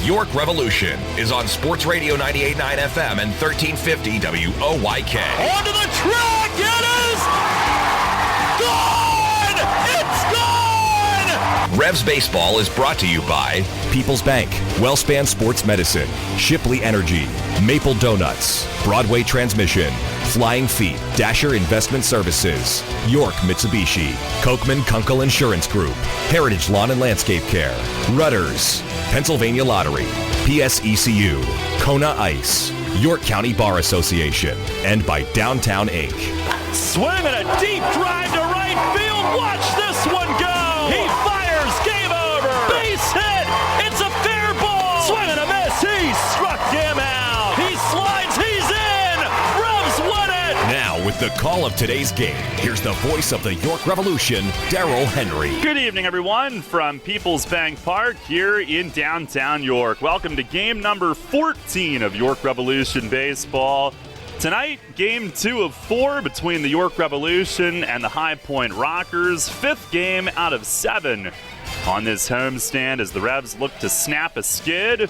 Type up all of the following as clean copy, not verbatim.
York Revolution is on Sports Radio 98.9 FM and 1350 WOYK. Onto the track, it is gone! It's gone! Revs Baseball is brought to you by PeoplesBank, WellSpan Sports Medicine, Shipley Energy, Maple Donuts, Broadway Transmission, Flying Feet, Dasher Investment Services, York Mitsubishi, Kochman Kunkel Insurance Group, Heritage Lawn and Landscape Care, Rudders, Pennsylvania Lottery, PSECU, Kona Ice, York County Bar Association, and by Downtown Inc. Swing and a deep drive to right field. Watch this one go. He fires. Game over. Base hit. It's a fair ball. Swing and a miss. He struck him out. He slides. He's in. Revs won it. Now, with the call of today's game, here's the voice of the York Revolution, Daryl Henry. Good evening, everyone, from PeoplesBank Park here in downtown York. Welcome to game number 14 of York Revolution Baseball. Tonight, game 2 of 4 between the York Revolution and the High Point Rockers. 5th game out of 7 on this homestand as the Revs look to snap a skid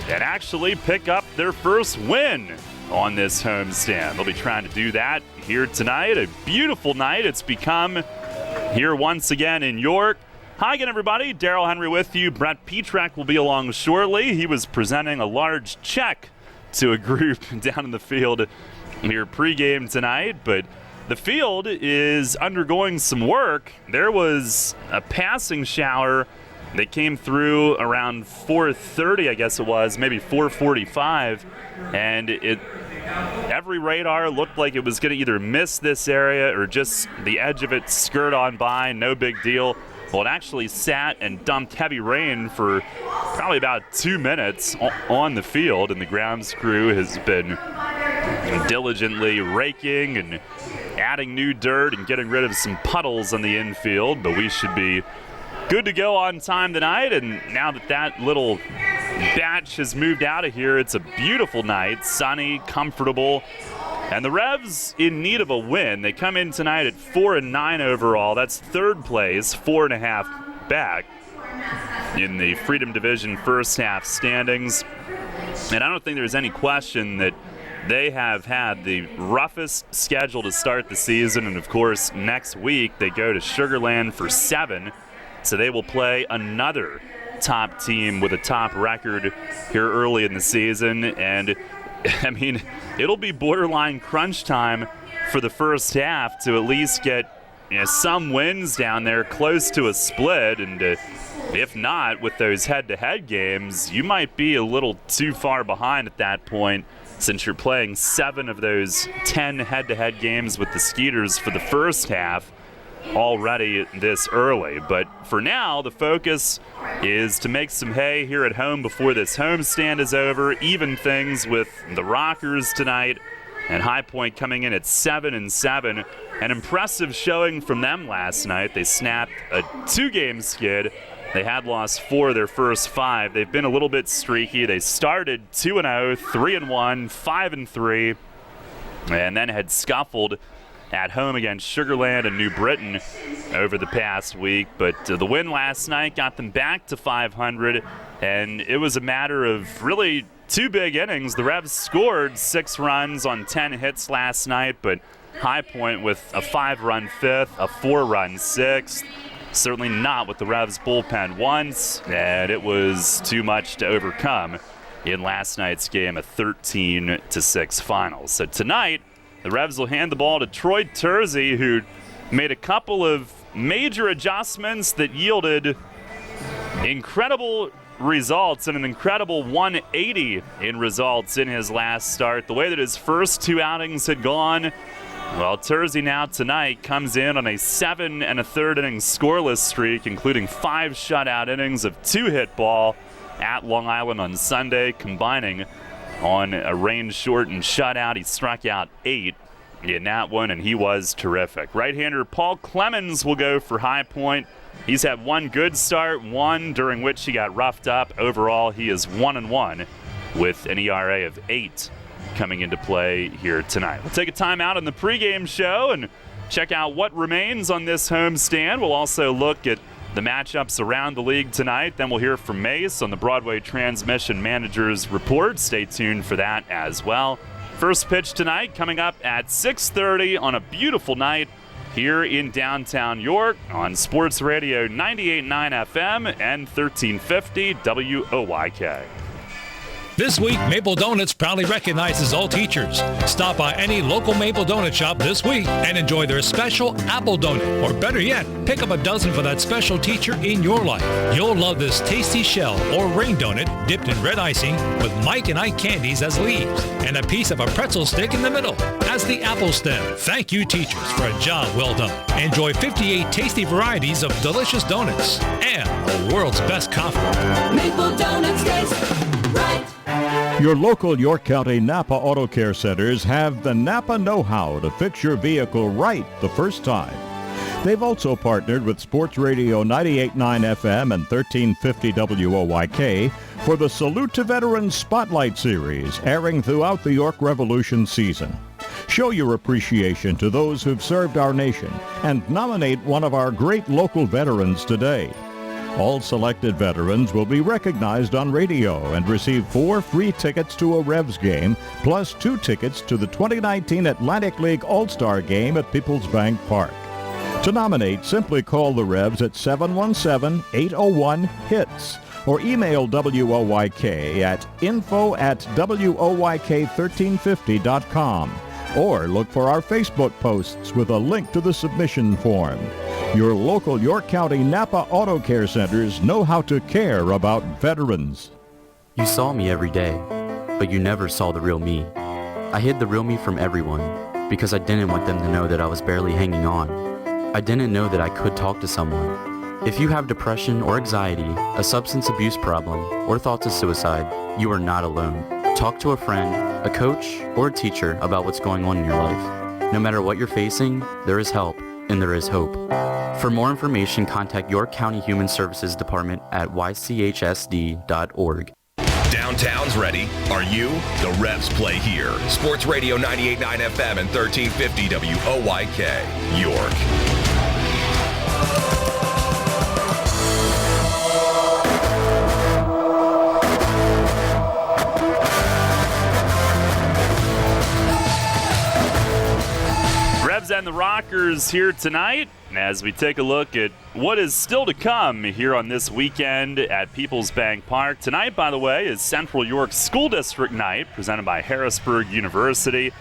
and actually pick up their first win on this homestand. They'll be trying to do that here tonight. A beautiful night it's become here once again in York. Hi again, everybody. Daryl Henry with you. Brett Petrak will be along shortly. He was presenting a large check to a group down in the field here pregame tonight, but the field is undergoing some work. There was a passing shower that came through around 4:30, I guess it was, maybe 4:45, and every radar looked like it was going to either miss this area or just the edge of it skirt on by, no big deal. Well, it actually sat and dumped heavy rain for probably about 2 minutes on the field, and the grounds crew has been diligently raking and adding new dirt and getting rid of some puddles on the infield, but we should be good to go on time tonight. And now that that little batch has moved out of here, it's a beautiful night, sunny, comfortable, and the Revs in need of a win. They come in tonight at 4-9 overall. That's third place, 4.5 back in the Freedom Division first half standings. And I don't think there's any question that they have had the roughest schedule to start the season. And of course, next week they go to Sugar Land for 7. So they will play another top team with a top record here early in the season. And I mean, it'll be borderline crunch time for the first half to at least get some wins down there, close to a split. And if not, with those head-to-head games, you might be a little too far behind at that point, since you're playing 7 of those 10 head-to-head games with the Skeeters for the first half already this early. But for now, the focus is to make some hay here at home before this homestand is over, even things with the Rockers tonight, and High Point coming in at 7-7. An impressive showing from them last night. They snapped a 2-game skid. They had lost 4 of their first 5. They've been a little bit streaky. They started 2-0, 3-1, 5-3, and then had scuffled at home against Sugar Land and New Britain over the past week. But the win last night got them back to 500, and it was a matter of really 2 big innings. The Revs scored 6 runs on 10 hits last night, but High Point with a 5-run 5th, a 4-run 6th. Certainly not what the Revs bullpen wants, and it was too much to overcome in last night's game, a 13-6 final. So tonight, the Revs will hand the ball to Troy Tersey, who made a couple of major adjustments that yielded incredible results and an incredible 180 in results in his last start. The way that his first 2 outings had gone, well, Tersey now tonight comes in on a 7 1/3 inning scoreless streak, including 5 shutout innings of 2-hit ball at Long Island on Sunday, combining on a rain-shortened shutout. He struck out 8 in that one, and he was terrific. Right-hander Paul Clemens will go for High Point. He's had 1 good start, 1 during which he got roughed up. Overall, he is 1-1 with an ERA of 8 coming into play here tonight. We'll take a time out on the pregame show and check out what remains on this homestand. We'll also look at the matchups around the league tonight. Then we'll hear from Mace on the Broadway Transmission Manager's Report. Stay tuned for that as well. First pitch tonight coming up at 6:30 on a beautiful night here in downtown York on Sports Radio 98.9 FM and 1350 WOYK. This week, Maple Donuts proudly recognizes all teachers. Stop by any local Maple Donut shop this week and enjoy their special apple donut. Or better yet, pick up a dozen for that special teacher in your life. You'll love this tasty shell or ring donut dipped in red icing with Mike and Ike candies as leaves and a piece of a pretzel stick in the middle as the apple stem. Thank you, teachers, for a job well done. Enjoy 58 tasty varieties of delicious donuts and the world's best coffee. Maple Donuts taste right. Your local York County Napa Auto Care Centers have the Napa know-how to fix your vehicle right the first time. They've also partnered with Sports Radio 98.9 FM and 1350 WOYK for the Salute to Veterans Spotlight Series, airing throughout the York Revolution season. Show your appreciation to those who've served our nation and nominate one of our great local veterans today. All selected veterans will be recognized on radio and receive 4 free tickets to a Revs game, plus 2 tickets to the 2019 Atlantic League All-Star Game at PeoplesBank Park. To nominate, simply call the Revs at 717-801-HITS or email WOYK at info@WOYK1350.com or look for our Facebook posts with a link to the submission form. Your local York County Napa Auto Care Centers know how to care about veterans. You saw me every day, but you never saw the real me. I hid the real me from everyone because I didn't want them to know that I was barely hanging on. I didn't know that I could talk to someone. If you have depression or anxiety, a substance abuse problem, or thoughts of suicide, you are not alone. Talk to a friend, a coach, or a teacher about what's going on in your life. No matter what you're facing, there is help and there is hope. For more information, contact York County Human Services Department at ychsd.org. Downtown's ready. Are you? The Revs play here. Sports Radio 98.9 FM and 1350 WOYK, York. Revs and the Rockers here tonight as we take a look at what is still to come here on this weekend at PeoplesBank Park. Tonight, by the way, is Central York School District Night presented by Harrisburg University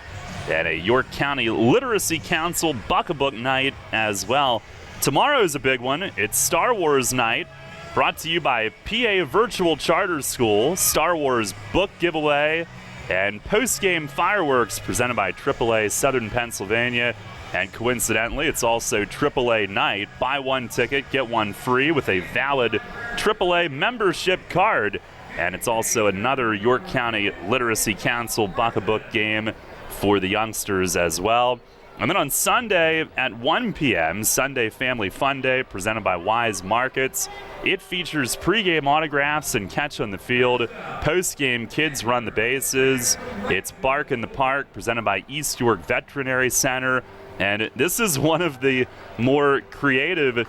and a York County Literacy Council Buck-a-Book Night as well. Tomorrow is a big one. It's Star Wars Night brought to you by PA Virtual Charter School, Star Wars book giveaway, and post-game fireworks presented by AAA Southern Pennsylvania. And coincidentally, it's also AAA night. Buy one ticket, get one free with a valid AAA membership card. And it's also another York County Literacy Council Buck-a-Book game for the youngsters as well. And then on Sunday at 1 p.m., Sunday Family Fun Day presented by Wise Markets. It features pregame autographs and catch on the field. Postgame, kids run the bases. It's Bark in the Park presented by East York Veterinary Center. And this is one of the more creative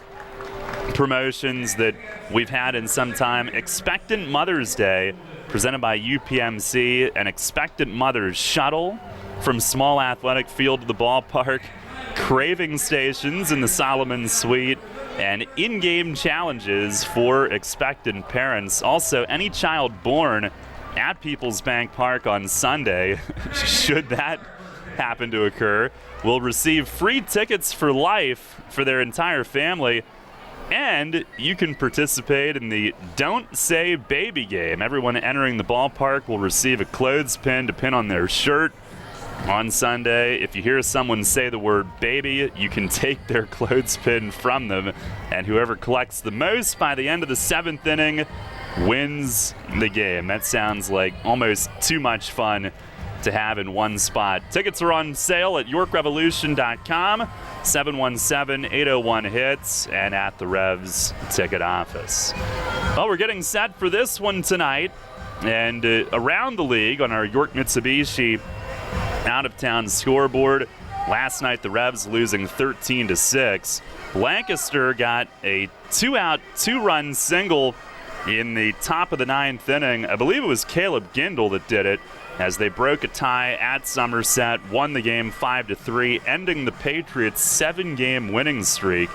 promotions that we've had in some time. Expectant Mother's Day presented by UPMC, an Expectant Mother's Shuttle from Small Athletic Field to the ballpark, craving stations in the Solomon Suite, and in-game challenges for expectant parents. Also, any child born at PeoplesBank Park on Sunday, should that happen to occur, will receive free tickets for life for their entire family. And you can participate in the Don't Say Baby game. Everyone entering the ballpark will receive a clothespin to pin on their shirt. On Sunday, if you hear someone say the word baby, you can take their clothespin from them, and whoever collects the most by the end of the 7th inning wins the game. That sounds like almost too much fun to have in one spot. Tickets are on sale at YorkRevolution.com, 717-801-HITS, and at the Revs ticket office. Well, we're getting set for this one tonight, and around the league on our York Mitsubishi out-of-town scoreboard, Last night, the Revs losing 13-6. Lancaster got a 2-out, 2-run single in the top of the 9th inning. I believe it was Caleb Gindel that did it, as they broke a tie at Somerset, won the game 5-3, ending the Patriots' 7-game winning streak.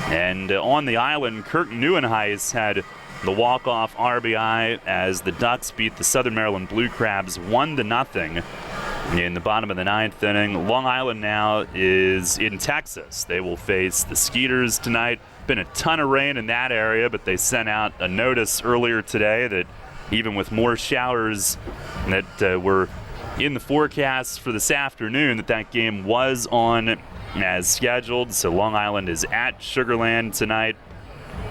And on the island, Kirk Neuenhuis had the walk-off RBI as the Ducks beat the Southern Maryland Blue Crabs 1-0 in the bottom of the 9th inning. Long Island now is in Texas. They will face the Skeeters tonight. Been a ton of rain in that area, but they sent out a notice earlier today that even with more showers that were in the forecast for this afternoon, that game was on as scheduled. So Long Island is at Sugar Land tonight.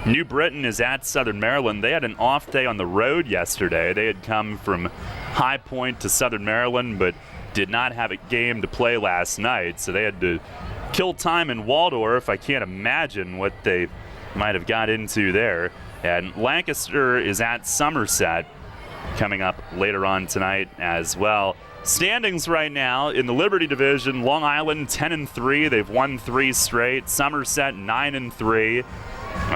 New Britain is at Southern Maryland. They had an off day on the road yesterday. They had come from High Point to Southern Maryland, but did not have a game to play last night. So they had to kill time in Waldorf. I can't imagine what they might have got into there. And Lancaster is at Somerset coming up later on tonight as well. Standings right now in the Liberty Division: Long Island 10-3. They've won 3 straight. Somerset 9-3.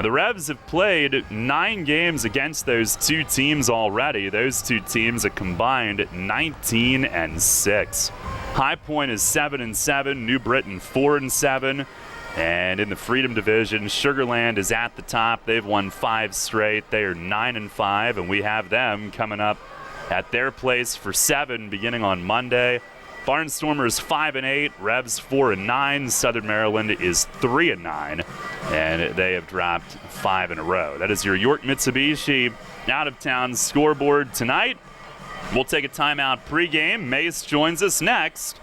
The Revs have played 9 games against those two teams already. Those two teams have combined 19-6. High Point is 7-7. New Britain 4-7. And in the Freedom Division, Sugar Land is at the top. They've won 5 straight. They are 9-5, and we have them coming up at their place for 7 beginning on Monday. Barnstormers 5-8, Revs 4-9, Southern Maryland is 3-9, and they have dropped 5 in a row. That is your York Mitsubishi out-of-town scoreboard tonight. We'll take a timeout pregame. Mace joins us next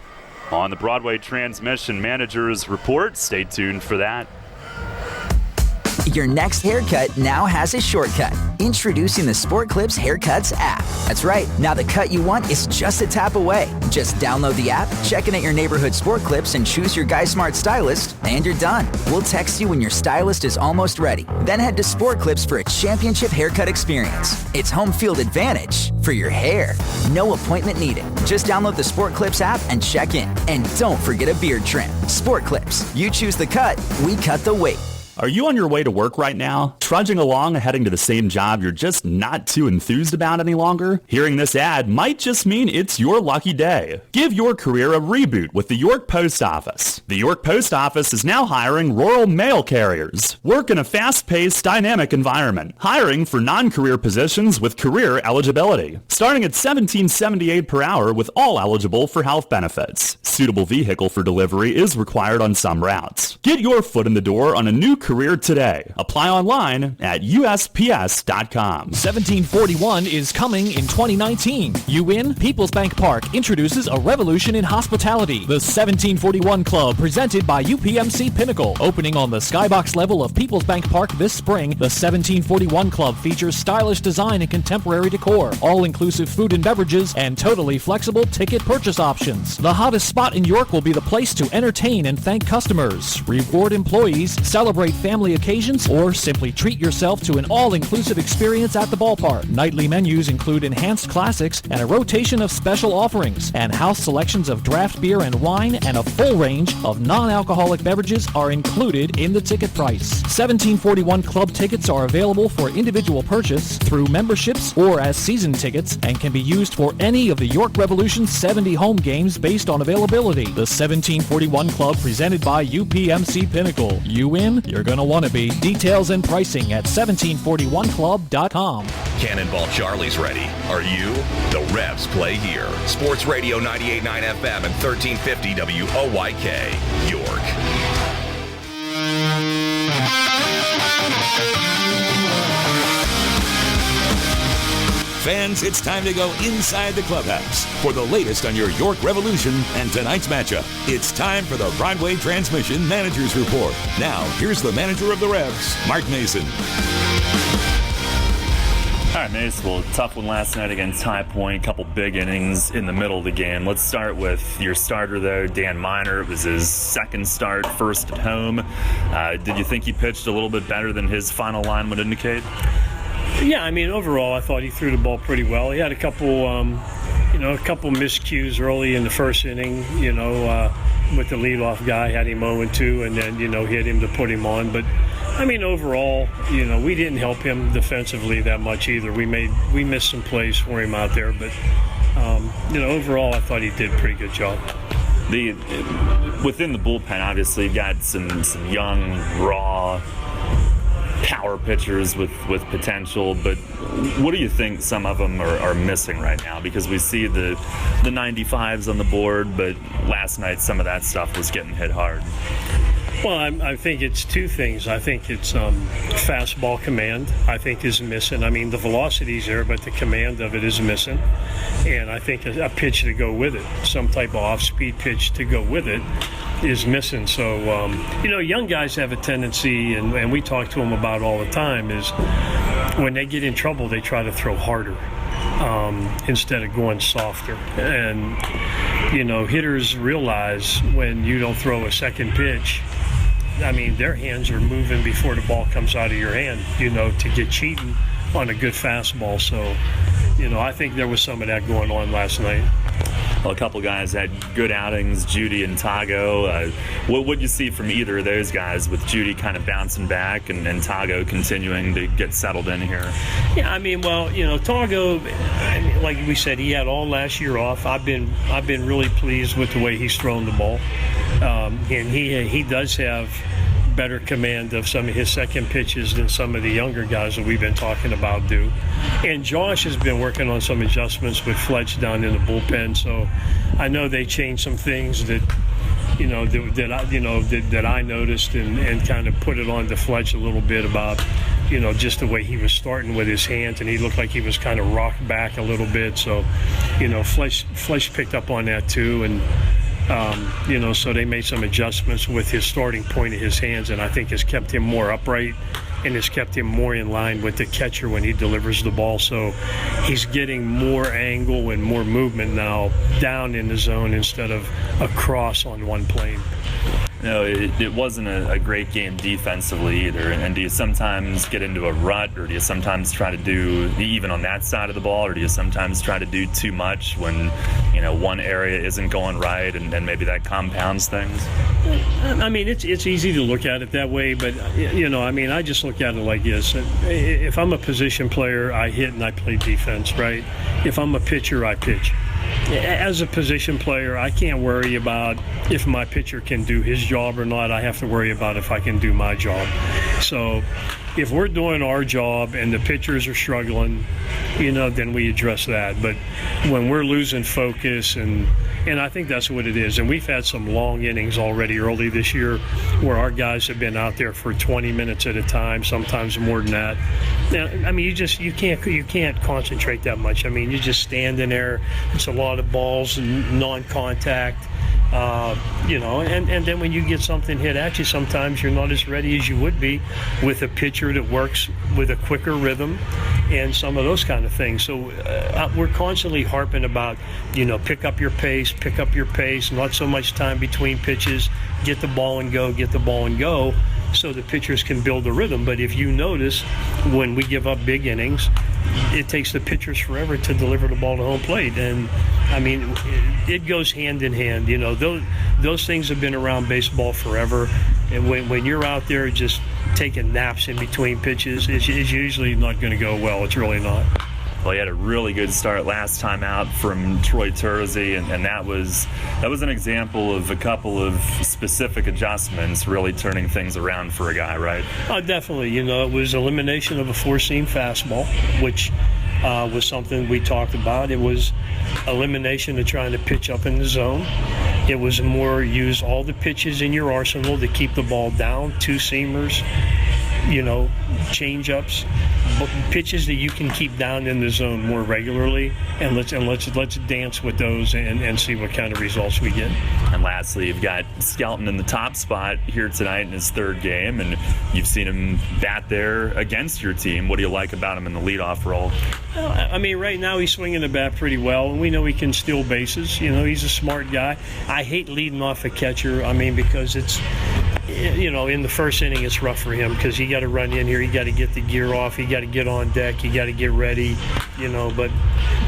on the Broadway Transmission Manager's Report. Stay tuned for that. Your next haircut now has a shortcut. Introducing the Sport Clips Haircuts app. That's right, now the cut you want is just a tap away. Just download the app, check in at your neighborhood Sport Clips, and choose your Guy Smart stylist, and you're done. We'll text you when your stylist is almost ready. Then head to Sport Clips for a championship haircut experience. It's home field advantage for your hair. No appointment needed. Just download the Sport Clips app and check in. And don't forget a beard trim. Sport Clips. You choose the cut, we cut the weight. Are you on your way to work right now? Trudging along and heading to the same job you're just not too enthused about any longer? Hearing this ad might just mean it's your lucky day. Give your career a reboot with the York Post Office. The York Post Office is now hiring rural mail carriers. Work in a fast-paced, dynamic environment. Hiring for non-career positions with career eligibility. Starting at $17.78 per hour with all eligible for health benefits. Suitable vehicle for delivery is required on some routes. Get your foot in the door on a new career today. Apply online at USPS.com. 1741 is coming in 2019. You win? PeoplesBank Park introduces a revolution in hospitality. The 1741 Club, presented by UPMC Pinnacle. Opening on the skybox level of PeoplesBank Park this spring, the 1741 Club features stylish design and contemporary decor, all-inclusive food and beverages, and totally flexible ticket purchase options. The hottest spot in York will be the place to entertain and thank customers, reward employees, celebrate family occasions, or simply treat yourself to an all-inclusive experience at the ballpark. Nightly menus include enhanced classics and a rotation of special offerings, and house selections of draft beer and wine and a full range of non-alcoholic beverages are included in the ticket price. 1741 Club tickets are available for individual purchase through memberships or as season tickets and can be used for any of the York Revolution 70 home games based on availability. The 1741 Club, presented by UPMC Pinnacle. You win? You're going to want to be. Details and pricing at 1741club.com. Cannonball Charlie's ready. Are you? The Revs play here. Sports Radio 98.9 FM and 1350 WOYK, York. Fans, it's time to go inside the clubhouse for the latest on your York Revolution and tonight's matchup. It's time for the Broadway Transmission Manager's Report. Now, here's the manager of the Revs, Mark Mason. All right, Mace, well, tough one last night against High Point. Couple big innings in the middle of the game. Let's start with your starter, though, Dan Miner. It was his second start, first at home. Did you think he pitched a little bit better than his final line would indicate? Yeah, I mean, overall, I thought he threw the ball pretty well. He had a couple miscues early in the first inning. with the leadoff guy, had him 0-2, and then, hit him to put him on. But, I mean, overall, we didn't help him defensively that much either. We missed some plays for him out there, but, overall, I thought he did a pretty good job. Within the bullpen, obviously, you've got some young, raw power pitchers with potential, but what do you think some of them are missing right now? Because we see the 95s on the board, but last night some of that stuff was getting hit hard. Well, I think it's two things. I think it's fastball command, I think, is missing. I mean, the velocity's there, but the command of it is missing. And I think a pitch to go with it, some type of off-speed pitch to go with it, is missing. So, young guys have a tendency, and we talk to them about all the time, is when they get in trouble, they try to throw harder instead of going softer. And, hitters realize when you don't throw a second pitch, I mean, their hands are moving before the ball comes out of your hand, to get cheating on a good fastball. So, I think there was some of that going on last night. Well, a couple guys had good outings, Judy and Tago. What would you see from either of those guys, with Judy kind of bouncing back and Tago continuing to get settled in here? Yeah, I mean, Tago, like we said, he had all last year off. I've been really pleased with the way he's thrown the ball, and he does have better command of some of his second pitches than some of the younger guys that we've been talking about do. And Josh has been working on some adjustments with Fletch down in the bullpen, so I know they changed some things that I noticed and kind of put it on to Fletch a little bit about just the way he was starting with his hands, and he looked like he was kind of rocked back a little bit. So Fletch picked up on that too, and so they made some adjustments with his starting point of his hands, and I think has kept him more upright and has kept him more in line with the catcher when he delivers the ball. So he's getting more angle and more movement now down in the zone instead of across on one plane. It wasn't a great game defensively either. And do you sometimes get into a rut, or do you sometimes try to do, even on that side of the ball, or do you sometimes try to do too much when, one area isn't going right and maybe that compounds things? I mean, it's easy to look at it that way, but, I just look at it like this. If I'm a position player, I hit and I play defense, right? If I'm a pitcher, I pitch. As a position player, I can't worry about if my pitcher can do his job or not. I have to worry about if I can do my job. So if we're doing our job and the pitchers are struggling, then we address that. But when we're losing focus, and I think that's what it is. And we've had some long innings already early this year where our guys have been out there for 20 minutes at a time, sometimes more than that. Now, I mean, you can't concentrate that much. I mean, you're just standing there. It's a lot of balls and non-contact. And then when you get something hit at you, sometimes you're not as ready as you would be with a pitcher that works with a quicker rhythm and some of those kind of things. So we're constantly harping about, pick up your pace, not so much time between pitches, get the ball and go, so the pitchers can build a rhythm. But if you notice, when we give up big innings, it takes the pitchers forever to deliver the ball to home plate. And I mean, it goes hand in hand. Those things have been around baseball forever. And when you're out there just taking naps in between pitches, it's usually not going to go well. It's really not. Well, he had a really good start last time out from Troy Terzi, and that was an example of a couple of specific adjustments really turning things around for a guy, right? Oh, definitely. It was elimination of a four-seam fastball, which was something we talked about. It was elimination of trying to pitch up in the zone. It was more use all the pitches in your arsenal to keep the ball down, two-seamers, change-ups, pitches that you can keep down in the zone more regularly, and let's dance with those and see what kind of results we get. And lastly, you've got Skelton in the top spot here tonight in his third game, and you've seen him bat there against your team. What do you like about him in the leadoff role? I mean, right now he's swinging the bat pretty well, and we know he can steal bases. He's a smart guy. I hate leading off a catcher. I mean, because in the first inning, it's rough for him because he got to run in here. He got to get the gear off. He got to get on deck. He got to get ready, But,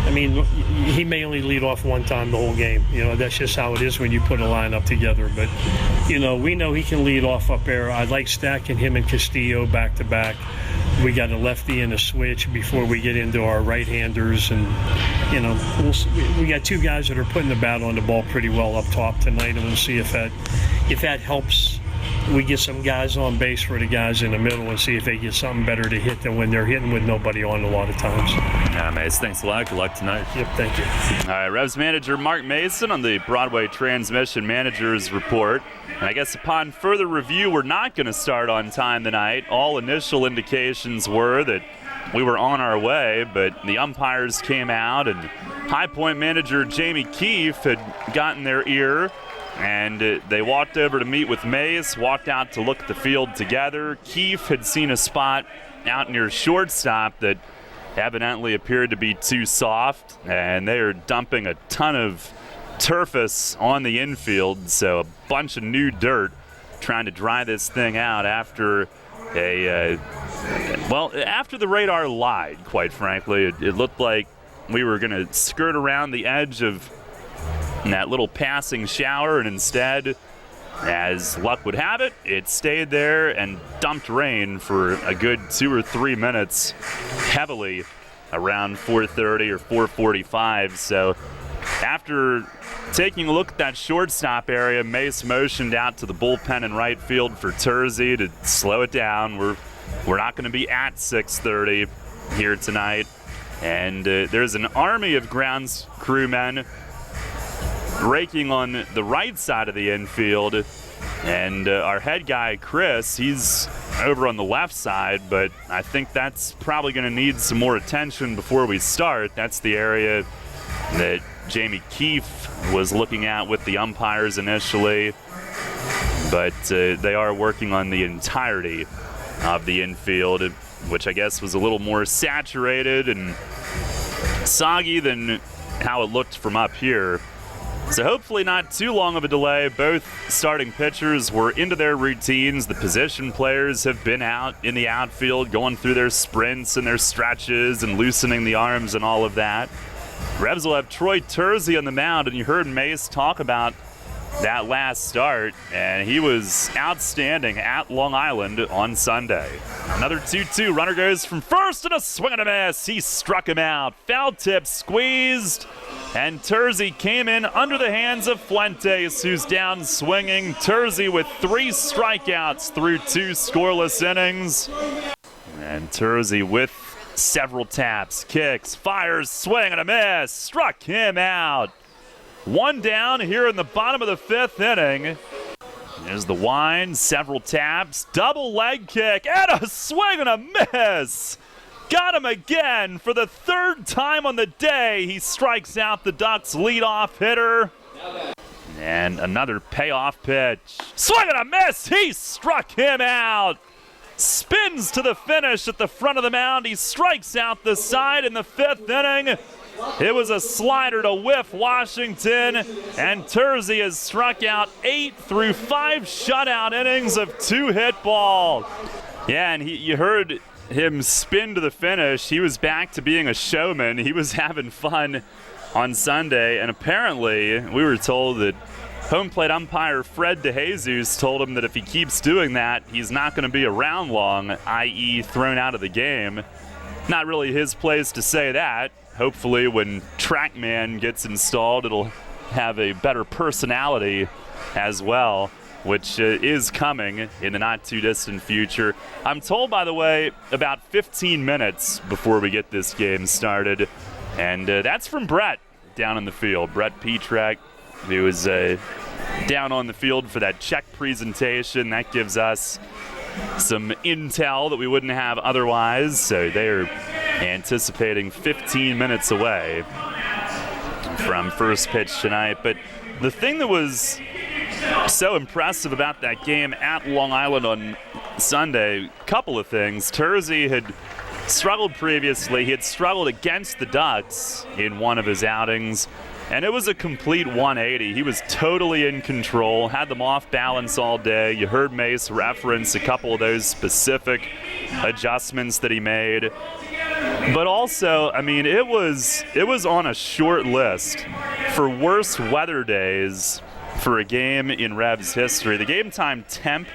I mean, he may only lead off one time the whole game. That's just how it is when you put a lineup together. But, we know he can lead off up there. I like stacking him and Castillo back-to-back. We got a lefty and a switch before we get into our right-handers. And, we got two guys that are putting the bat on the ball pretty well up top tonight, and we'll see if that helps. We get some guys on base for the guys in the middle and see if they get something better to hit than when they're hitting with nobody on a lot of times. Yeah, Mace, thanks a lot. Good luck tonight. Yep, thank you. All right, Revs manager Mark Mason on the Broadway Transmission Managers Report. And I guess upon further review, we're not going to start on time tonight. All initial indications were that we were on our way, but the umpires came out, and High Point manager Jamie Keefe had gotten their ear, and they walked over to meet with Mace, walked out to look at the field together. Keefe had seen a spot out near shortstop that evidently appeared to be too soft, and they are dumping a ton of turfus on the infield, so a bunch of new dirt trying to dry this thing out after after the radar lied, quite frankly. It looked like we were going to skirt around the edge of that little passing shower, and instead, as luck would have it, it stayed there and dumped rain for a good 2 or 3 minutes heavily around 4:30 or 4:45. So after taking a look at that shortstop area, Mace motioned out to the bullpen in right field for Terzi to slow it down. We're not going to be at 6:30 here tonight. And there's an army of grounds crewmen raking on the right side of the infield. And our head guy, Chris, he's over on the left side, but I think that's probably going to need some more attention before we start. That's the area that Jamie Keefe was looking at with the umpires initially. But they are working on the entirety of the infield, which I guess was a little more saturated and soggy than how it looked from up here. So hopefully not too long of a delay. Both starting pitchers were into their routines. The position players have been out in the outfield going through their sprints and their stretches and loosening the arms and all of that. Revs will have Troy Terzi on the mound, and you heard Mace talk about that last start, and he was outstanding at Long Island on Sunday. Another 2-2. Runner goes from first and a swing and a miss. He struck him out. Foul tip squeezed, and Terzi came in under the hands of Fuentes, who's down swinging. Terzi with 3 strikeouts through 2 scoreless innings. And Terzi with several taps, kicks, fires, swing and a miss. Struck him out. 1 down here in the bottom of the 5th inning. There's the wind, several taps, double leg kick, and a swing and a miss. Got him again for the 3rd time on the day. He strikes out the Ducks' leadoff hitter. And another payoff pitch. Swing and a miss. He struck him out. Spins to the finish at the front of the mound. He strikes out the side in the 5th inning. It was a slider to whiff Washington, and Terzi has struck out 8 through 5 shutout innings of 2-hit ball. Yeah, and you heard him spin to the finish. He was back to being a showman. He was having fun on Sunday, and apparently we were told that home plate umpire Fred DeJesus told him that if he keeps doing that, he's not going to be around long, i.e. thrown out of the game. Not really his place to say that. Hopefully when TrackMan gets installed, it'll have a better personality as well, which is coming in the not-too-distant future. I'm told, by the way, about 15 minutes before we get this game started. And that's from Brett down in the field. Brett Petrak, who was down on the field for that check presentation. That gives us some intel that we wouldn't have otherwise. So they're anticipating 15 minutes away from first pitch tonight. But the thing that was so impressive about that game at Long Island on Sunday, a couple of things. Terzi had struggled previously. He had struggled against the Ducks in one of his outings, And it was a complete 180. He was totally in control, had them off balance all day. You heard Mace reference a couple of those specific adjustments that he made. But also, I mean, it was on a short list for worst weather days for a game in Revs history. The game time temp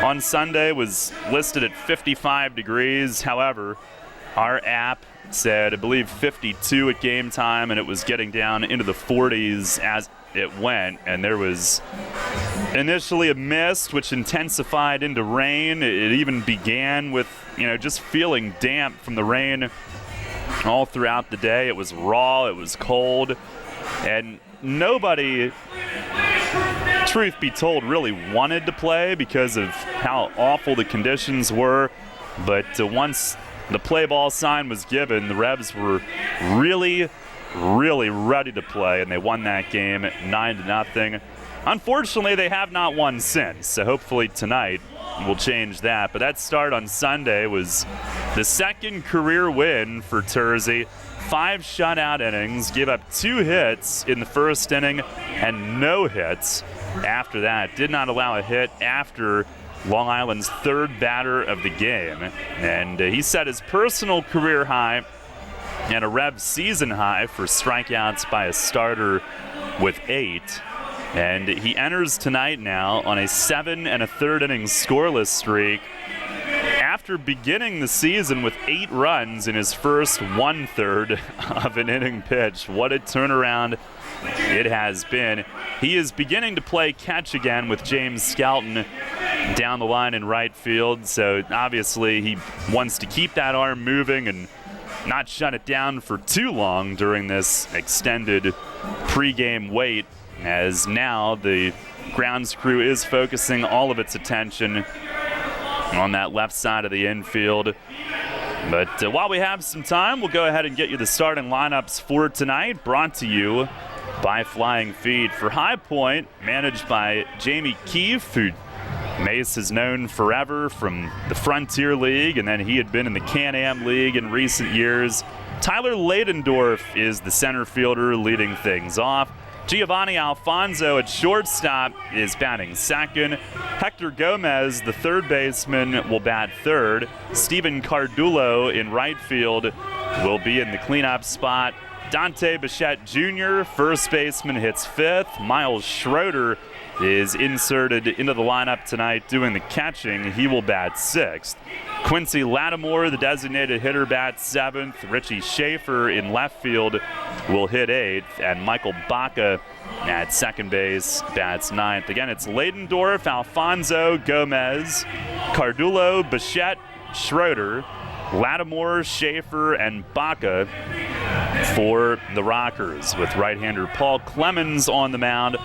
on Sunday was listed at 55 degrees. However, our app said, I believe, 52 at game time, and it was getting down into the 40s as it went. And there was initially a mist, which intensified into rain. It even began with, just feeling damp from the rain all throughout the day. It was raw, it was cold, and nobody, truth be told, really wanted to play because of how awful the conditions were. But once the play ball sign was given, the Revs were really, really ready to play, and they won that game 9-0. Unfortunately, they have not won since, so hopefully tonight will change that. But that start on Sunday was the second career win for Terzi. 5 shutout innings, gave up 2 hits in the first inning and no hits after that. Did not allow a hit after Long Island's third batter of the game. And he set his personal career high and a Revs season high for strikeouts by a starter with 8. And he enters tonight now on a 7 1/3 innings scoreless streak after beginning the season with 8 runs in his first 1/3 of an inning pitch. What a turnaround it has been. He is beginning to play catch again with James Skelton down the line in right field, so obviously he wants to keep that arm moving and not shut it down for too long during this extended pregame wait, as now the grounds crew is focusing all of its attention on that left side of the infield. But while we have some time, we'll go ahead and get you the starting lineups for tonight, brought to you by Flying Feet. For High Point, managed by Jamie Keefe, who Mace has known forever from the Frontier League, and then he had been in the Can-Am League in recent years. Tyler Ladendorf is the center fielder leading things off. Giovanni Alfonso at shortstop is batting second. Hector Gomez, the third baseman, will bat third. Steven Cardullo in right field will be in the cleanup spot. Dante Bichette Jr., first baseman, hits fifth. Miles Schroeder is inserted into the lineup tonight doing the catching. He will bat sixth. Quincy Lattimore, the designated hitter, bats seventh. Richie Schaefer in left field will hit eighth. And Michael Baca at second base bats ninth. Again, it's Ladendorf, Alfonso, Gomez, Cardullo, Bichette, Schroeder, Lattimore, Schaefer, and Baca for the Rockers, with right-hander Paul Clemens on the mound.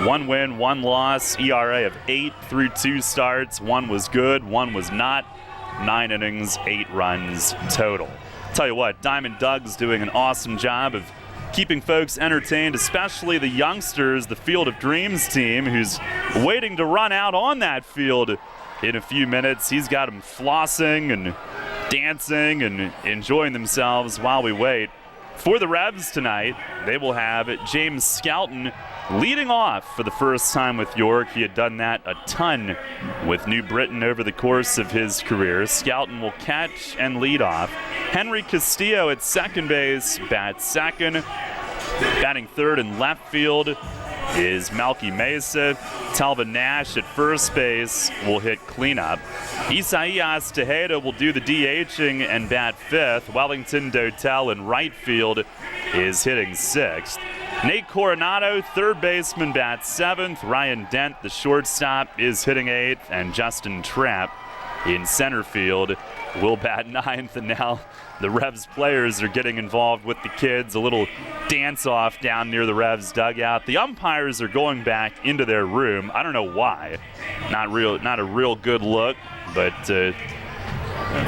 1 win, 1 loss, ERA of 8 through 2 starts. 1 was good, 1 was not. 9 innings, 8 runs total. Tell you what, Diamond Doug's doing an awesome job of keeping folks entertained, especially the youngsters, the Field of Dreams team, who's waiting to run out on that field in a few minutes. He's got them flossing and dancing and enjoying themselves while we wait. For the Revs tonight, they will have James Skelton leading off for the first time with York. He had done that a ton with New Britain over the course of his career. Skelton will catch and lead off. Henry Castillo at second base bats second. Batting third in left field is Melky Mesa. Talvin Nash at first base will hit cleanup. Isaias Tejeda will do the DHing and bat fifth. Wellington Dotel in right field is hitting sixth. Nate Coronado, third baseman, bats seventh. Ryan Dent, the shortstop, is hitting eighth. And Justin Trapp in center field will bat ninth. And now the Revs players are getting involved with the kids. A little dance-off down near the Revs dugout. The umpires are going back into their room. I don't know why. Not a real good look, but I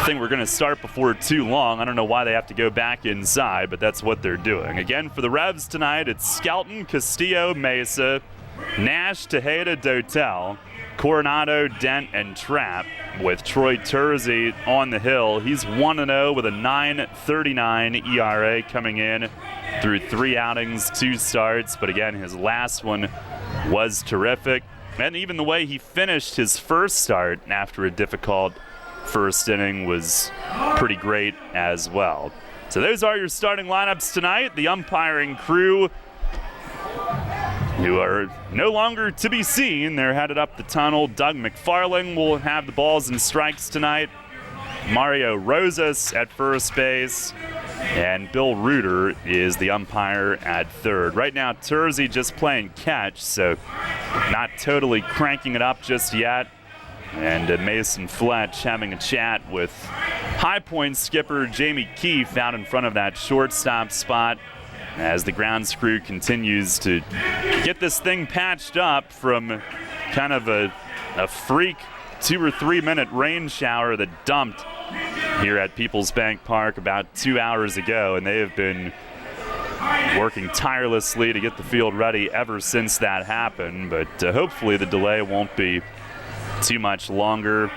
think we're going to start before too long. I don't know why they have to go back inside, but that's what they're doing. Again, for the Revs tonight, it's Skelton, Castillo, Mesa, Nash, Tejeda, Dotel, Coronado, Dent, and Trapp, with Troy Terzi on the hill. He's 1-0 with a 9.39 ERA coming in through 3 outings, 2 starts. But again, his last one was terrific. And even the way he finished his first start after a difficult first inning was pretty great as well. So those are your starting lineups tonight. The umpiring crew, who are no longer to be seen, they're headed up the tunnel. Doug McFarling will have the balls and strikes tonight. Mario Rosas at first base. And Bill Reuter is the umpire at third. Right now, Terzi just playing catch, so not totally cranking it up just yet. And Mason Fletch having a chat with High Point skipper Jamie Keefe out in front of that shortstop spot as the grounds crew continues to get this thing patched up from kind of a freak 2 or 3 minute rain shower that dumped here at PeoplesBank Park about 2 hours ago, and they have been working tirelessly to get the field ready ever since that happened. But hopefully the delay won't be too much longer.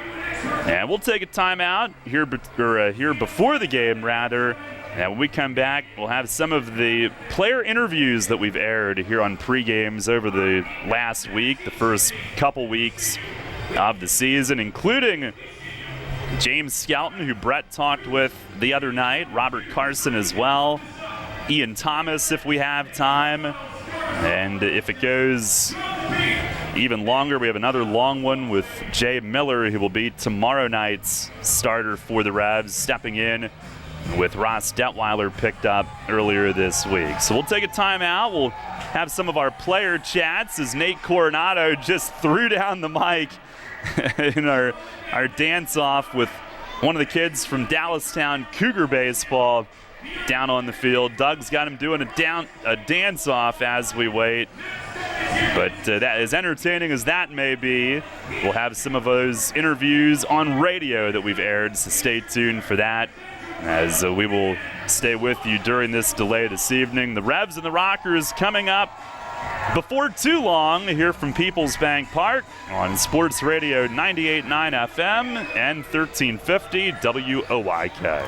And we'll take a timeout here before the game, rather. And when we come back, we'll have some of the player interviews that we've aired here on pre-games over the last week, the first couple weeks of the season, including James Skelton, who Brett talked with the other night, Robert Carson as well, Ian Thomas if we have time, and if it goes even longer, we have another long one with Jay Miller, who will be tomorrow night's starter for the Revs, stepping in with Ross Detweiler picked up earlier this week. So we'll take a timeout. We'll have some of our player chats as Nate Coronado just threw down the mic in our dance-off with one of the kids from Dallastown Cougar baseball down on the field. Doug's got him doing a dance-off as we wait. But that, as entertaining as that may be, we'll have some of those interviews on radio that we've aired, so stay tuned for that, as we will stay with you during this delay this evening. The Revs and the Rockers coming up before too long here from PeoplesBank Park on Sports Radio 98.9 FM and 1350 WOYK.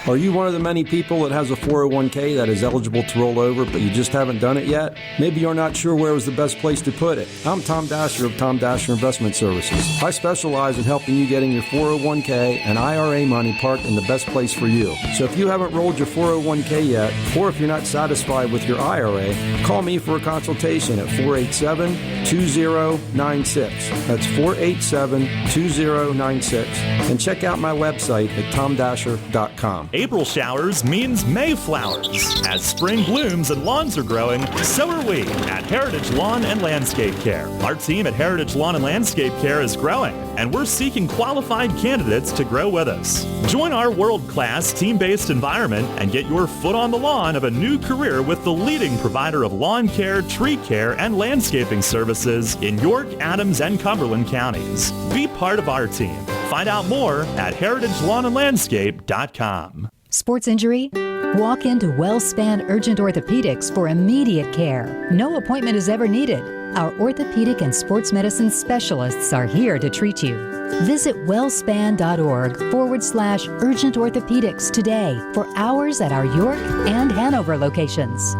Are you one of the many people that has a 401k that is eligible to roll over, but you just haven't done it yet? Maybe you're not sure where was the best place to put it. I'm Tom Dasher of Tom Dasher Investment Services. I specialize in helping you getting your 401k and IRA money parked in the best place for you. So if you haven't rolled your 401k yet, or if you're not satisfied with your IRA, call me for a consultation at 487-2096. That's 487-2096. And check out my website at tomdasher.com. April showers means May flowers. As spring blooms and lawns are growing, so are we at Heritage Lawn and Landscape Care. Our team at Heritage Lawn and Landscape Care is growing, and we're seeking qualified candidates to grow with us. Join our world-class team-based environment and get your foot on the lawn of a new career with the leading provider of lawn care, tree care, and landscaping services in York, Adams, and Cumberland counties. Be part of our team. Find out more at heritagelawnandlandscape.com. Sports injury? Walk into WellSpan Urgent Orthopedics for immediate care. No appointment is ever needed. Our orthopedic and sports medicine specialists are here to treat you. Visit wellspan.org/urgent orthopedics today for hours at our York and Hanover locations.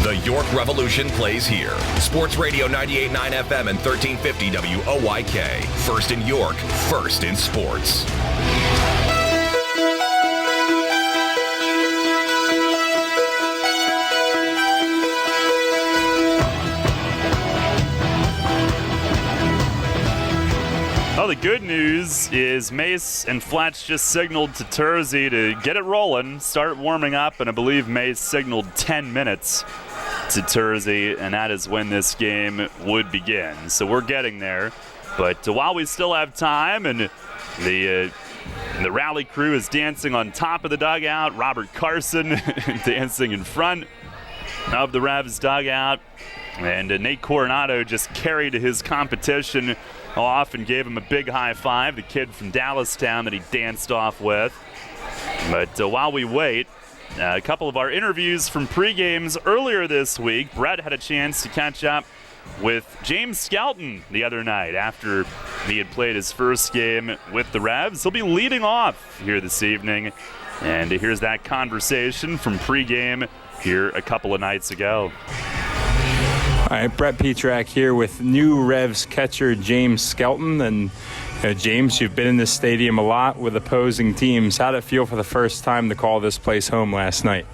The York Revolution plays here. Sports Radio 98.9 FM and 1350 WOYK. First in York, first in sports. Well, the good news is Mace and Fletch just signaled to Terzi to get it rolling, start warming up, and I believe Mace signaled 10 minutes to Terzi, and that is when this game would begin. So we're getting there. But while we still have time, and the rally crew is dancing on top of the dugout, Robert Carson dancing in front of the Revs dugout, and Nate Coronado just carried his competition off and gave him a big high five, the kid from Dallastown that he danced off with. But while we wait, a couple of our interviews from pre-games earlier this week. Brett had a chance to catch up with James Skelton the other night after he had played his first game with the Revs. He'll be leading off here this evening. And here's that conversation from pregame here a couple of nights ago. All right, Brett Petrak here with new Revs catcher James Skelton. And James, you've been in this stadium a lot with opposing teams. How did it feel for the first time to call this place home last night?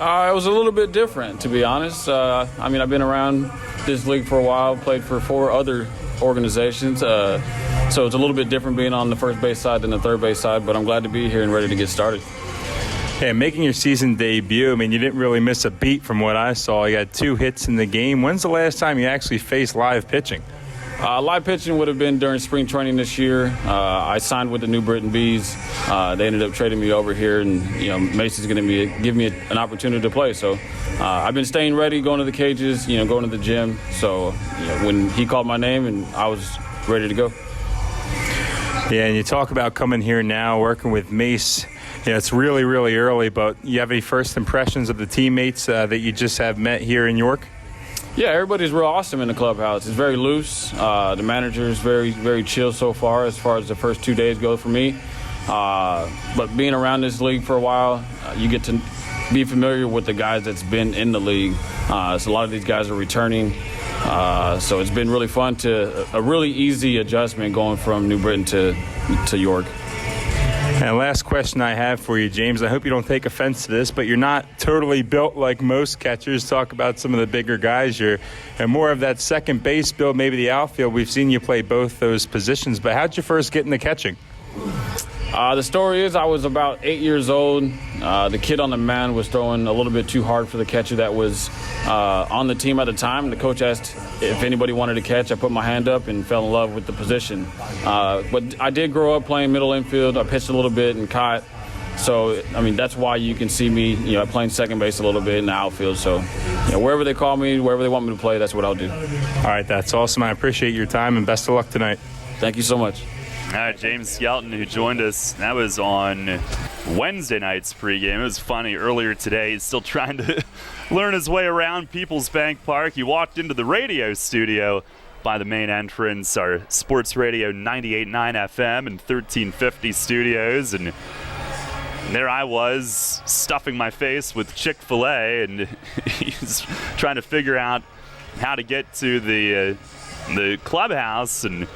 It was a little bit different, to be honest. I've been around this league for a while, played for 4 other organizations. So it's a little bit different being on the first base side than the third base side, but I'm glad to be here and ready to get started. Yeah, making your season debut, you didn't really miss a beat from what I saw. You had 2 hits in the game. When's the last time you actually faced live pitching? Live pitching would have been during spring training this year. I signed with the New Britain Bees. They ended up trading me over here, and Mason's going to give me an opportunity to play. So I've been staying ready, going to the cages, going to the gym. So when he called my name, and I was ready to go. Yeah, and you talk about coming here now, working with Mace. It's really, really early, but you have any first impressions of the teammates that you just have met here in York? Yeah, everybody's real awesome in the clubhouse. It's very loose. The manager is very, very chill so far as the first 2 days go for me. But being around this league for a while, you get to be familiar with the guys that's been in the league. So a lot of these guys are returning. So it's been really fun a really easy adjustment going from New Britain to York. And last question I have for you, James. I hope you don't take offense to this, but you're not totally built like most catchers. Talk about some of the bigger guys. You're more of that second base build, maybe the outfield. We've seen you play both those positions, but how'd you first get into catching? The story is I was about 8 years old. The kid on the mound was throwing a little bit too hard for the catcher that was on the team at the time. The coach asked if anybody wanted to catch. I put my hand up and fell in love with the position. But I did grow up playing middle infield. I pitched a little bit and caught. So, that's why you can see me, playing second base a little bit in the outfield. So, wherever they call me, wherever they want me to play, that's what I'll do. All right, that's awesome. I appreciate your time, and best of luck tonight. Thank you so much. All right, James Skelton, who joined us, that was on Wednesday night's pregame. It was funny. Earlier today, he's still trying to learn his way around PeoplesBank Park. He walked into the radio studio by the main entrance, our Sports Radio 98.9 FM and 1350 studios, and there I was stuffing my face with Chick-fil-A, and he's trying to figure out how to get to the clubhouse, and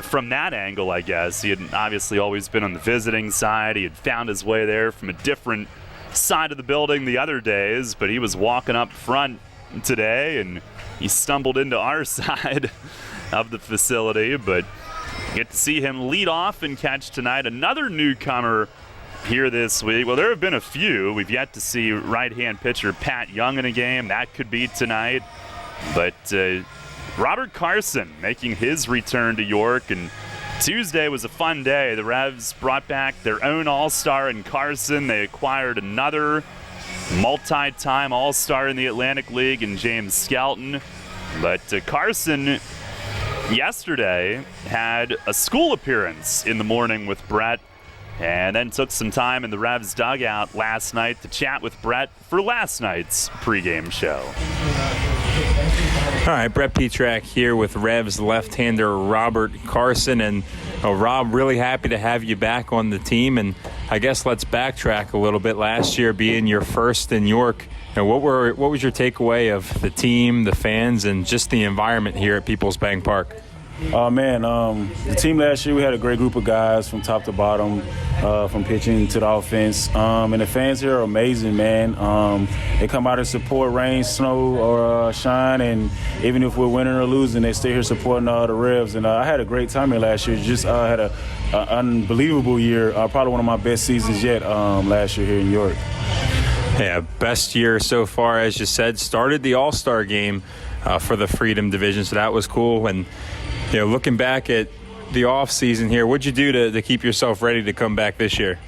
from that angle, I guess. He had obviously always been on the visiting side. He had found his way there from a different side of the building the other days, but he was walking up front today, and he stumbled into our side of the facility. But get to see him lead off and catch tonight. Another newcomer here this week. Well, there have been a few. We've yet to see right-hand pitcher Pat Young in a game. That could be tonight. But Robert Carson making his return to York, and Tuesday was a fun day. The Revs brought back their own All-Star in Carson. They acquired another multi-time All-Star in the Atlantic League in James Skelton. But Carson yesterday had a school appearance in the morning with Brett, and then took some time in the Revs dugout last night to chat with Brett for last night's pregame show. All right, Brett Petrak here with Revs left-hander Robert Carson. And Rob, really happy to have you back on the team. And I guess let's backtrack a little bit. Last year being your first in York, and what was your takeaway of the team, the fans, and just the environment here at PeoplesBank Park? The team last year, we had a great group of guys from top to bottom, from pitching to the offense. And the fans here are amazing, man. They come out and support rain, snow, or shine. And even if we're winning or losing, they stay here supporting the Revs. And I had a great time here last year. Just had an unbelievable year. Probably one of my best seasons yet last year here in York. Yeah, best year so far, as you said. Started the All-Star game for the Freedom Division, so that was cool. And looking back at the off season here, what'd you do to keep yourself ready to come back this year?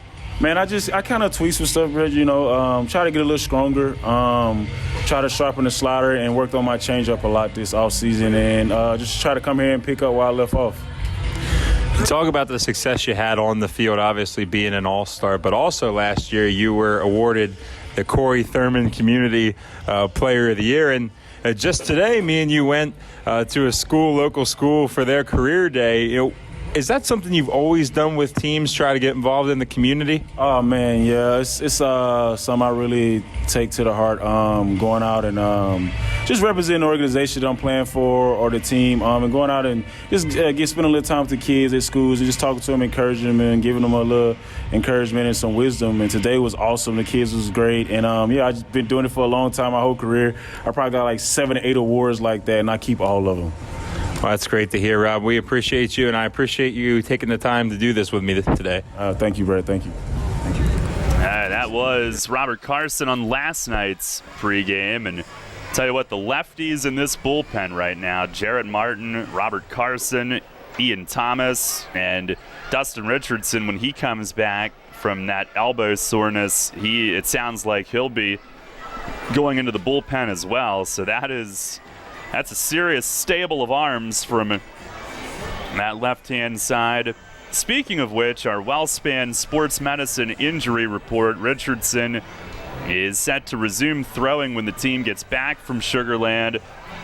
Man, I kind of tweaked some stuff, Reg, try to get a little stronger, try to sharpen the slider, and worked on my changeup a lot this off season, and just try to come here and pick up where I left off. Talk about the success you had on the field, obviously being an All-Star, but also last year you were awarded the Corey Thurman Community Player of the Year. And just today, me and you went to a local school for their career day. Is that something you've always done with teams, try to get involved in the community? Oh, man, yeah. It's something I really take to the heart, going out and just representing the organization that I'm playing for or the team, and going out and just spending a little time with the kids at schools and just talking to them, encouraging them, and giving them a little encouragement and some wisdom. And today was awesome. The kids was great. And, I've just been doing it for a long time, my whole career. I probably got like 7 or 8 awards like that, and I keep all of them. Well, that's great to hear, Rob. We appreciate you, and I appreciate you taking the time to do this with me today. Thank you, Brett. Thank you. That was Robert Carson on last night's pregame. And tell you what, the lefties in this bullpen right now, Jarrett Martin, Robert Carson, Ian Thomas, and Dustin Richardson, when he comes back from that elbow soreness, it sounds like he'll be going into the bullpen as well. So that's a serious stable of arms from that left-hand side. Speaking of which, our WellSpan Sports Medicine injury report, Richardson is set to resume throwing when the team gets back from Sugar Land,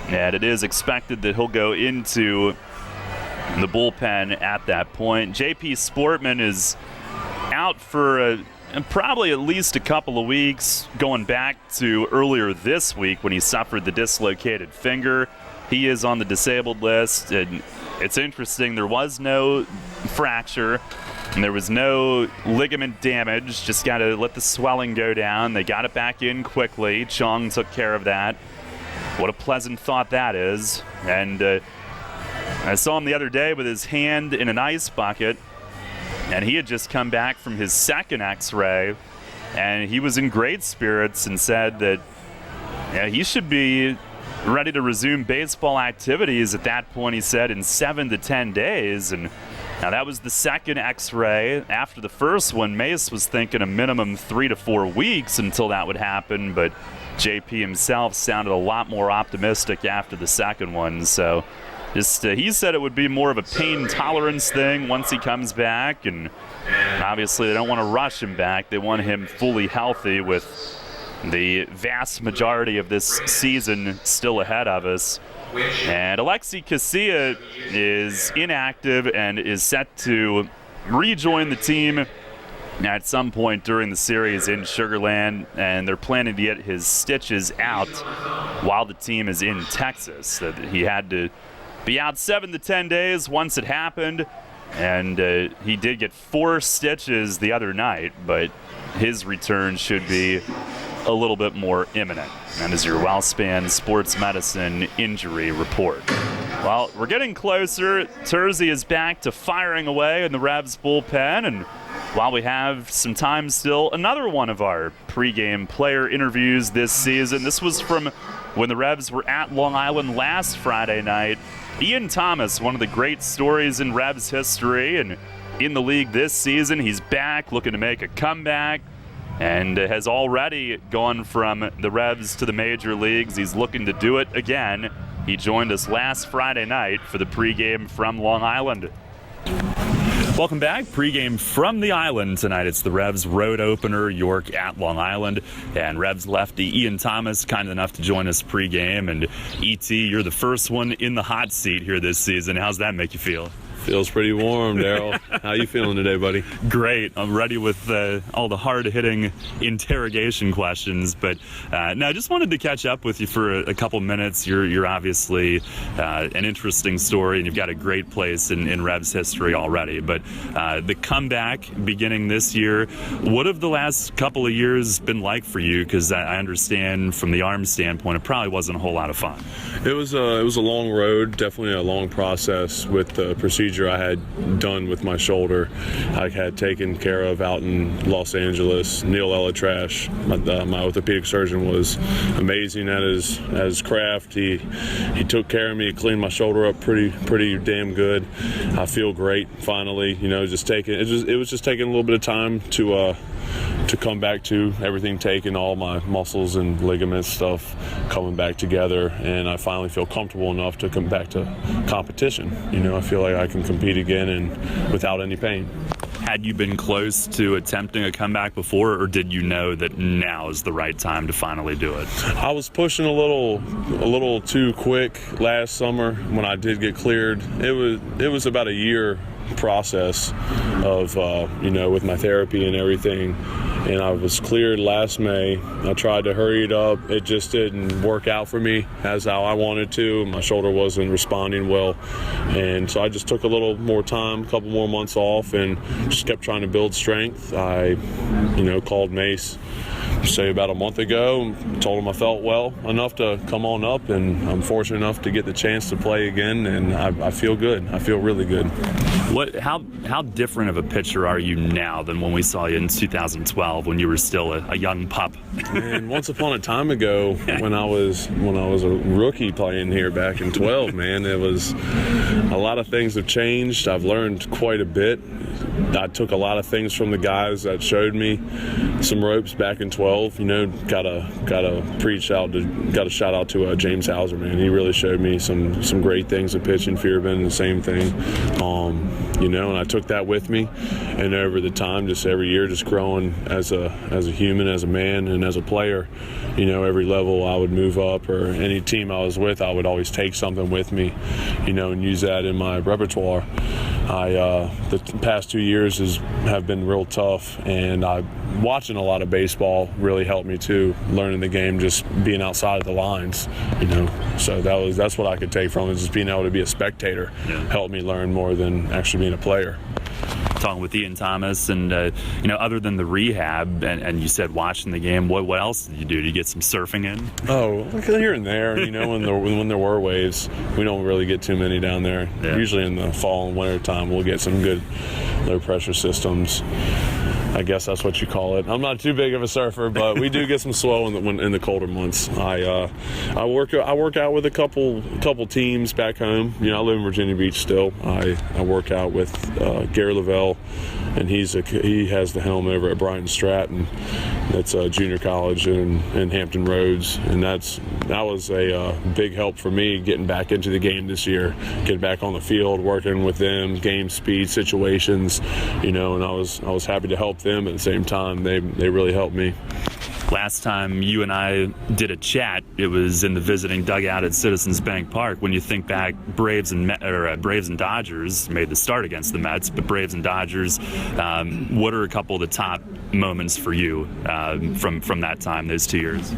and it is expected that he'll go into the bullpen at that point. J.P. Sportman is out for probably at least a couple of weeks, going back to earlier this week when he suffered the dislocated finger. He is on the disabled list, and it's interesting. There was no fracture, and there was no ligament damage. Just got to let the swelling go down. They got it back in quickly. Chong took care of that. What a pleasant thought that is. And I saw him the other day with his hand in an ice bucket, and he had just come back from his second x-ray, and he was in great spirits and said that he should be ready to resume baseball activities at that point, he said, in 7 to 10 days. And now that was the second x-ray. After the first one, Mace was thinking a minimum 3 to 4 weeks until that would happen, but JP himself sounded a lot more optimistic after the second one. So he said it would be more of a pain tolerance thing once he comes back, and obviously they don't want to rush him back. They want him fully healthy with the vast majority of this season still ahead of us. And Alexi Casilla is inactive and is set to rejoin the team at some point during the series in Sugar Land, and they're planning to get his stitches out while the team is in Texas. So he had to be out 7 to 10 days once it happened, and he did get 4 stitches the other night, but his return should be a little bit more imminent. That is your WellSpan Sports Medicine injury report. Well, we're getting closer. Terzi is back to firing away in the Revs bullpen, and while we have some time still, another one of our pregame player interviews this season. This was from when the Revs were at Long Island last Friday night. Ian Thomas, one of the great stories in Revs history, and in the league this season, he's back looking to make a comeback and has already gone from the Revs to the major leagues. He's looking to do it again. He joined us last Friday night for the pregame from Long Island. Welcome back. Pregame from the island tonight. It's the Revs road opener, York at Long Island. And Revs lefty Ian Thomas, kind enough to join us pregame. And E.T., you're the first one in the hot seat here this season. How's that make you feel? Feels pretty warm, Daryl. How you feeling today, buddy? Great. I'm ready with all the hard-hitting interrogation questions. But no, I just wanted to catch up with you for a couple minutes. You're obviously an interesting story, and you've got a great place in Revs history already. But the comeback beginning this year, what have the last couple of years been like for you? Because I understand from the arm standpoint, it probably wasn't a whole lot of fun. It was a long road, definitely a long process with the procedure I had done with my shoulder. I had taken care of out in Los Angeles. Neil Elatrash, my orthopedic surgeon, was amazing at his craft. He took care of me, cleaned my shoulder up pretty damn good. I feel great finally. You know, it was just taking a little bit of time to come back to everything taken, all my muscles and ligaments stuff coming back together, and I finally feel comfortable enough to come back to competition. You know, I feel like I can compete again and without any pain. Had you been close to attempting a comeback before, or did you know that now is the right time to finally do it? I was pushing a little too quick last summer when I did get cleared. It was about a year process of with my therapy and everything, and I was cleared last May. I tried to hurry it up. It just didn't work out for me as how I wanted to. My shoulder wasn't responding well, and so I just took a little more time, a couple more months off, and just kept trying to build strength. I called Mace say about a month ago, told him I felt well enough to come on up, and I'm fortunate enough to get the chance to play again, and I feel good. I feel really good. How different of a pitcher are you now than when we saw you in 2012 when you were still a young pup? And once upon a time ago, when I was a rookie playing here back in 12, man, it was a lot of things have changed. I've learned quite a bit. I took a lot of things from the guys that showed me some ropes back in 12. Gotta shout out to James Hauser, man. He really showed me some great things of pitching. Fearbin, the same thing. And I took that with me, and over the time, just every year, just growing as a human, as a man, and as a player. Every level I would move up, or any team I was with, I would always take something with me, and use that in my repertoire. The past 2 years have been real tough, and watching a lot of baseball really helped me too. Learning the game, just being outside of the lines, So that's what I could take from it. Just being able to be a spectator helped me learn more than actually being a player. Talking with Ian Thomas, and other than the rehab, and you said watching the game, what else did you do? Did you get some surfing in? Oh, here and there. When there were waves, we don't really get too many down there. Yeah. Usually in the fall and winter time, we'll get some good low pressure systems. I guess that's what you call it. I'm not too big of a surfer, but we do get some swell in the colder months. I work out with a couple teams back home. I live in Virginia Beach still. I work out with Gary Lavelle, and he has the helm over at Bryant Stratton. That's a junior college in Hampton Roads, and that was a big help for me getting back into the game this year, getting back on the field, working with them, game speed situations, and I was happy to help them. At the same time, they really helped me. Last time you and I did a chat, it was in the visiting dugout at PeoplesBank Park. When you think back, Braves and Dodgers made the start against the Mets, but Braves and Dodgers, what are a couple of the top moments for you from that time, those 2 years?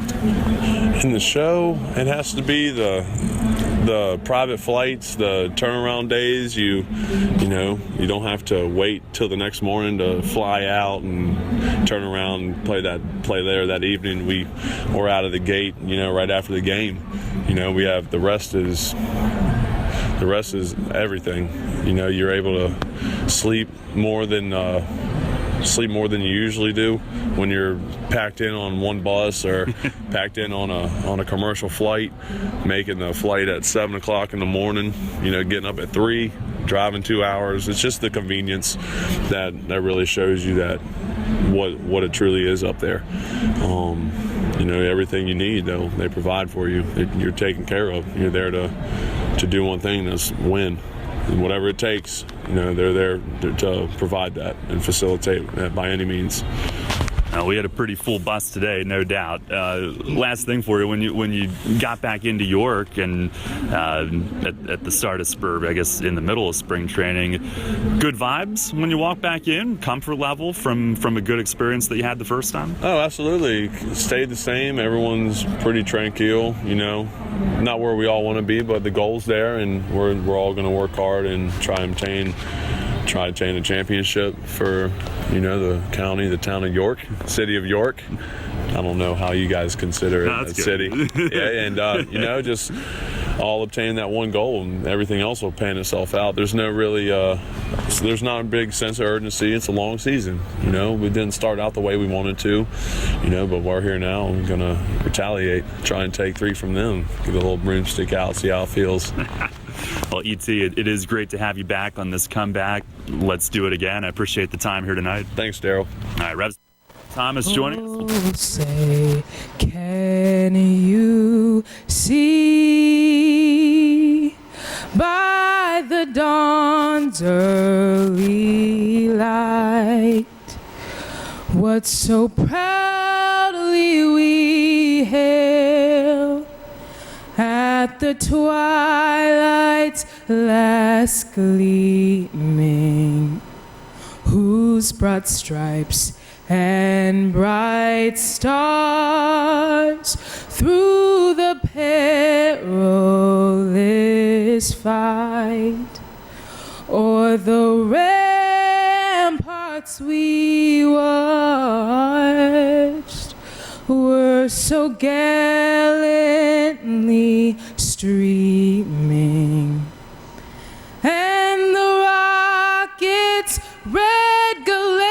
In the show, it has to be the private flights, the turnaround days. You don't have to wait till the next morning to fly out and turn around and play there that evening. We're out of the gate, right after the game. We have the rest is everything. You're able to sleep more than you usually do when you're packed in on one bus or packed in on a commercial flight, making the flight at 7 o'clock in the morning, getting up at 3, driving 2 hours. It's just the convenience that really shows you that what it truly is up there. Everything you need, they provide for you. You're taken care of. You're there to do one thing, that's win. And whatever it takes, they're there to provide that and facilitate that by any means. We had a pretty full bus today, no doubt. Last thing for you, when you got back into York and at the start of I guess in the middle of spring training, good vibes when you walk back in? Comfort level from a good experience that you had the first time? Oh, absolutely. It stayed the same. Everyone's pretty tranquil, not where we all want to be, but the goal's there, and we're all going to work hard and try to obtain a championship for the county, the town of York, city of York. I don't know how you guys consider it a city. Yeah, and just all obtaining that one goal, and everything else will pan itself out. There's no really there's not a big sense of urgency. It's a long season. We didn't start out the way we wanted to, but we're here now. I'm gonna retaliate, try and take 3 from them, get a little broomstick out, see how it feels. Well, E.T., it is great to have you back on this comeback. Let's do it again. I appreciate the time here tonight. Thanks, Daryl. All right, Revs. Thomas joining us. Say, can you see by the dawn's clouds early light, what so proudly we hailed at the twilight's last gleaming, whose broad stripes and bright stars through the perilous fight o'er the ramparts we watched were so gallantly streaming, and the rockets' red glare,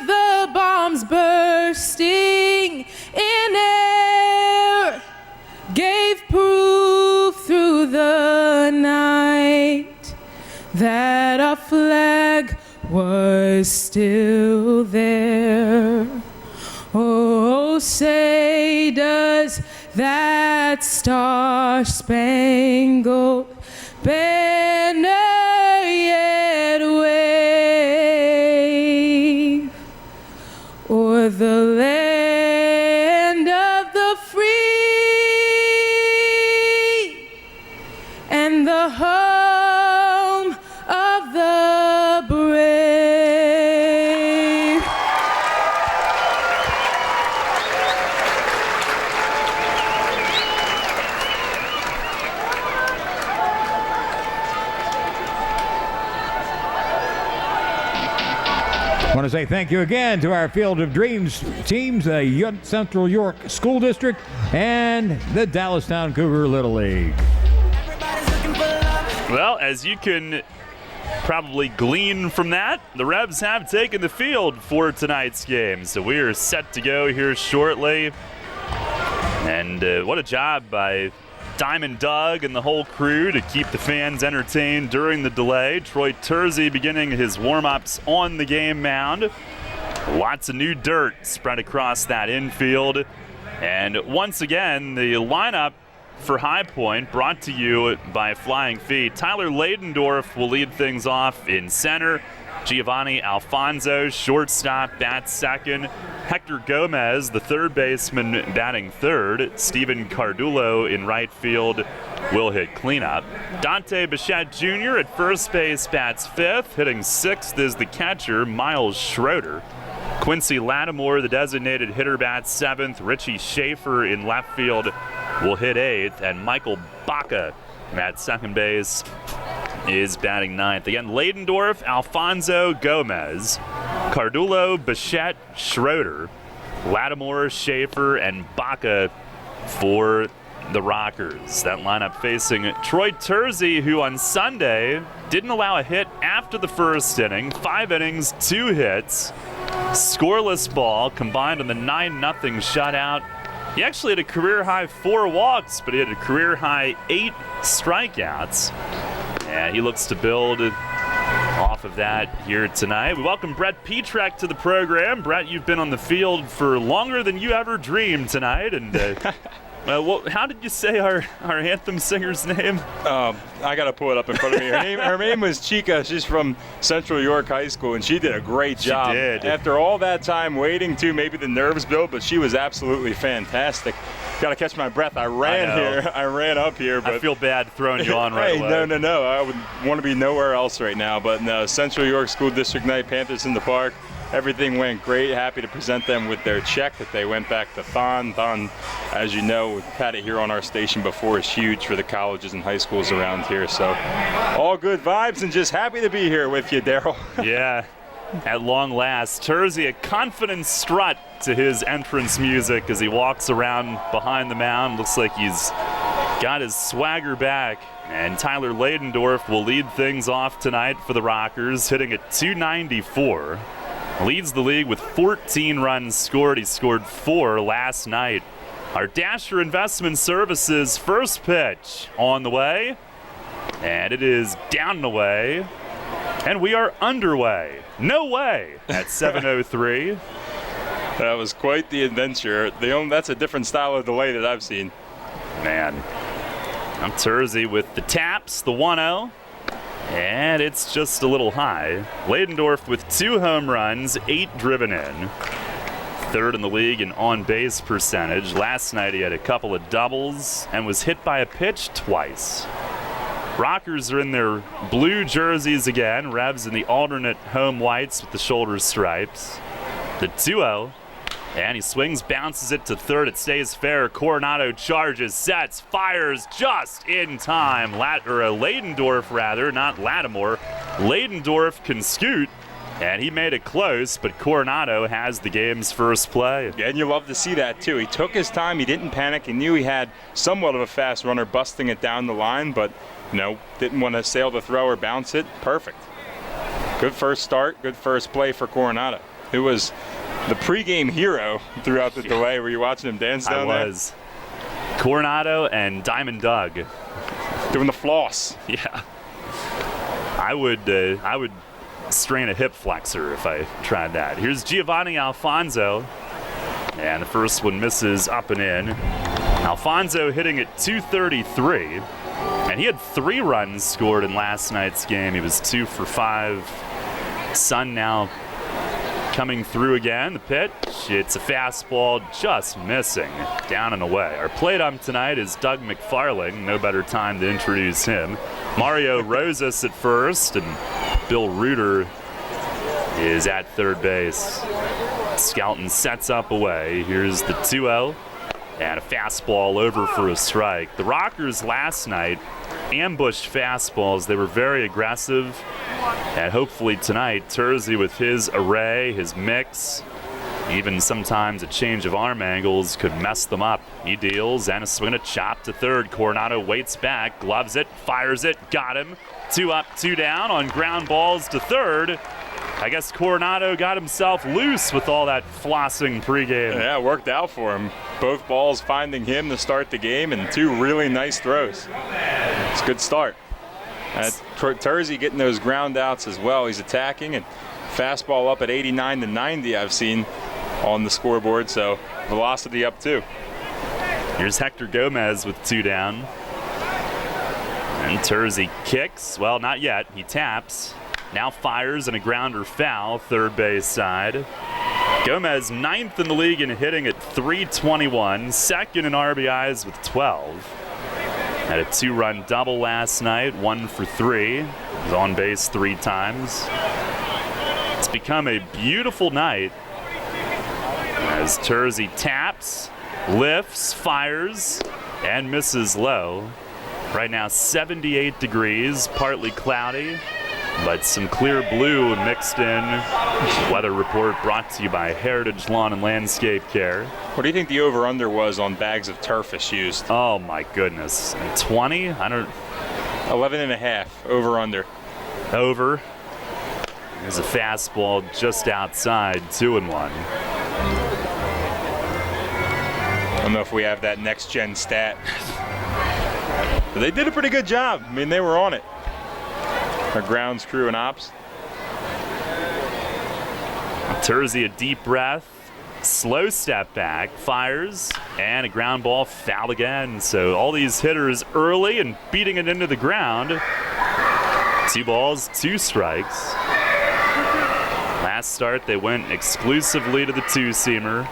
the bombs bursting in air, gave proof through the night that our flag was still there. Oh, say does that star-spangled banner yet wave o'er the land of the free and the home of the brave? I want to say thank you again to our Field of Dreams teams, the Central York School District and the Dallastown Cougar Little League. Well, as you can probably glean from that, the Revs have taken the field for tonight's game. So we are set to go here shortly. And what a job by Diamond Doug and the whole crew to keep the fans entertained during the delay. Troy Tersey beginning his warm-ups on the game mound. Lots of new dirt spread across that infield. And once again, the lineup for High Point brought to you by Flying Feet. Tyler Ladendorf will lead things off in center. Giovanni Alfonso, shortstop, bats second. Hector Gomez, the third baseman, batting third. Steven Cardullo in right field will hit cleanup. Dante Bichette Jr. at first base bats fifth. Hitting sixth is the catcher, Miles Schroeder. Quincy Lattimore, the designated hitter, bats seventh. Richie Schaefer in left field will hit eighth. And Michael Baca at second base is batting ninth. Again, Ladendorf, Alfonso, Gomez, Cardullo, Bichette, Schroeder, Lattimore, Schaefer, and Baca for the Rockers. That lineup facing Troy Tersey, who on Sunday didn't allow a hit after the first inning. 5 innings, 2 hits, scoreless ball combined on the 9-0 shutout. He actually had a career-high 4 walks, but he had a career-high 8 strikeouts. And he looks to build off of that here tonight. We welcome Brett Petrek to the program. Brett, you've been on the field for longer than you ever dreamed tonight. And how did you say our anthem singer's name? I got to pull it up in front of me. Her name was Chica. She's from Central York High School, and she did a great job. She did. After all that time waiting, too, maybe the nerves built, but she was absolutely fantastic. Got to catch my breath. I ran up here. But I feel bad throwing you on right away. No. I would want to be nowhere else right now. But no, Central York School District night, Panthers in the Park. Everything went great. Happy to present them with their check that they went back to Thon. Thon, as you know, we've had it here on our station before. It's huge for the colleges and high schools around here. So all good vibes and just happy to be here with you, Daryl. Yeah, at long last. Tersey, a confident strut to his entrance music as he walks around behind the mound. Looks like he's got his swagger back. And Tyler Ladendorf will lead things off tonight for the Rockers, hitting at .294. Leads the league with 14 runs scored. He scored 4 last night. Our Dasher Investment Services first pitch on the way. And it is down and away. And we are underway. No way at 7:03. That was quite the adventure. That's a different style of delay that I've seen. Man. I'm Tersey with the taps, the 1-0. And it's just a little high. Ladendorf with 2 home runs, 8 driven in. Third in the league in on-base percentage. Last night he had a couple of doubles and was hit by a pitch twice. Rockers are in their blue jerseys again. Revs in the alternate home whites with the shoulder stripes. The 2-0. And he swings, bounces it to third. It stays fair. Coronado charges, sets, fires just in time. Ladendorf, rather, not Lattimore. Ladendorf can scoot, and he made it close, but Coronado has the game's first play. Yeah, and you love to see that, too. He took his time. He didn't panic. He knew he had somewhat of a fast runner busting it down the line, but, didn't want to sail the throw or bounce it. Perfect. Good first start, good first play for Coronado, who was the pregame hero throughout the delay. Were you watching him dance down there? I was. Coronado and Diamond Doug. Doing the floss. Yeah. I would strain a hip flexor if I tried that. Here's Giovanni Alfonso. And the first one misses up and in. Alfonso hitting at .233. And he had 3 runs scored in last night's game. He was 2 for 5. Sun now coming through again. The pitch, it's a fastball just missing. Down and away. Our plate ump tonight is Doug McFarling. No better time to introduce him. Mario Rosas at first, and Bill Reuter is at third base. Skelton sets up away. Here's the 2-0. And a fastball over for a strike. The Rockers last night ambushed fastballs. They were very aggressive. And hopefully tonight, Terzi with his array, his mix, even sometimes a change of arm angles could mess them up. He deals, and a swing and a chop to third. Coronado waits back, gloves it, fires it, got him. 2 up, 2 down on ground balls to third. I guess Coronado got himself loose with all that flossing pregame. Yeah, it worked out for him. Both balls finding him to start the game, and 2 really nice throws. It's a good start. Terzi getting those ground outs as well. He's attacking, and fastball up at 89 to 90 I've seen on the scoreboard, so velocity up too. Here's Hector Gomez with 2 down. And Terzi kicks. Well, not yet. He taps. Now fires and a grounder foul, third base side. Gomez 9th in the league in hitting at .321, second in RBIs with 12. Had a 2-run double last night, 1 for 3. Was on base 3 times. It's become a beautiful night as Terzi taps, lifts, fires, and misses low. Right now 78 degrees, partly cloudy, but some clear blue mixed in. Weather report brought to you by Heritage Lawn and Landscape Care. What do you think the over-under was on bags of turfish used? Oh my goodness, 20? 11.5 over-under. Over. There's a fastball just outside, 2-1. I don't know if we have that next-gen stat. But they did a pretty good job. I mean, they were on it. Our grounds crew and ops. Terzi, a deep breath, slow step back, fires, and a ground ball foul again. So all these hitters early and beating it into the ground. 2 balls, 2 strikes. Last start, they went exclusively to the 2-seamer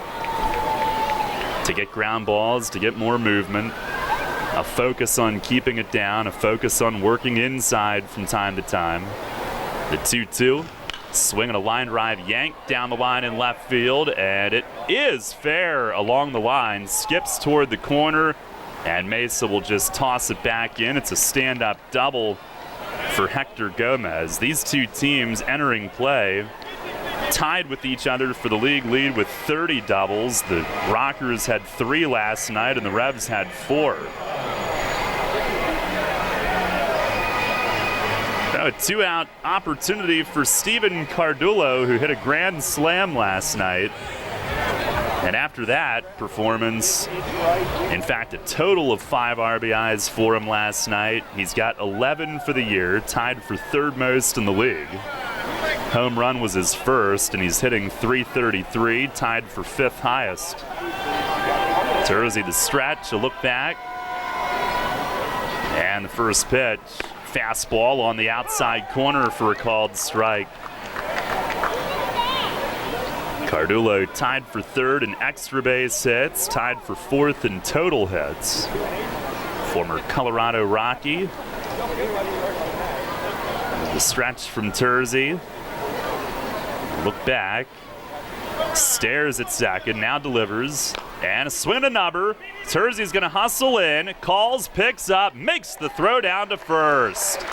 to get ground balls, to get more movement. A focus on keeping it down, a focus on working inside from time to time. The 2-2, swing and a line drive yanked down the line in left field, and it is fair along the line. Skips toward the corner, and Mesa will just toss it back in. It's a stand-up double for Hector Gomez. These 2 teams entering play tied with each other for the league lead with 30 doubles. The Rockers had 3 last night, and the Revs had 4. A 2-out opportunity for Steven Cardullo, who hit a grand slam last night. And after that performance, in fact, a total of 5 RBIs for him last night. He's got 11 for the year, tied for 3rd most in the league. Home run was his first, and he's hitting .333, tied for 5th highest. Terzi the stretch, a look back. And the first pitch, fastball on the outside corner for a called strike. Cardullo tied for third in extra base hits, tied for fourth in total hits. Former Colorado Rocky. The stretch from Terzi. Look back. Stares at second, now delivers. And a swing and a number. Terzi's going to hustle in, calls, picks up, makes the throw down to first.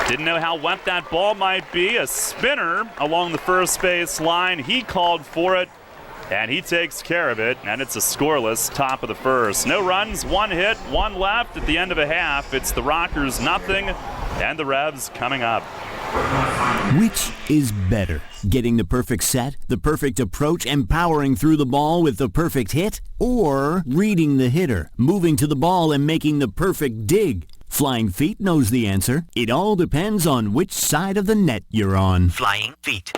Didn't know how wet that ball might be. A spinner along the first base line. He called for it, and he takes care of it, and it's a scoreless top of the first. No runs, one hit, one left at the end of a half. It's the Rockers nothing, and the Revs coming up. Which is better? Getting the perfect set, the perfect approach, and powering through the ball with the perfect hit? Or reading the hitter, moving to the ball, and making the perfect dig? Flying Feet knows the answer. It all depends on which side of the net you're on. Flying Feet.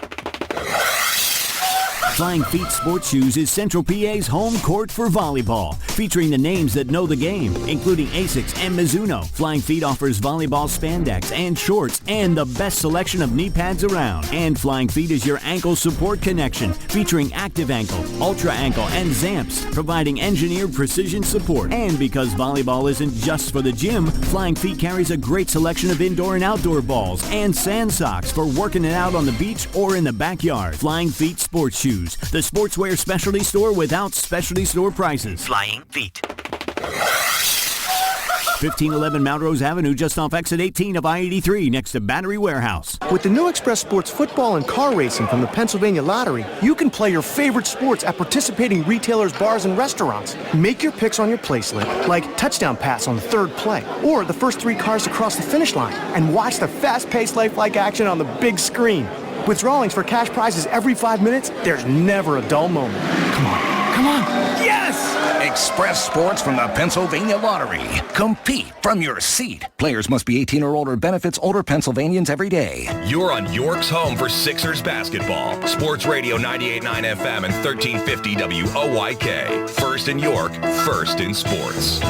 Flying Feet Sports Shoes is Central PA's home court for volleyball, featuring the names that know the game, including Asics and Mizuno. Flying Feet offers volleyball spandex and shorts and the best selection of knee pads around. And Flying Feet is your ankle support connection, featuring Active Ankle, Ultra Ankle, and Zamps, providing engineered precision support. And because volleyball isn't just for the gym, Flying Feet carries a great selection of indoor and outdoor balls and sand socks for working it out on the beach or in the backyard. Flying Feet Sports Shoes, the sportswear specialty store without specialty store prices. Flying Feet. 1511 Melrose Avenue, just off exit 18 of I-83, next to Battery Warehouse. With the new Express Sports football and car racing from the Pennsylvania Lottery, you can play your favorite sports at participating retailers, bars, and restaurants. Make your picks on your play slip, like touchdown pass on the third play, or the first three cars to cross the finish line, and watch the fast-paced lifelike action on the big screen. With drawings for cash prizes every 5 minutes, there's never a dull moment. Come on. Yes! Express Sports from the Pennsylvania Lottery. Compete from your seat. Players must be 18 or older. Benefits older Pennsylvanians every day. You're on York's home for Sixers basketball. Sports Radio 98.9 FM and 1350 WOYK. First in York, first in sports.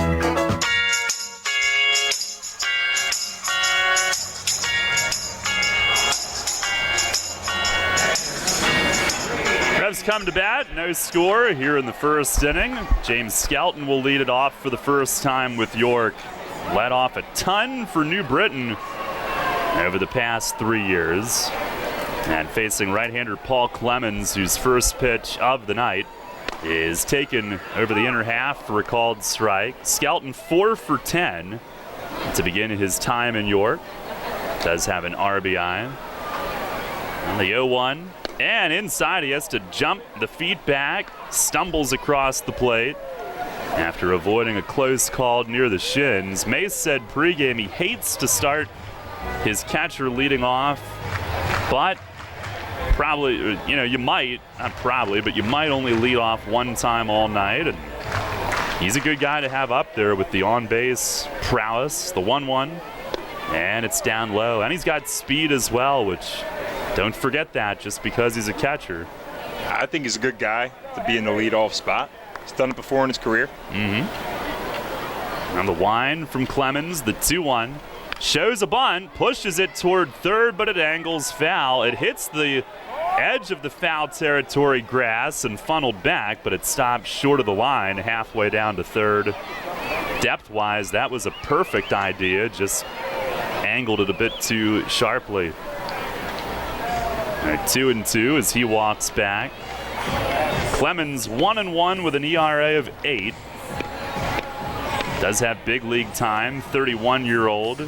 Revs come to bat, no score here in the first inning. James Skelton will lead it off for the first time with York. Led off a ton for New Britain over the past 3 years. And facing right-hander Paul Clemens, whose first pitch of the night is taken over the inner half for a called strike. Skelton 4 for 10 to begin his time in York. Does have an RBI. On the 0-1. And inside, he has to jump the feet back, stumbles across the plate after avoiding a close call near the shins. Mace said pregame he hates to start his catcher leading off, but probably, you might, not probably, but you might only lead off one time all night. And he's a good guy to have up there with the on-base prowess, the 1-1, and it's down low. And he's got speed as well, which... don't forget that just because he's a catcher. I think he's a good guy to be in the leadoff spot. He's done it before in his career. On the wind from Clemens, the 2-1. Shows a bunt, pushes it toward third, but it angles foul. It hits the edge of the foul territory grass and funneled back, but it stopped short of the line halfway down to third. Depth-wise, that was a perfect idea, just angled it a bit too sharply. 2-2 as he walks back. Clemens 1-1 with an ERA of 8. Does have big league time, 31-year-old.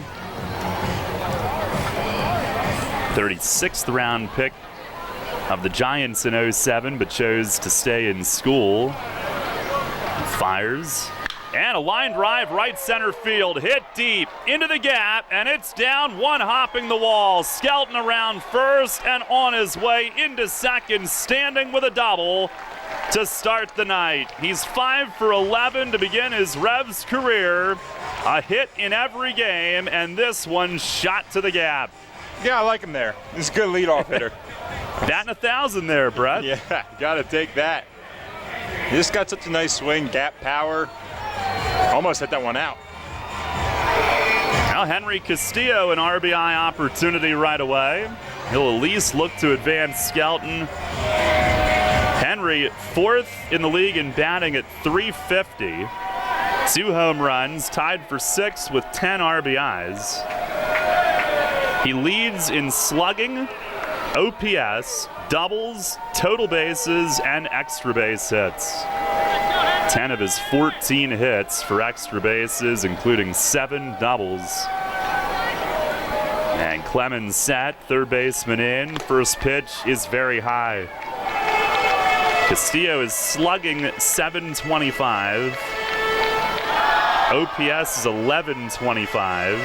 36th round pick of the Giants in 07, but chose to stay in school. Fires. And a line drive right center field, hit deep into the gap, and it's down, one hopping the wall. Skelton around first and on his way into second, standing with a double to start the night. He's 5 for 11 to begin his Revs career. A hit in every game, and this one shot to the gap. Yeah, I like him there. He's a good leadoff hitter. Batting 1,000 there, Brett. Yeah, gotta take that. He just got such a nice swing, gap power. Almost hit that one out. Now Henry Castillo, an RBI opportunity right away. He'll at least look to advance Skelton. Henry, 4th in the league in batting at .350. 2 home runs, tied for 6th with 10 RBIs. He leads in slugging, OPS, doubles, total bases, and extra base hits. 10 of his 14 hits for extra bases, including 7 doubles. And Clemens set, third baseman in. First pitch is very high. Castillo is slugging .725. OPS is 1125.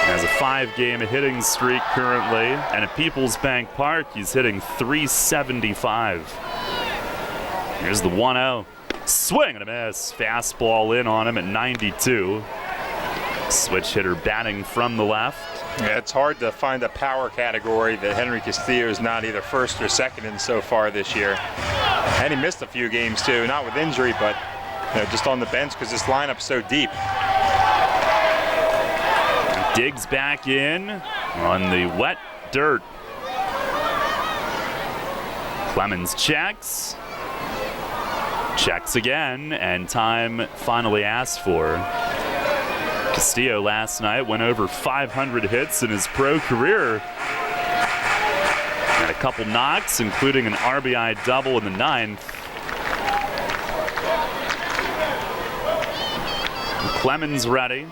Has a 5-game hitting streak currently, and at PeoplesBank Park, he's hitting .375. Here's the 1-0. Swing and a miss. Fastball in on him at 92. Switch hitter batting from the left. Yeah, it's hard to find a power category that Henry Castillo is not either first or second in so far this year. And he missed a few games too, not with injury, but just on the bench because this lineup's so deep. Digs back in on the wet dirt. Clemens checks. Checks again, and time finally asked for. Castillo last night went over 500 hits in his pro career. Had a couple knocks, including an RBI double in the 9th. Clemens ready.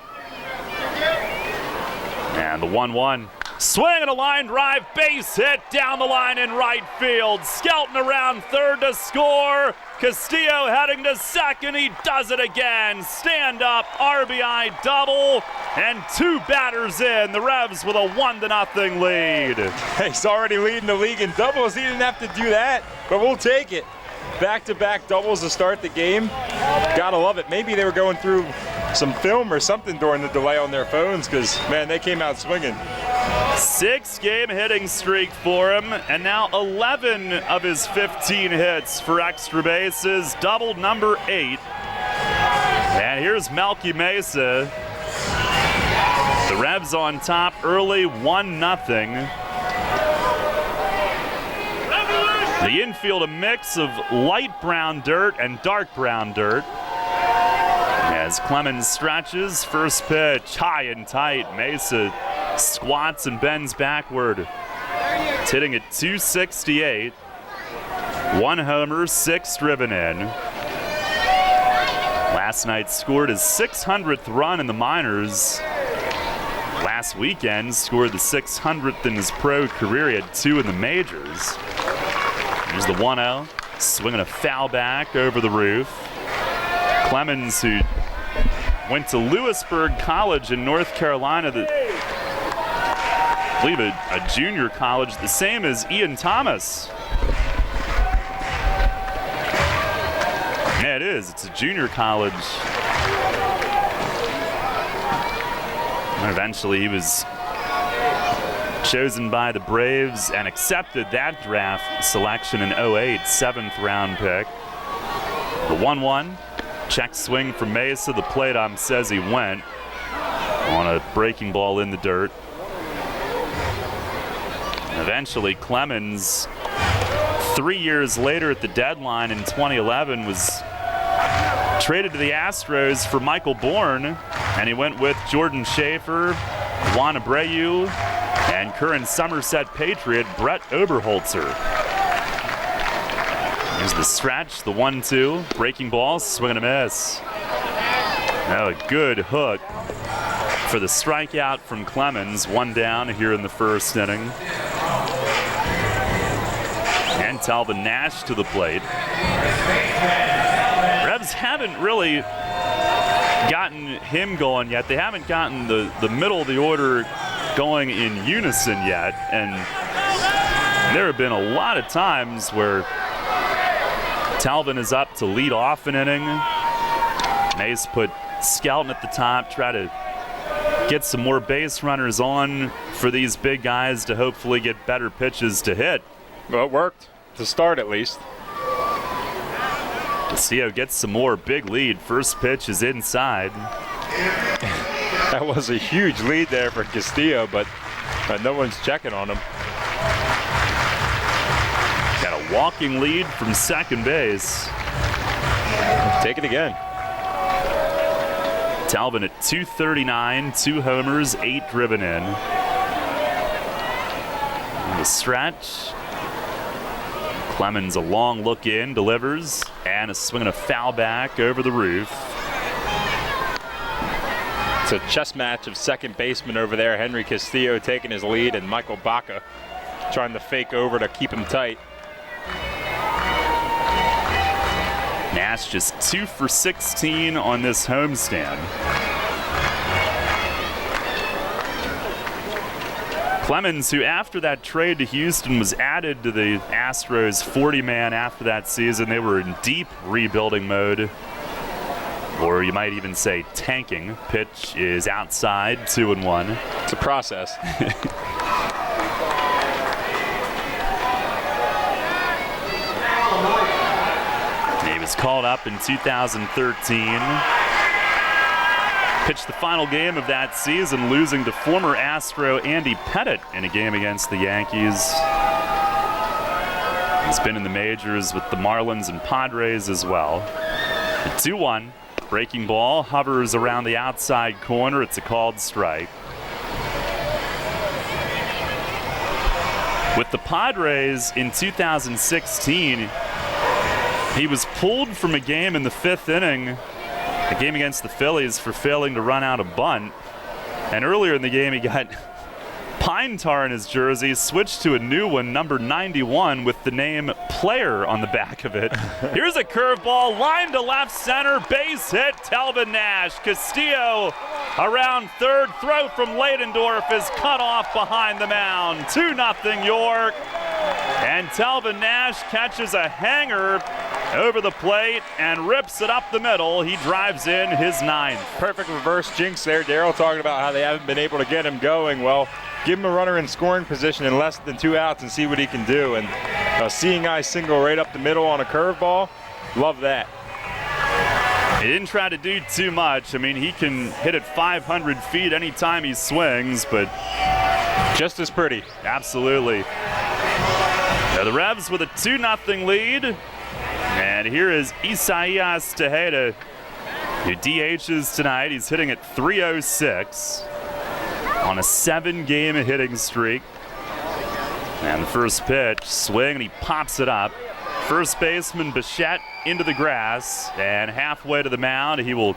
And the 1-1. Swing and a line drive, base hit down the line in right field. Skelton around third to score. Castillo heading to second. He does it again. Stand up, RBI double, and 2 batters in. The Revs with a 1-0 lead. He's already leading the league in doubles. He didn't have to do that, but we'll take it. Back-to-back doubles to start the game. Gotta love it. Maybe they were going through some film or something during the delay on their phones because, man, they came out swinging. 6-game hitting streak for him, and now 11 of his 15 hits for extra bases, double number 8. And here's Melky Mesa. The Revs on top early, 1-0. The infield, a mix of light brown dirt and dark brown dirt. As Clemens stretches, first pitch, high and tight. Mesa squats and bends backward. It's hitting at .268. 1 homer, 6 driven in. Last night scored his 600th run in the minors. Last weekend scored the 600th in his pro career. He had 2 in the majors. Here's the 1-0. Swinging a foul back over the roof. Clemens, who went to Lewisburg College in North Carolina, I believe a junior college, the same as Ian Thomas. Yeah, it is. It's a junior college. And eventually he was chosen by the Braves and accepted that draft selection in 08, 7th round pick. The 1-1. Check swing from Mesa. The plate says he went on a breaking ball in the dirt. Eventually, Clemens, 3 years later at the deadline in 2011, was traded to the Astros for Michael Bourne, and he went with Jordan Schaefer, Juan Abreu, and current Somerset Patriot Brett Oberholzer. Here's the stretch, the 1-2, breaking ball, swing and a miss. Now a good hook for the strikeout from Clemens. 1 down here in the first inning. And Talvin Nash to the plate. Revs haven't really gotten him going yet. They haven't gotten the middle of the order going in unison yet. And there have been a lot of times where Talvin is up to lead off an inning. Mace put Skelton at the top, try to get some more base runners on for these big guys to hopefully get better pitches to hit. Well, it worked to start at least. Castillo gets some more, big lead. First pitch is inside. That was a huge lead there for Castillo, but no one's checking on him. Got a walking lead from second base. Take it again. Talbot at 239, 2 homers, 8 driven in. The stretch. Clemens a long look in, delivers, and a swing and a foul back over the roof. It's a chess match of second baseman over there. Henry Castillo taking his lead, and Michael Baca trying to fake over to keep him tight. Nash just 2 for 16 on this homestand. Clemens, who after that trade to Houston was added to the Astros 40-man after that season. They were in deep rebuilding mode, or you might even say tanking. Pitch is outside, 2-1. It's a process. He was called up in 2013. Pitched the final game of that season, losing to former Astro Andy Pettitte in a game against the Yankees. He's been in the majors with the Marlins and Padres as well. 2-1. Breaking ball hovers around the outside corner. It's a called strike. With the Padres in 2016, he was pulled from a game in the 5th inning, a game against the Phillies, for failing to run out a bunt. And earlier in the game, he got pine tar in his jersey, switched to a new one, number 91, with the name Player on the back of it. Here's a curveball, line to left center, base hit, Telvin Nash. Castillo around third, throw from Leidendorf is cut off behind the mound. 2-0 York. And Telvin Nash catches a hanger over the plate and rips it up the middle. He drives in his 9th. Perfect reverse jinx there. Darryl talking about how they haven't been able to get him going. Well, give him a runner in scoring position in less than 2 outs and see what he can do. And a seeing eye single right up the middle on a curveball. Love that. He didn't try to do too much. I mean, he can hit it 500 feet anytime he swings, but just as pretty. Absolutely. Now the Revs with a 2-0 lead. And here is Isaias Tejeda, who DHs tonight. He's hitting at 306 on a 7-game hitting streak. And the first pitch, swing, and he pops it up. First baseman Bichette into the grass, and halfway to the mound, he will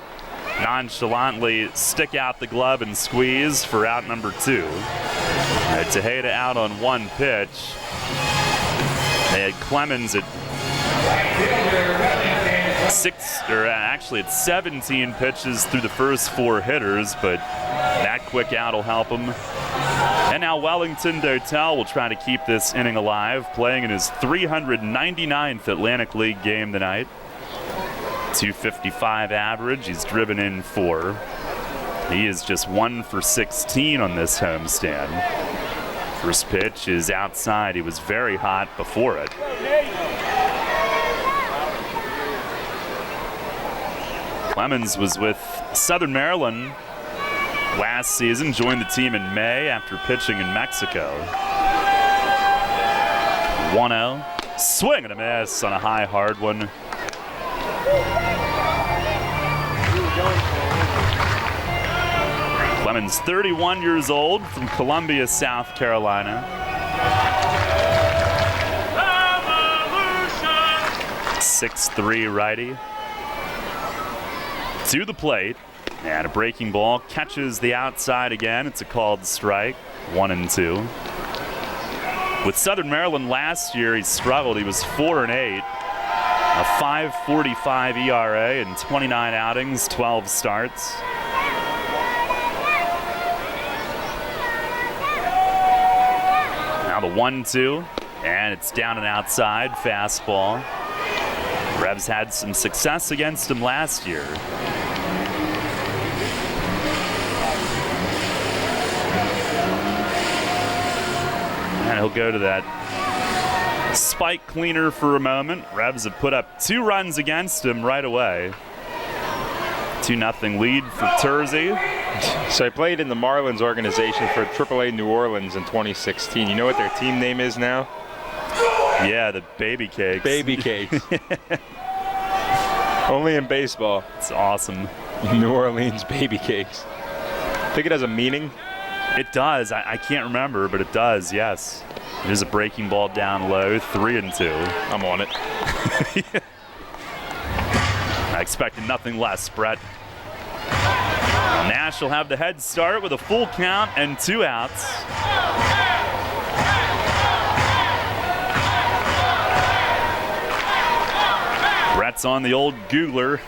nonchalantly stick out the glove and squeeze for out number 2. Tejeda out on 1 pitch. They had Clemens at 17 pitches through the first 4 hitters, but that quick out will help him. And now Wellington Dotel will try to keep this inning alive, playing in his 399th Atlantic League game tonight. 255 average. He's driven in 4. He is just 1 for 16 on this homestand. First pitch is outside. He was very hot before it. Clemens was with Southern Maryland last season, joined the team in May after pitching in Mexico. 1-0. Swing and a miss on a high, hard one. Clemens, 31 years old, from Columbia, South Carolina. 6'3" righty. To the plate, and a breaking ball catches the outside again. It's a called strike. 1-2. With Southern Maryland last year, he struggled. He was 4-8, a 5.45 ERA in 29 outings, 12 starts. Now the 1-2, and it's down and outside, fastball. Revs had some success against him last year. And he'll go to that spike cleaner for a moment. Revs have put up 2 runs against him right away. 2-0 lead for Terzi. So I played in the Marlins organization for AAA New Orleans in 2016. You know what their team name is now? Yeah, the Baby Cakes. Baby Cakes. Only in baseball. It's awesome. New Orleans Baby Cakes. Think it has a meaning? It does. I can't remember, but it does, yes. It is a breaking ball down low, 3-2. I'm on it. I expected nothing less, Brett. Nash will have the head start with a full count and 2 outs. Brett's on the old Googler.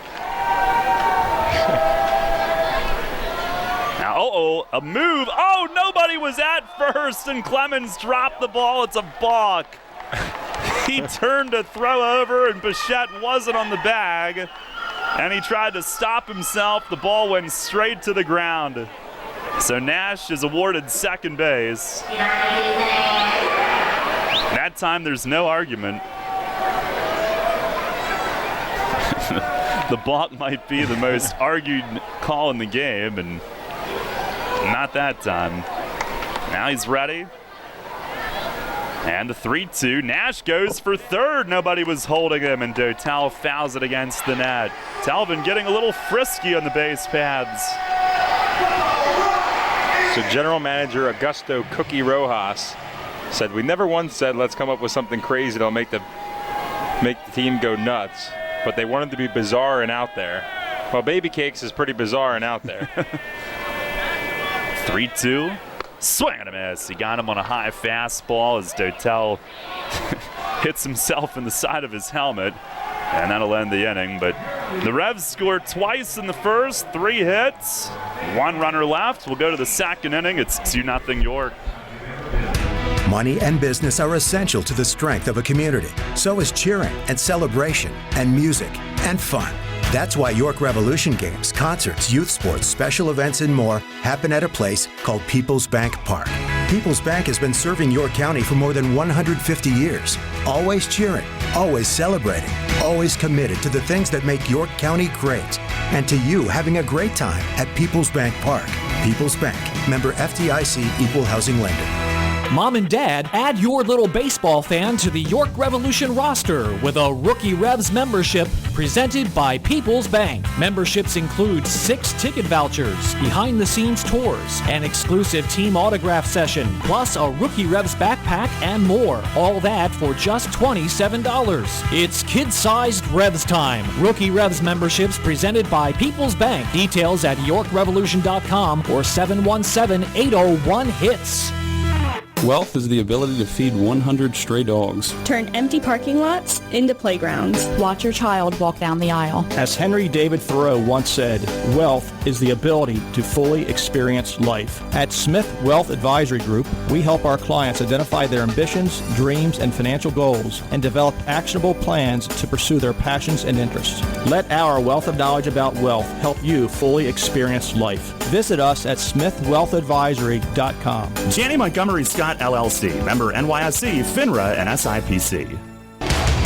Now, a move. Oh, nobody was at first, and Clemens dropped the ball. It's a balk. He turned to throw over, and Bichette wasn't on the bag. And he tried to stop himself. The ball went straight to the ground. So Nash is awarded second base. That time there's no argument. The balk might be the most argued call in the game, and not that time. Now he's ready. And the 3-2. Nash goes for third. Nobody was holding him, and Dotel fouls it against the net. Talvin getting a little frisky on the base paths. So General Manager Augusto Cookie Rojas said, "We never once said let's come up with something crazy that'll make the team go nuts, but they wanted to be bizarre and out there." Well, Baby Cakes is pretty bizarre and out there. 3-2. Swing and a miss. He got him on a high fastball as Dotel hits himself in the side of his helmet, and that'll end the inning. But the Revs scored twice in the first, 3 hits, 1 runner left. We'll go to the second inning. It's 2-0 York. Money and business are essential to the strength of a community. So is cheering and celebration and music and fun. That's why York Revolution games, concerts, youth sports, special events, and more happen at a place called PeoplesBank Park. PeoplesBank has been serving York County for more than 150 years. Always cheering, always celebrating, always committed to the things that make York County great. And to you having a great time at PeoplesBank Park. People's Bank, member FDIC, equal housing lender. Mom and Dad, add your little baseball fan to the York Revolution roster with a Rookie Revs membership presented by People's Bank. Memberships include 6 ticket vouchers, behind-the-scenes tours, an exclusive team autograph session, plus a Rookie Revs backpack and more. All that for just $27. It's kid-sized Revs time. Rookie Revs memberships presented by People's Bank. Details at YorkRevolution.com or 717-801-HITS. Wealth is the ability to feed 100 stray dogs. Turn empty parking lots into playgrounds. Watch your child walk down the aisle. As Henry David Thoreau once said, wealth is the ability to fully experience life. At Smith Wealth Advisory Group, we help our clients identify their ambitions, dreams, and financial goals and develop actionable plans to pursue their passions and interests. Let our wealth of knowledge about wealth help you fully experience life. Visit us at smithwealthadvisory.com. Janney Montgomery Scott LLC, member NYSE, FINRA, and SIPC.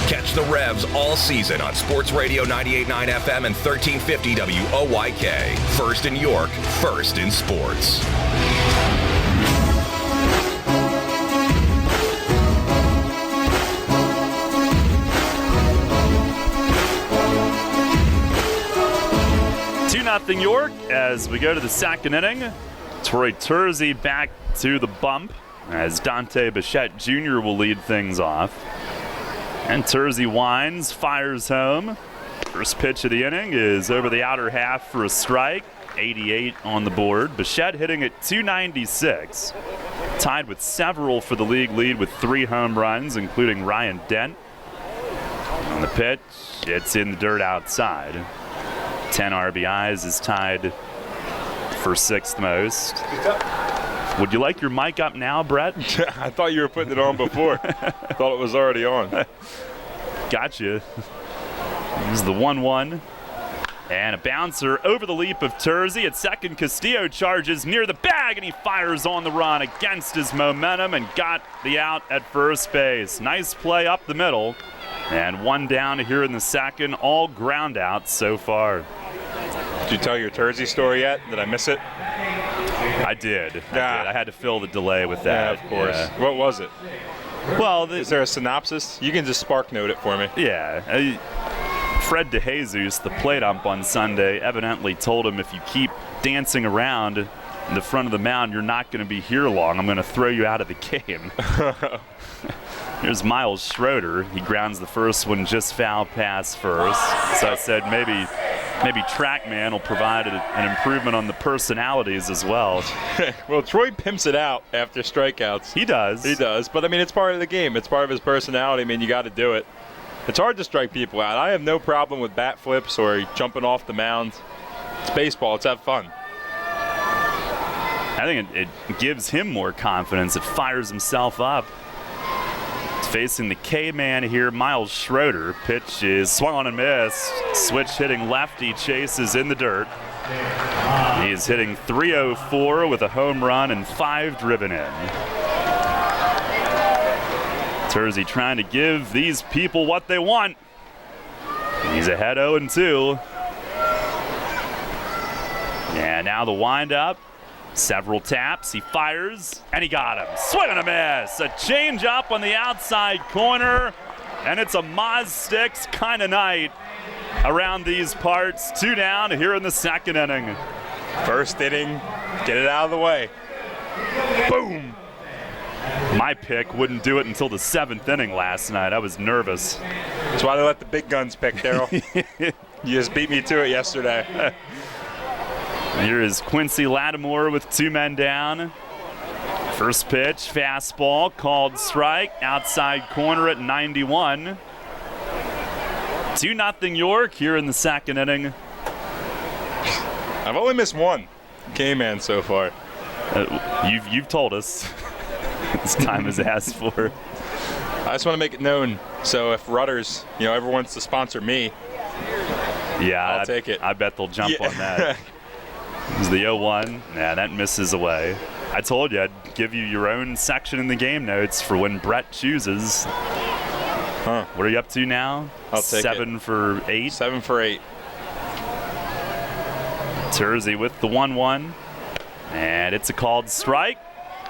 Catch the Revs all season on Sports Radio 98.9 FM and 1350 WOYK. First in York, first in sports. Nothing York as we go to the second inning. Troy Tersey back to the bump as Dante Bichette Jr. will lead things off. And Tersey winds, fires home. First pitch of the inning is over the outer half for a strike. 88 on the board. Bichette hitting at .296. Tied with several for the league lead with 3 home runs, including Ryan Dent. On the pitch, it's in the dirt outside. 10 RBIs is tied for 6th most. Would you like your mic up now, Brett? I thought you were putting it on before. Thought it was already on. Gotcha. This is the 1-1. And a bouncer over the leap of Tersey. At second, Castillo charges near the bag, and he fires on the run against his momentum and got the out at first base. Nice play up the middle. And 1 down here in the second. All ground outs so far. Did you tell your Tersey story yet? Did I miss it? I did. I had to fill the delay with that. Yeah, of course. Yeah. What was it? Well, is there a synopsis? You can just spark note it for me. Yeah. Fred DeJesus, the plate ump on Sunday, evidently told him, if you keep dancing around in the front of the mound, you're not going to be here long. I'm going to throw you out of the game. Here's Miles Schroeder. He grounds the first one just foul past first. So I said maybe TrackMan will provide an improvement on the personalities as well. Well, Troy pimps it out after strikeouts. He does. But I mean, it's part of the game. It's part of his personality. I mean, you got to do it. It's hard to strike people out. I have no problem with bat flips or jumping off the mound. It's baseball. Let's have fun. I think it gives him more confidence. It fires himself up. It's facing the K-man here, Miles Schroeder. Pitch is swung on and missed. Switch hitting lefty, chases in the dirt. He is hitting .304 with a home run and 5 driven in. Tersey trying to give these people what they want. He's ahead 0-2. And now the windup. Several taps, he fires, and he got him. Swing and a miss. A change up on the outside corner, and it's a Moz Sticks kind of night around these parts. 2 down here in the second inning. First inning, get it out of the way. Boom. My pick wouldn't do it until the 7th inning last night. I was nervous. That's why they let the big guns pick, Daryl. You just beat me to it yesterday. Here is Quincy Lattimore with 2 men down. First pitch, fastball, called strike, outside corner at 91. 2-0 York here in the second inning. I've only missed one K-man so far. You've told us. This time is asked for. I just want to make it known, so if Rudders, ever wants to sponsor me, I'll take it. I bet they'll jump on that. It's the 0-1. Nah, that misses away. I told you I'd give you your own section in the game notes for when Brett chooses. What are you up to now? I'll take 7 for 8? 7 for 8. Tersey with the 1-1. And it's a called strike.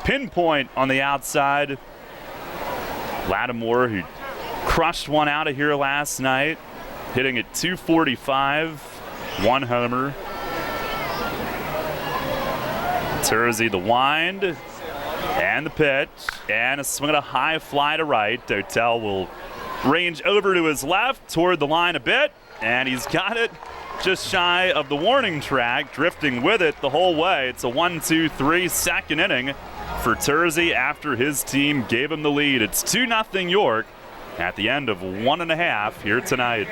Pinpoint on the outside. Lattimore, who crushed one out of here last night, hitting at .245. 1 homer. Tersey the wind, and the pitch, and a swing and a high fly to right. Dotel will range over to his left, toward the line a bit, and he's got it just shy of the warning track, drifting with it the whole way. It's a 1-2-3 second inning for Tersey after his team gave him the lead. It's 2-0 York at the end of 1.5 here tonight.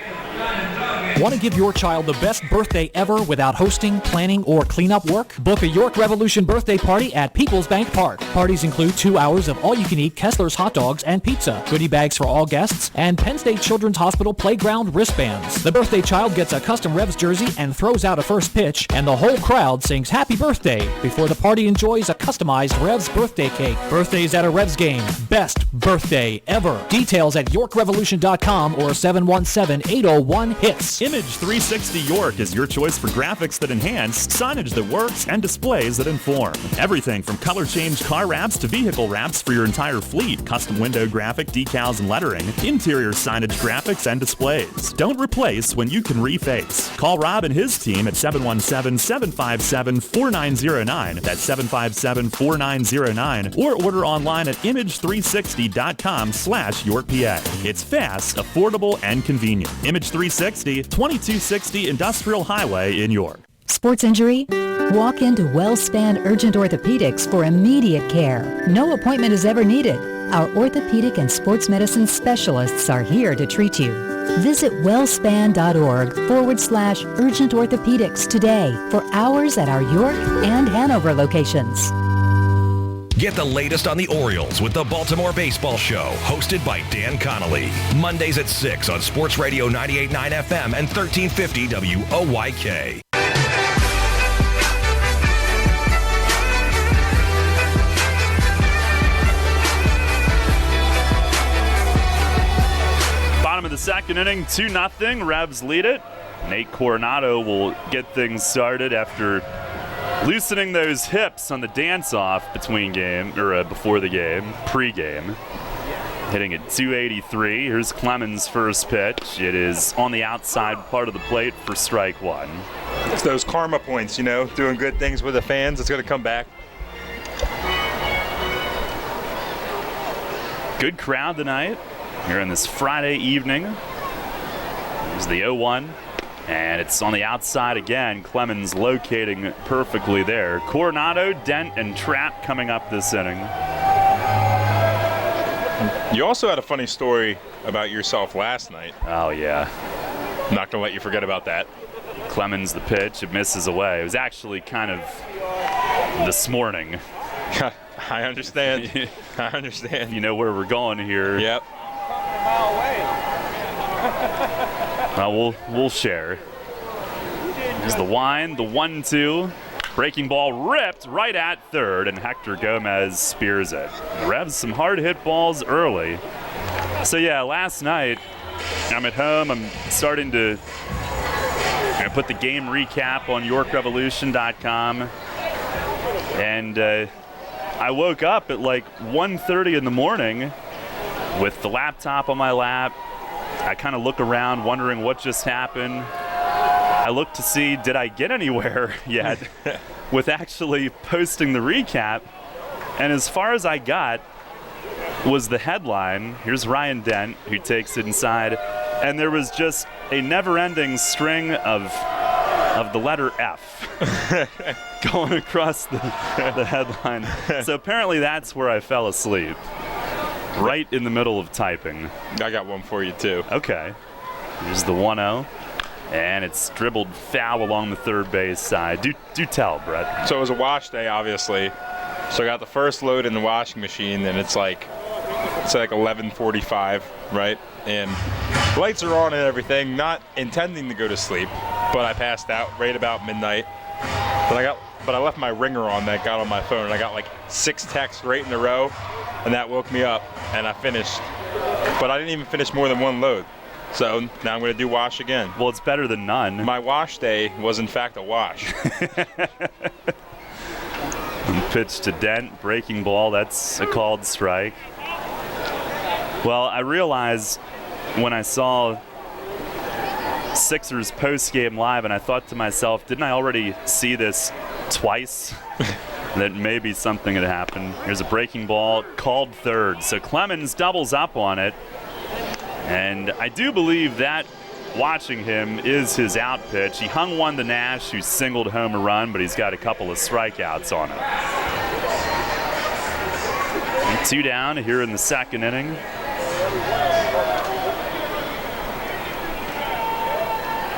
Want to give your child the best birthday ever without hosting, planning, or cleanup work? Book a York Revolution birthday party at PeoplesBank Park. Parties include 2 hours of all-you-can-eat Kessler's hot dogs and pizza, goodie bags for all guests, and Penn State Children's Hospital playground wristbands. The birthday child gets a custom Revs jersey and throws out a first pitch, and the whole crowd sings happy birthday before the party enjoys a customized Revs birthday cake. Birthdays at a Revs game. Best birthday ever. Details at YorkRevolution.com or 717-801-HITS. Image 360 York is your choice for graphics that enhance, signage that works, and displays that inform. Everything from color change car wraps to vehicle wraps for your entire fleet, custom window graphic, decals and lettering, interior signage graphics and displays. Don't replace when you can reface. Call Rob and his team at 717-757-4909. That's 757-4909. Or order online at image360.com/YorkPA. It's fast, affordable, and convenient. Image 360, 2260 Industrial Highway in York. Sports injury? Walk into WellSpan Urgent Orthopedics for immediate care. No appointment is ever needed. Our orthopedic and sports medicine specialists are here to treat you. Visit wellspan.org/urgent orthopedics today for hours at our York and Hanover locations. Get the latest on the Orioles with the Baltimore Baseball Show, hosted by Dan Connolly. Mondays at 6 on Sports Radio 98.9 FM and 1350 WOYK. Bottom of the second inning, 2-0. Revs lead it. Nate Coronado will get things started after Loosening those hips on the dance-off between game, or before the game, pre-game. Hitting at 283. Here's Clemens' first pitch. It is on the outside part of the plate for strike one. It's those karma points, you know, doing good things with the fans. It's going to come back. Good crowd tonight here on this Friday evening. Here's the 0-1, and it's on the outside again. Clemens locating perfectly there. Coronado, Dent, and Trapp coming up this inning. You also had a funny story about yourself last night. Oh, yeah. I'm not going to let you forget about that. Clemens, the pitch, it misses away. It was actually kind of this morning. I understand. I understand. You know where we're going here. Yep. We'll share. Here's the wind, the 1-2. Breaking ball ripped right at third, and Hector Gomez spears it. The Revs some hard hit balls early. So yeah, last night I'm at home. I'm starting to put the game recap on YorkRevolution.com, and I woke up at like 1:30 in the morning with the laptop on my lap. I kind of look around wondering what just happened. I look to see, did I get anywhere yet with actually posting the recap? And as far as I got was the headline. Here's Ryan Dent, who takes it inside. And there was just a never-ending string of the letter F going across the headline. So apparently that's where I fell asleep, right in the middle of typing. I got one for you, too. Okay. Here's the 1-0. And it's dribbled foul along the third base side. Do tell, Brett. So it was a wash day, obviously. So I got the first load in the washing machine, and it's like 11:45, right? And lights are on and everything, not intending to go to sleep, but I passed out right about midnight. But I left my ringer on that got on my phone, and I got like 6 texts right in a row, and that woke me up, and I finished. But I didn't even finish more than one load. So now I'm going to do wash again. Well, it's better than none. My wash day was, in fact, a wash. Pitch to Dent, breaking ball. That's a called strike. Well, I realized when I saw Sixers post-game live, and I thought to myself, didn't I already see this twice? That maybe something had happened. Here's a breaking ball, called third. So Clemens doubles up on it. And I do believe that, watching him, is his out pitch. He hung one to Nash, who singled home a run, but he's got a couple of strikeouts on him. And 2 down here in the second inning.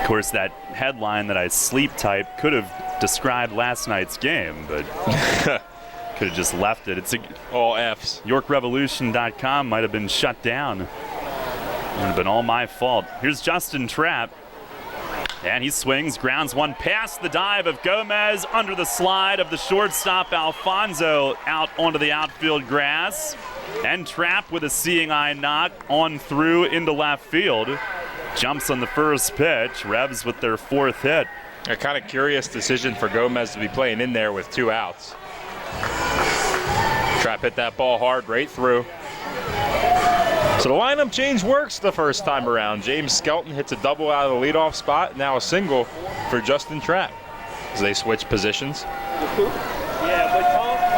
Of course, that headline that I sleep typed could have described last night's game, but could have just left it. It's all F's. YorkRevolution.com might have been shut down. It would have been all my fault. Here's Justin Trapp. And he swings, grounds one past the dive of Gomez, under the slide of the shortstop Alfonso, out onto the outfield grass. And Trapp with a seeing eye knock on through into left field. Jumps on the first pitch. Revs with their 4th hit. A kind of curious decision for Gomez to be playing in there with 2 outs. Trapp hit that ball hard right through. So the lineup change works the first time around. James Skelton hits a double out of the leadoff spot, now a single for Justin Trapp as they switch positions.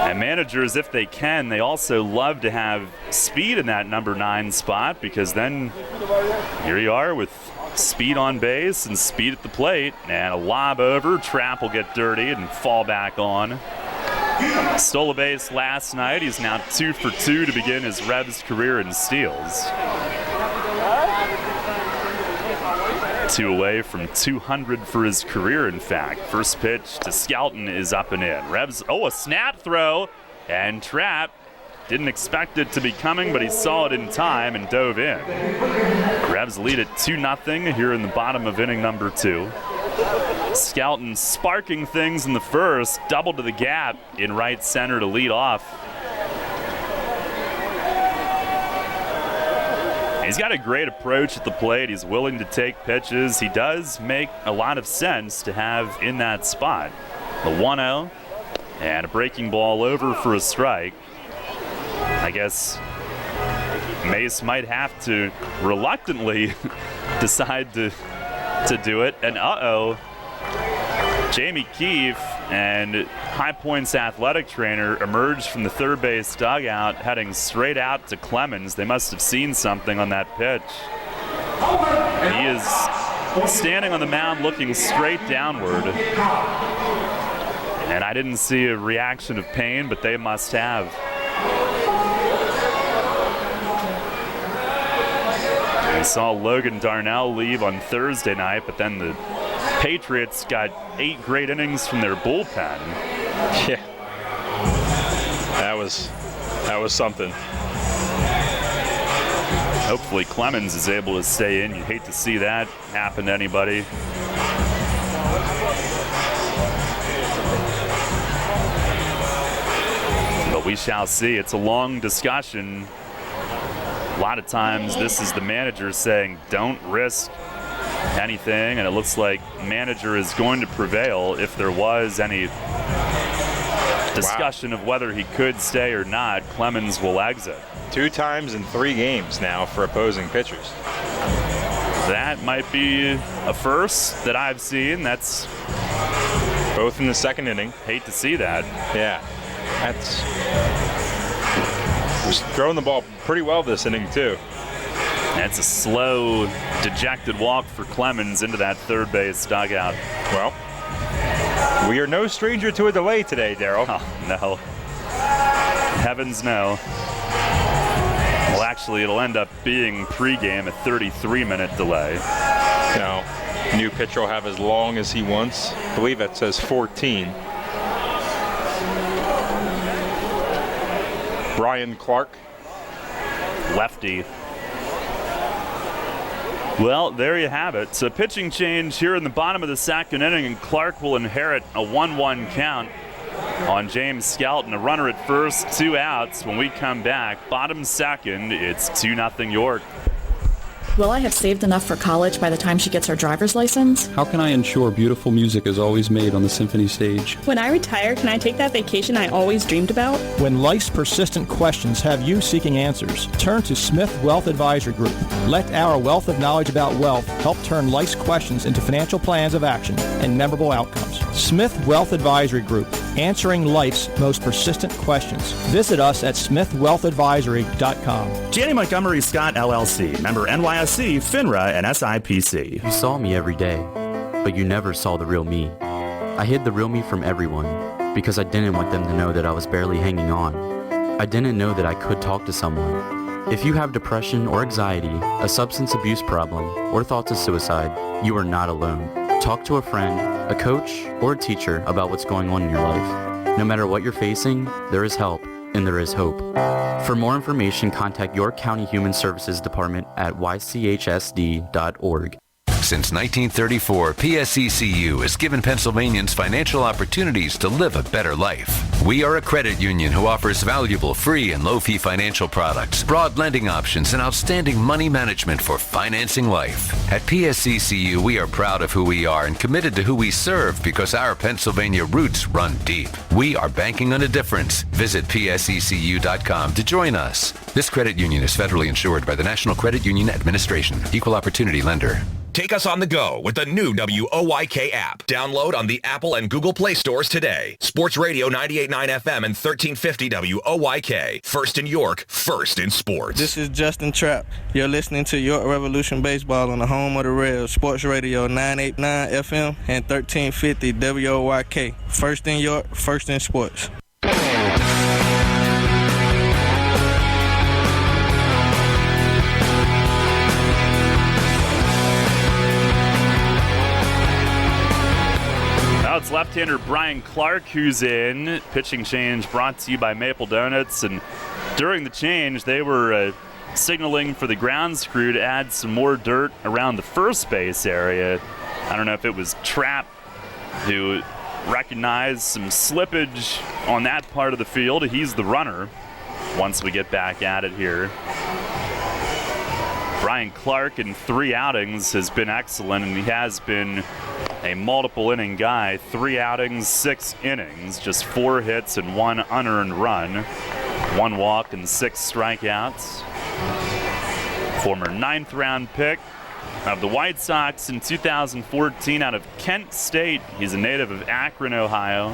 And managers, if they can, they also love to have speed in that number 9 spot, because then here you are with speed on base and speed at the plate. And a lob over. Trapp will get dirty and fall back on. Stole a base last night. He's now 2 for 2 to begin his Revs career in steals. 2 away from 200 for his career, in fact. First pitch to Skelton is up and in. Revs, a snap throw, and Trapp didn't expect it to be coming, but he saw it in time and dove in. Revs lead it 2-0 here in the bottom of inning number 2. Skelton sparking things in the first, double to the gap in right center to lead off. He's got a great approach at the plate. He's willing to take pitches. He does make a lot of sense to have in that spot. The 1-0 and a breaking ball over for a strike. I guess Mace might have to reluctantly decide to do it. And Jamie Keefe and High Point's athletic trainer emerged from the third base dugout heading straight out to Clemens. They must have seen something on that pitch. He is standing on the mound looking straight downward. And I didn't see a reaction of pain, but they must have. I saw Logan Darnell leave on Thursday night, but then the Patriots got 8 great innings from their bullpen. Yeah, that was something. Hopefully Clemens is able to stay in. You'd hate to see that happen to anybody. But we shall see. It's a long discussion. A lot of times this is the manager saying don't risk anything, and it looks like manager is going to prevail. If there was any discussion of whether he could stay or not, Clemens will exit. 2 times in 3 games now for opposing pitchers. That might be a first that I've seen. That's both in the second inning. Hate to see that. Yeah, was throwing the ball pretty well this inning too. That's a slow, dejected walk for Clemens into that third base dugout. Well, we are no stranger to a delay today, Daryl. Oh, no. Heavens no. Well, actually, it'll end up being pregame a 33-minute delay. No, new pitcher will have as long as he wants. I believe that says 14. Brian Clark. Lefty. Well, there you have it. So pitching change here in the bottom of the second inning, and Clark will inherit a 1-1 count on James Skelton. A runner at first, 2 outs. When we come back, bottom second, it's 2-0 York. Will I have saved enough for college by the time she gets her driver's license? How can I ensure beautiful music is always made on the symphony stage? When I retire, can I take that vacation I always dreamed about? When life's persistent questions have you seeking answers, turn to Smith Wealth Advisory Group. Let our wealth of knowledge about wealth help turn life's questions into financial plans of action and memorable outcomes. Smith Wealth Advisory Group, answering life's most persistent questions. Visit us at smithwealthadvisory.com. Janney Montgomery Scott LLC, member NYSE, FINRA, and SIPC. You saw me every day, but you never saw the real me. I hid the real me from everyone because I didn't want them to know that I was barely hanging on. I didn't know that I could talk to someone. If you have depression or anxiety, a substance abuse problem, or thoughts of suicide, you are not alone. Talk to a friend, a coach, or a teacher about what's going on in your life. No matter what you're facing, there is help and there is hope. For more information, contact York County Human Services Department at ychsd.org. Since 1934, PSECU has given Pennsylvanians financial opportunities to live a better life. We are a credit union who offers valuable free and low-fee financial products, broad lending options, and outstanding money management for financing life. At PSECU, we are proud of who we are and committed to who we serve because our Pennsylvania roots run deep. We are banking on a difference. Visit psecu.com to join us. This credit union is federally insured by the National Credit Union Administration. Equal opportunity lender. Take us on the go with the new WOYK app. Download on the Apple and Google Play stores today. Sports Radio 98.9 FM and 1350 WOYK. First in York, first in sports. This is Justin Trapp. You're listening to York Revolution Baseball on the home of the Revs. Sports Radio 98.9 FM and 1350 WOYK. First in York, first in sports. It's left-hander Brian Clark who's in. Pitching change brought to you by Maple Donuts. And during the change, they were signaling for the grounds crew to add some more dirt around the first base area. I don't know if it was Trapp who recognized some slippage on that part of the field. He's the runner once we get back at it here. Brian Clark in 3 outings has been excellent, and he has been a multiple inning guy. 3 outings, 6 innings, just 4 hits and 1 unearned run, 1 walk and 6 strikeouts. Former 9th round pick of the White Sox in 2014 out of Kent State. He's a native of Akron, Ohio.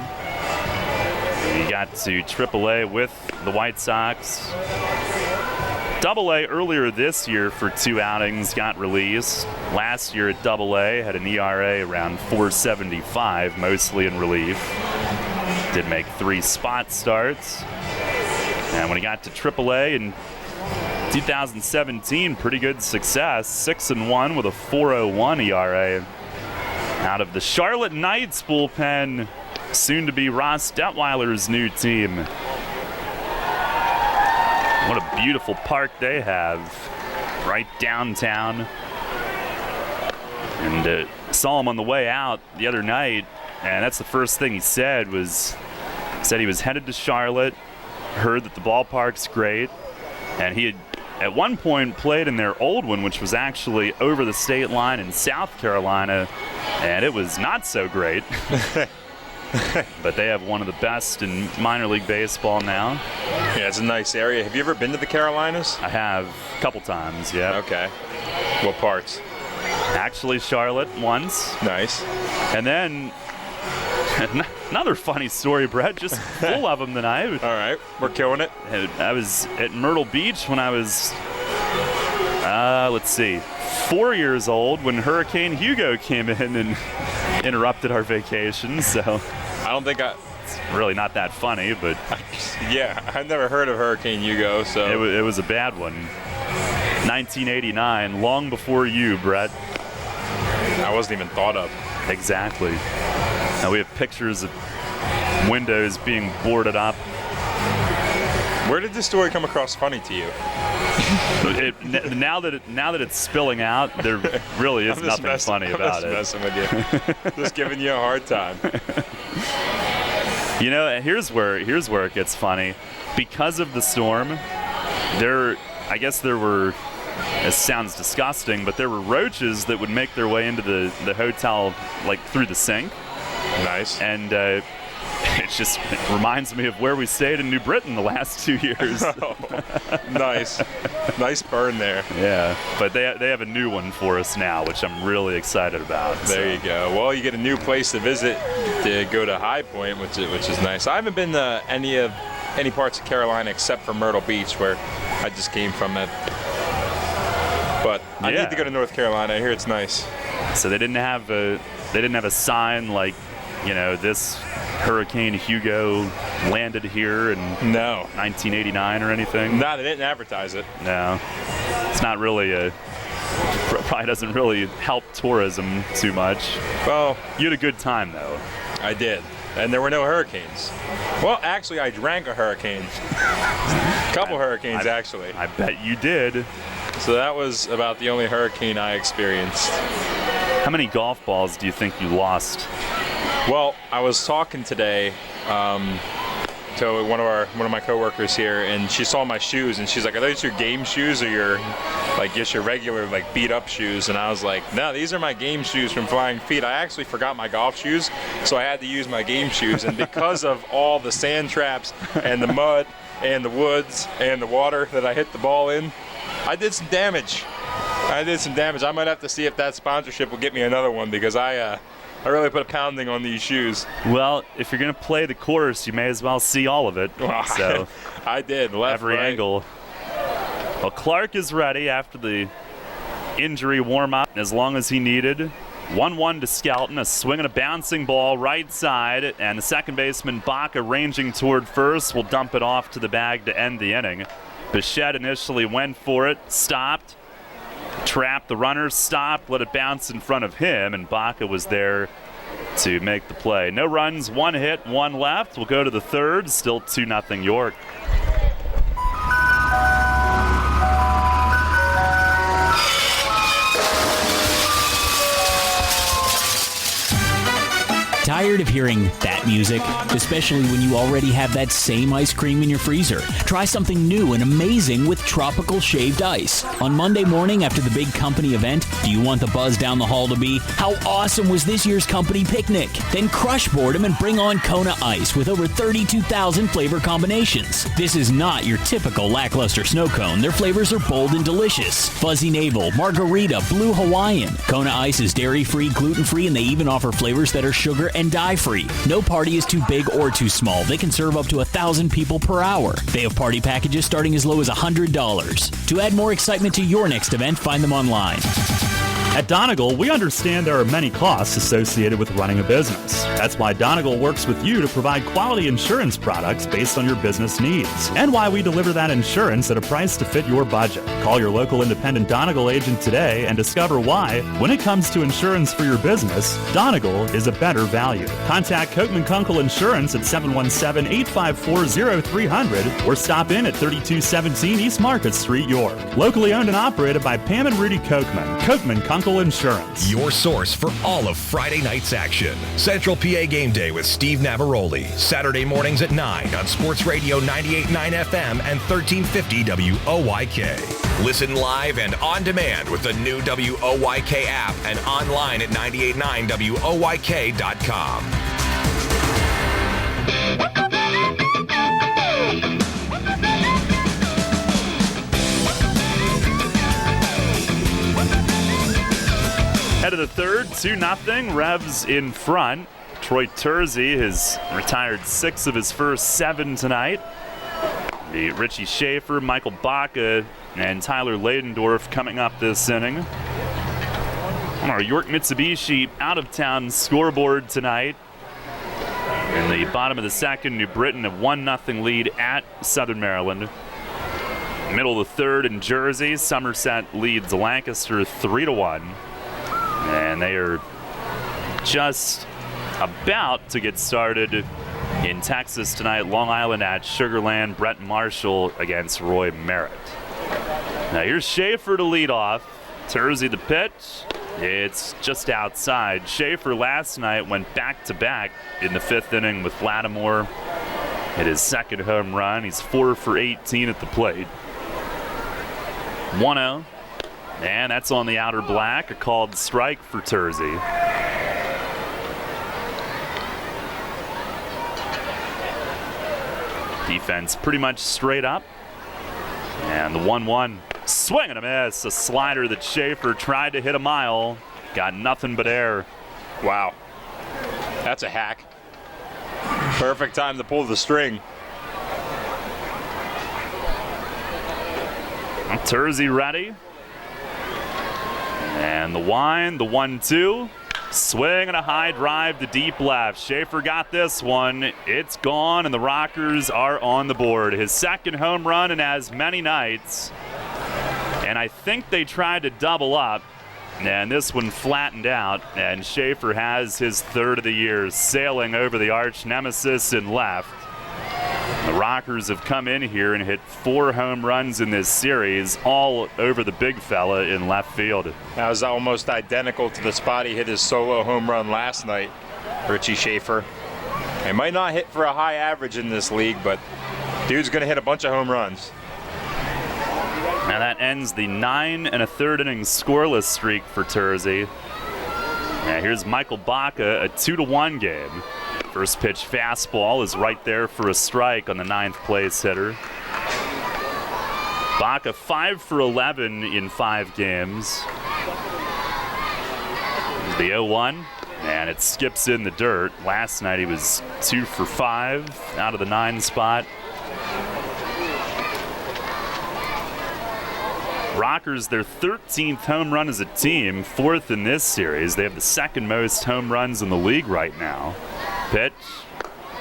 He got to AAA with the White Sox. AA earlier this year for 2 outings, got released. Last year at AA had an ERA around 4.75, mostly in relief. Did make 3 spot starts. And when he got to AAA in 2017, pretty good success. 6-1 with a 4.01 ERA. Out of the Charlotte Knights bullpen, soon to be Ross Detweiler's new team. What a beautiful park they have right downtown. And saw him on the way out the other night, and that's the first thing he said he was headed to Charlotte, heard that the ballpark's great, and he had at one point played in their old one, which was actually over the state line in South Carolina, and it was not so great. But they have one of the best in minor league baseball now. Yeah, it's a nice area. Have you ever been to the Carolinas? I have a couple times, yeah. Okay. What parts? Actually, Charlotte once. Nice. And then another funny story, Brett, just full of them tonight. All right, we're killing it. I was at Myrtle Beach when I was, 4 years old when Hurricane Hugo came in and interrupted our vacation, so I don't think it's really not that funny, but yeah, I've never heard of Hurricane Hugo, so it was a bad one. 1989, long before you, Brett. I wasn't even thought of. Exactly. Now we have pictures of windows being boarded up. Where did this story come across funny to you? Now that it's spilling out, there really is nothing funny about it. I'm just messing with you. Just giving you a hard time. You know, here's where it gets funny. Because of the storm, I guess there were, it sounds disgusting, but there were roaches that would make their way into the hotel, like through the sink. Nice. And it reminds me of where we stayed in New Britain the last 2 years. Oh, nice. Nice burn there. Yeah, but they have a new one for us now, which I'm really excited about. There you go. Well, you get a new place to visit to go to High Point, which is nice. I haven't been to any parts of Carolina except for Myrtle Beach, where I just came from. But I need to go to North Carolina. I hear it's nice. So they didn't have a sign like, this Hurricane Hugo landed here in 1989 or anything? No, they didn't advertise it. No. It's not really probably doesn't really help tourism too much. Well, you had a good time, though. I did. And there were no hurricanes. Well, actually, I drank a hurricane. Couple hurricanes, actually. I bet you did. So that was about the only hurricane I experienced. How many golf balls do you think you lost? Well, I was talking today to one of my coworkers here, and she saw my shoes, and she's like, "Are those your game shoes or your regular beat up shoes?" And I was like, "No, these are my game shoes from Flying Feet. I actually forgot my golf shoes, so I had to use my game shoes. And because of all the sand traps and the mud and the woods and the water that I hit the ball in, I did some damage. I might have to see if that sponsorship will get me another one, because I really put a pounding on these shoes." Well, if you're going to play the course, you may as well see all of it. So I did. Left, every right. angle. Well, Clark is ready after the injury warm-up as long as he needed. 1-1 to Skelton, a swing and a bouncing ball right side, and the second baseman Baca ranging toward first will dump it off to the bag to end the inning. Bichette initially went for it, stopped, trapped the runner, stopped, let it bounce in front of him, and Baca was there to make the play. No runs, 1 hit, 1 left. We'll go to the third, still 2-0 York. Tired of hearing that music? Especially when you already have that same ice cream in your freezer. Try something new and amazing with Tropical Shaved Ice. On Monday morning after the big company event, do you want the buzz down the hall to be, how awesome was this year's company picnic? Then crush boredom and bring on Kona Ice with over 32,000 flavor combinations. This is not your typical lackluster snow cone. Their flavors are bold and delicious. Fuzzy Navel, Margarita, Blue Hawaiian. Kona Ice is dairy-free, gluten-free, and they even offer flavors that are sugar and dye-free. No party is too big or too small. They can serve up to 1,000 people per hour. They have party packages starting as low as $100. To add more excitement to your next event, find them online. At Donegal, we understand there are many costs associated with running a business. That's why Donegal works with you to provide quality insurance products based on your business needs, and why we deliver that insurance at a price to fit your budget. Call your local independent Donegal agent today and discover why, when it comes to insurance for your business, Donegal is a better value. Contact Kochman Kunkel Insurance at 717-854-0300 or stop in at 3217 East Market Street, York. Locally owned and operated by Pam and Rudy Kochman. Kochman Kunkel Insurance. Your source for all of Friday night's action. Central PA Game Day with Steve Navaroli. Saturday mornings at 9 on Sports Radio 98.9 FM and 1350 WOYK. Listen live and on demand with the new WOYK app and online at 989WOYK.com. Head of the third, 2-0. Revs in front. Troy Tersey has retired 6 of his first 7 tonight. The Richie Schaefer, Michael Baca, and Tyler Ladendorf coming up this inning. On our York Mitsubishi out-of-town scoreboard tonight. In the bottom of the second, New Britain a 1-0 lead at Southern Maryland. Middle of the third in Jersey, Somerset leads Lancaster 3-1. And they are just about to get started in Texas tonight. Long Island at Sugar Land. Brett Marshall against Roy Merritt. Now here's Schaefer to lead off. Tersey the pitch. It's just outside. Schaefer last night went back-to-back in the 5th inning with Lattimore. Hit his second home run. He's 4 for 18 at the plate. 1-0. And that's on the outer black, a called strike for Tersey. Defense pretty much straight up. And the 1-1, swing and a miss. A slider that Schaefer tried to hit a mile. Got nothing but air. Wow. That's a hack. Perfect time to pull the string. Tersey ready. And the wind, the 1-2. Swing and a high drive to deep left. Schaefer got this one. It's gone, and the Rockers are on the board. His second home run in as many nights. And I think they tried to double up, and this one flattened out, and Schaefer has his third of the year, sailing over the arch nemesis in left. The Rockers have come in here and hit 4 home runs in this series, all over the big fella in left field. That was almost identical to the spot he hit his solo home run last night, Richie Schaefer. He might not hit for a high average in this league, but dude's going to hit a bunch of home runs. Now that ends the 9 1/3 inning scoreless streak for Tersey. Now here's Michael Baca, a 2-1 game. First pitch fastball is right there for a strike on the 9th place hitter. Baca 5 for 11 in 5 games. The 0-1, and it skips in the dirt. Last night he was 2 for 5 out of the 9 spot. Rockers, their 13th home run as a team, 4th in this series. They have the 2nd most home runs in the league right now. Pitch,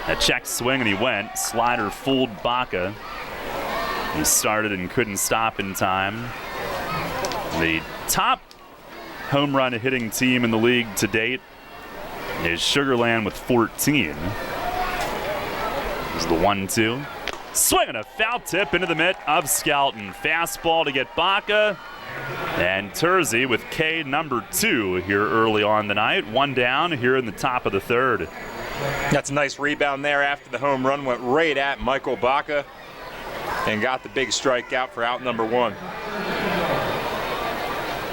a check swing, and he went. Slider fooled Baca. He started and couldn't stop in time. The top home run hitting team in the league to date is Sugar Land with 14. This is the 1-2. Swinging a foul tip into the mitt of Skelton. Fastball to get Baca. And Terzi with K number 2 here early on the night. 1 down here in the top of the third. That's a nice rebound there after the home run went right at Michael Baca and got the big strikeout for out number 1.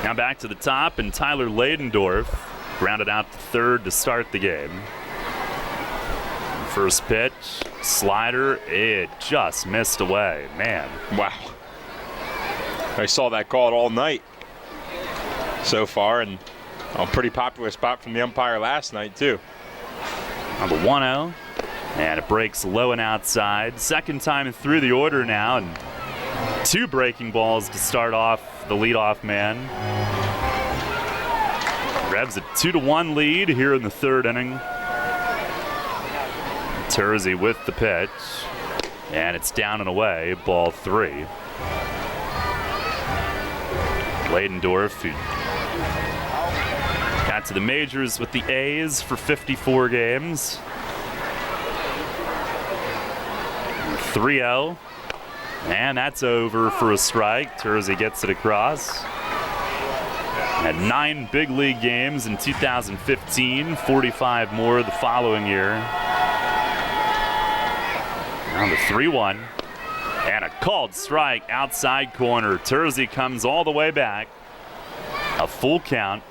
Now back to the top, and Tyler Ladendorf grounded out the third to start the game. First pitch, slider, it just missed away. Man. Wow. I saw that called all night so far, and a pretty popular spot from the umpire last night, too. On the 1-0, and it breaks low and outside. Second time through the order now, and 2 breaking balls to start off the leadoff man. Revs a 2-1 lead here in the third inning. Terzi with the pitch, and it's down and away, ball 3. Ladendorf, who got to the majors with the A's for 54 games. 3-0, and that's over for a strike. Terzi gets it across. Had 9 big league games in 2015, 45 more the following year. Now the 3-1, and a called strike outside corner. Terzi comes all the way back. A full count.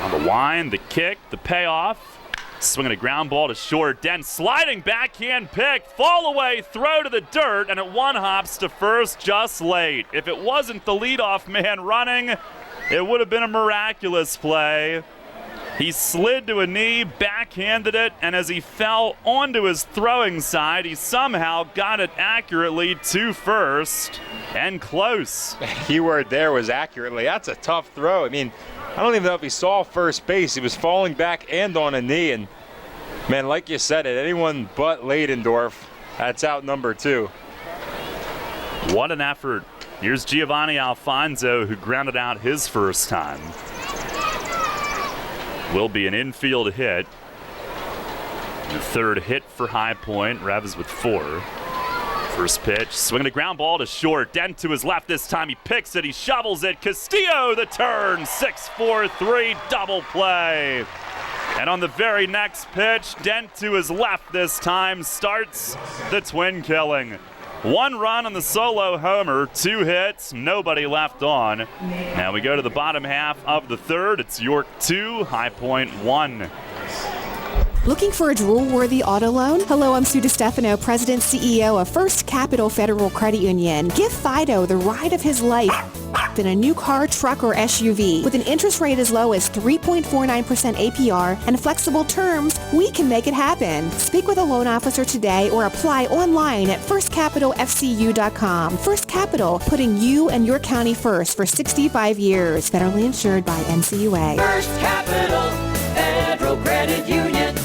On the wind, the kick, the payoff. Swinging a ground ball to short. Then sliding backhand pick. Fall away, throw to the dirt, and it one-hops to first just late. If it wasn't the leadoff man running, it would have been a miraculous play. He slid to a knee, backhanded it, and as he fell onto his throwing side, he somehow got it accurately to first and close. Keyword there was accurately. That's a tough throw. I mean, I don't even know if he saw first base. He was falling back and on a knee, and man, like you said, it anyone but Ladendorf, that's out number 2. What an effort. Here's Giovanni Alfonso, who grounded out his first time. Will be an infield hit. The third hit for High Point. Revs with 4. First pitch, swinging a ground ball to short. Dent to his left this time. He picks it. He shovels it. Castillo the turn. 6-4-3 double play. And on the very next pitch, Dent to his left this time starts the twin killing. 1 run on the solo homer, 2 hits, nobody left on. Now we go to the bottom half of the third. It's York 2, High Point 1. Looking for a drool-worthy auto loan? Hello, I'm Sue DiStefano, President CEO of First Capital Federal Credit Union. Give Fido the ride of his life in a new car, truck, or SUV. With an interest rate as low as 3.49% APR and flexible terms, we can make it happen. Speak with a loan officer today or apply online at firstcapitalfcu.com. First Capital, putting you and your county first for 65 years. Federally insured by NCUA. First Capital Federal Credit Union.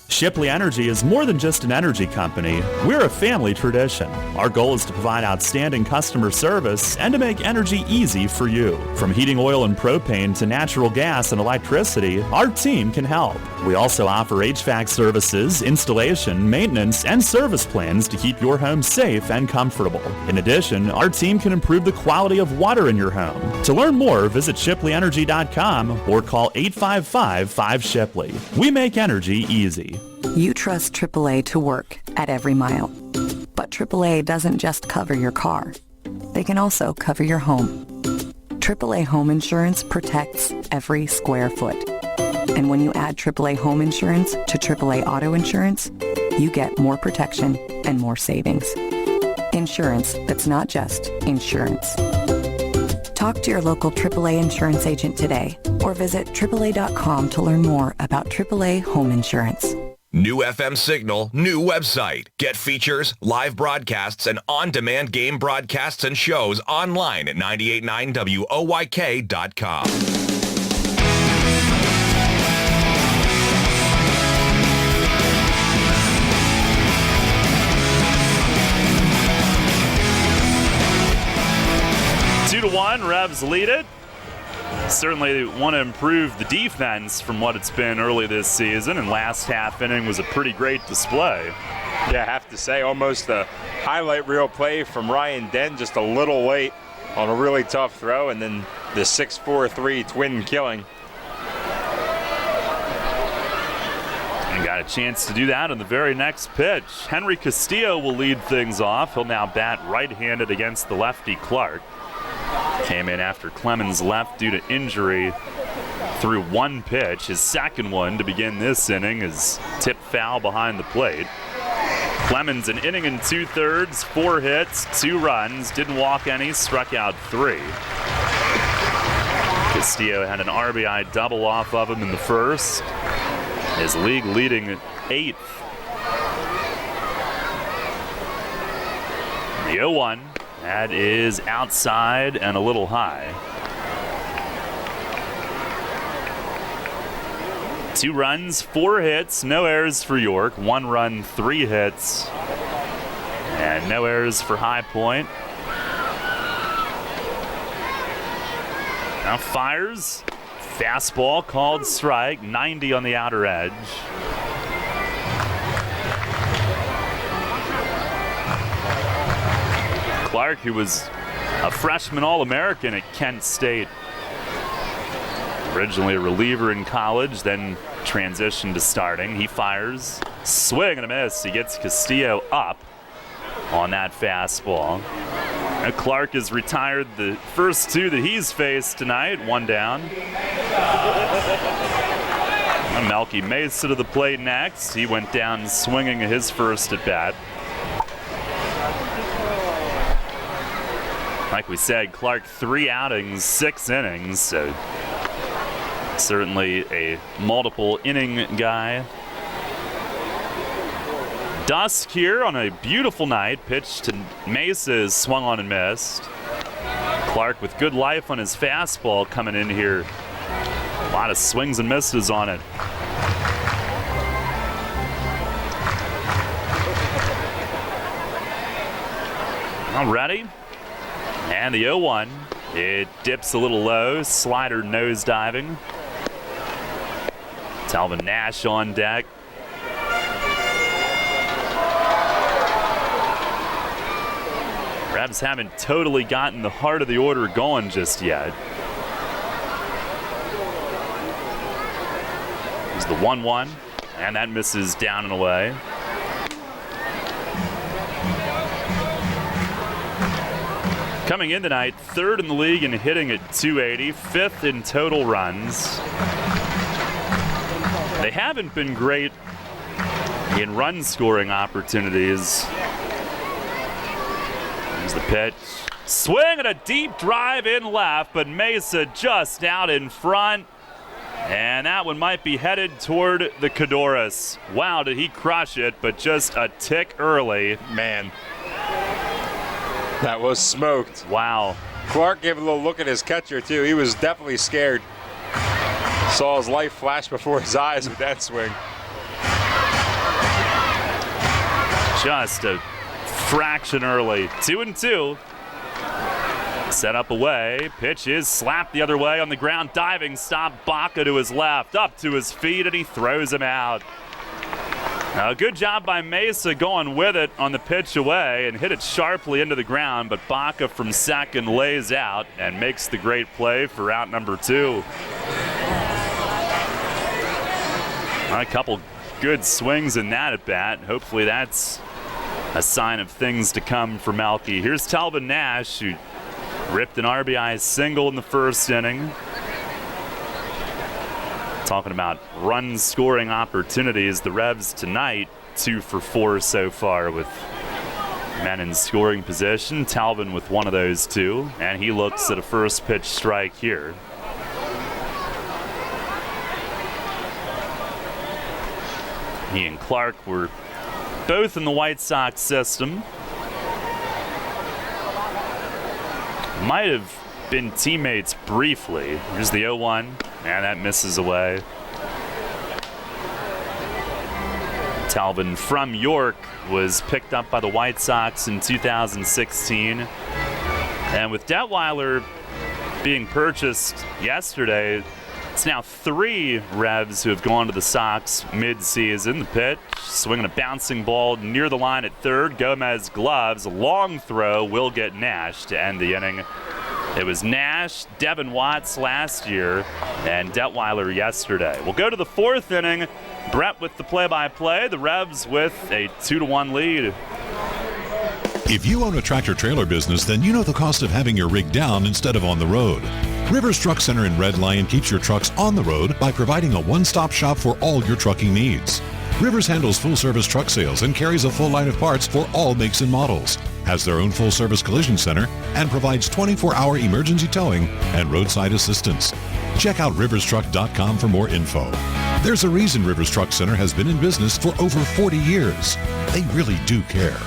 Shipley Energy is more than just an energy company. We're a family tradition. Our goal is to provide outstanding customer service and to make energy easy for you. From heating oil and propane to natural gas and electricity, our team can help. We also offer HVAC services, installation, maintenance, and service plans to keep your home safe and comfortable. In addition, our team can improve the quality of water in your home. To learn more, visit ShipleyEnergy.com or call 855-5-SHIPLEY. We make energy easy. You trust AAA to work at every mile. But AAA doesn't just cover your car. They can also cover your home. AAA Home Insurance protects every square foot. And when you add AAA Home Insurance to AAA Auto Insurance, you get more protection and more savings. Insurance that's not just insurance. Talk to your local AAA insurance agent today or visit AAA.com to learn more about AAA Home Insurance. New FM signal, new website. Get features, live broadcasts, and on-demand game broadcasts and shows online at 989WOYK.com. Two to 1, Revs lead it. Certainly want to improve the defense from what it's been early this season, and last half inning was a pretty great display. Yeah, I have to say, almost a highlight reel play from Ryan Den, just a little late on a really tough throw, and then the 6-4-3 twin killing. And got a chance to do that on the very next pitch. Henry Castillo will lead things off. He'll now bat right-handed against the lefty Clark. Came in after Clemens left due to injury through one pitch. His second one to begin this inning is tip foul behind the plate. Clemens an inning and 2/3, 4 hits, 2 runs, didn't walk any, struck out 3. Castillo had an RBI double off of him in the first. His league leading 8th. The 0-1, that is outside and a little high. 2 runs, 4 hits, no errors for York. 1 run, 3 hits, and no errors for High Point. Now fires. Fastball called strike, 90 on the outer edge. Clark, who was a freshman All-American at Kent State. Originally a reliever in college, then transitioned to starting. He fires, swing and a miss. He gets Castillo up on that fastball. Now Clark has retired the first 2 that he's faced tonight, 1 down. And Melky Mesa to the plate next. He went down swinging his first at bat. Like we said, Clark 3 outings, 6 innings, so certainly a multiple inning guy. Dusk here on a beautiful night. Pitch to Mesa is swung on and missed. Clark with good life on his fastball coming in here. A lot of swings and misses on it. All ready. And the 0-1. It dips a little low. Slider nose diving. Talvin Nash on deck. Revs haven't totally gotten the heart of the order going just yet. There's the 1-1, and that misses down and away. Coming in tonight, 3rd in the league in hitting at 280, 5th in total runs. They haven't been great in run scoring opportunities. There's the pitch. Swing and a deep drive in left, but Mesa just out in front. And that one might be headed toward the Cadoras. Wow, did he crush it, but just a tick early. Man, that was smoked. Wow. Clark gave a little look at his catcher, too. He was definitely scared. Saw his life flash before his eyes with that swing. Just a fraction early. 2-2. Set up away. Pitch is slapped the other way on the ground. Diving stop. Baca to his left. Up to his feet, and he throws him out. Now, good job by Mesa going with it on the pitch away and hit it sharply into the ground, but Baca from second lays out and makes the great play for out number 2. A couple good swings in that at bat. Hopefully that's a sign of things to come for Melky. Here's Talvin Nash, who ripped an RBI single in the first inning. Talking about run scoring opportunities, the Revs tonight 2 for 4 so far with men in scoring position. Talvin with one of those 2, and he looks at a first pitch strike here. He and Clark were both in the White Sox system. Might have been teammates briefly. Here's the 0-1, and that misses away. Talvin from York was picked up by the White Sox in 2016. And with Detweiler being purchased yesterday. It's now 3 Revs who have gone to the Sox mid-season. The pitch, swinging a bouncing ball near the line at third. Gomez gloves, long throw, will get Nash to end the inning. It was Nash, Devin Watts last year, and Detweiler yesterday. We'll go to the 4th inning. Brett with the play-by-play. The Revs with a 2-1 lead. If you own a tractor-trailer business, then you know the cost of having your rig down instead of on the road. Rivers Truck Center in Red Lion keeps your trucks on the road by providing a one-stop shop for all your trucking needs. Rivers handles full-service truck sales and carries a full line of parts for all makes and models, has their own full-service collision center, and provides 24-hour emergency towing and roadside assistance. Check out riverstruck.com for more info. There's a reason Rivers Truck Center has been in business for over 40 years. They really do care.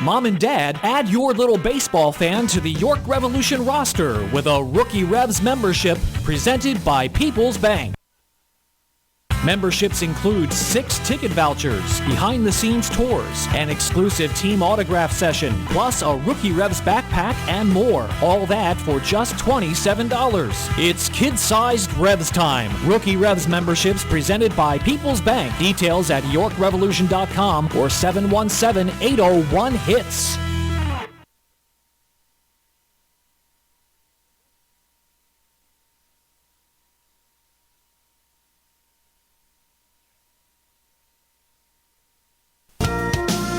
Mom and Dad, add your little baseball fan to the York Revolution roster with a Rookie Revs membership presented by PeoplesBank. Memberships include 6 ticket vouchers, behind-the-scenes tours, an exclusive team autograph session, plus a Rookie Revs backpack and more. All that for just $27. It's kid-sized Revs time. Rookie Revs memberships presented by PeoplesBank. Details at YorkRevolution.com or 717-801-HITS.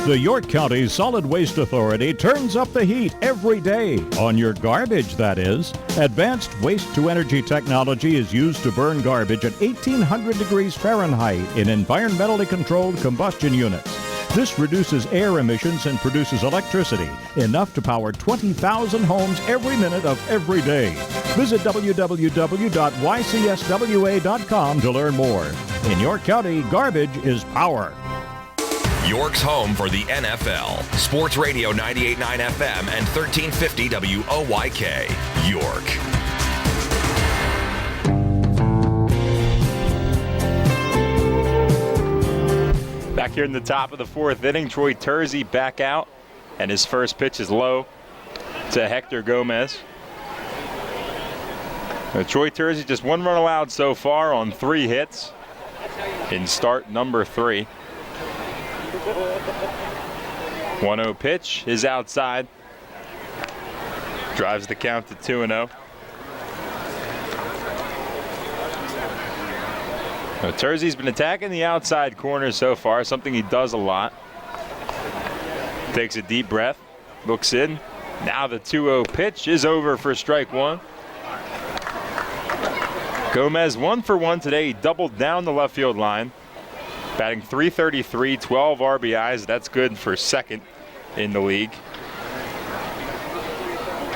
The York County Solid Waste Authority turns up the heat every day, on your garbage, that is. Advanced waste-to-energy technology is used to burn garbage at 1,800 degrees Fahrenheit in environmentally controlled combustion units. This reduces air emissions and produces electricity, enough to power 20,000 homes every minute of every day. Visit www.ycswa.com to learn more. In York County, garbage is power. York's home for the NFL. Sports Radio 98.9 FM and 1350 WOYK. York. Back here in the top of the 4th inning, Troy Tersey back out, and his first pitch is low to Hector Gomez. Troy Tersey just 1 run allowed so far on 3 hits in start number 3. 1-0 pitch is outside. Drives the count to 2-0. Tersey's been attacking the outside corner so far, something he does a lot. Takes a deep breath, looks in. Now the 2-0 pitch is over for strike 1. Gomez 1 for 1 today. He doubled down the left field line. Batting .333, 12 RBIs. That's good for second in the league.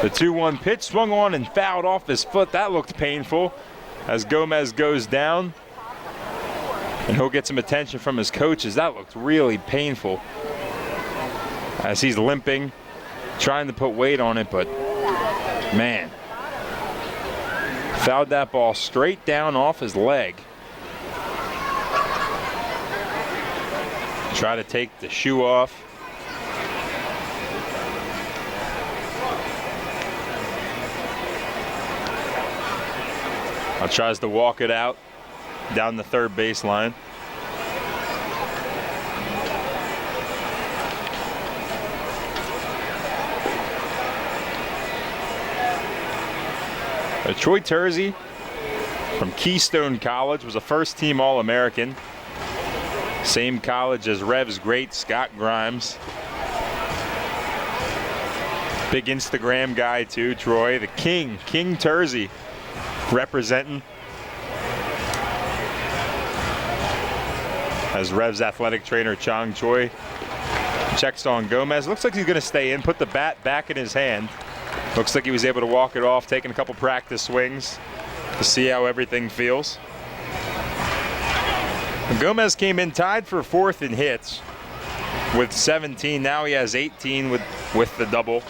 The 2-1 pitch swung on and fouled off his foot. That looked painful as Gomez goes down. And he'll get some attention from his coaches. That looked really painful as he's limping, trying to put weight on it, but man. Fouled that ball straight down off his leg. Try to take the shoe off. Tries to walk it out down the third baseline. Troy Tersey from Keystone College was a first-team All-American. Same college as Revs great Scott Grimes. Big Instagram guy too, Troy. The King Tersey representing as Revs athletic trainer Chong Choi checks on Gomez. Looks like he's going to stay in, put the bat back in his hand. Looks like he was able to walk it off, taking a couple practice swings to see how everything feels. Gomez came in tied for 4th in hits with 17. Now he has 18 with the double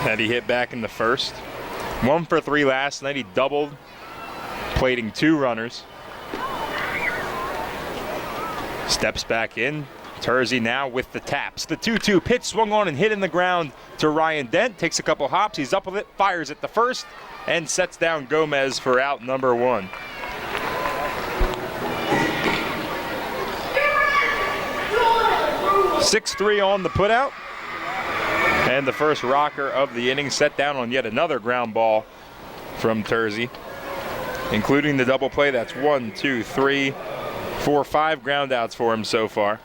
that he hit back in the first. 1 for 3 last night. He doubled, plating 2 runners. Steps back in, Tersey now with the taps. The 2-2 pitch swung on and hit in the ground to Ryan Dent. Takes a couple hops. He's up with it, fires at the first, and sets down Gomez for out number 1. (6-3) on the putout. And the first rocker of the inning set down on yet another ground ball from Tersey, including the double play. That's 1, 2, 3, 4, 5 ground outs for him so far.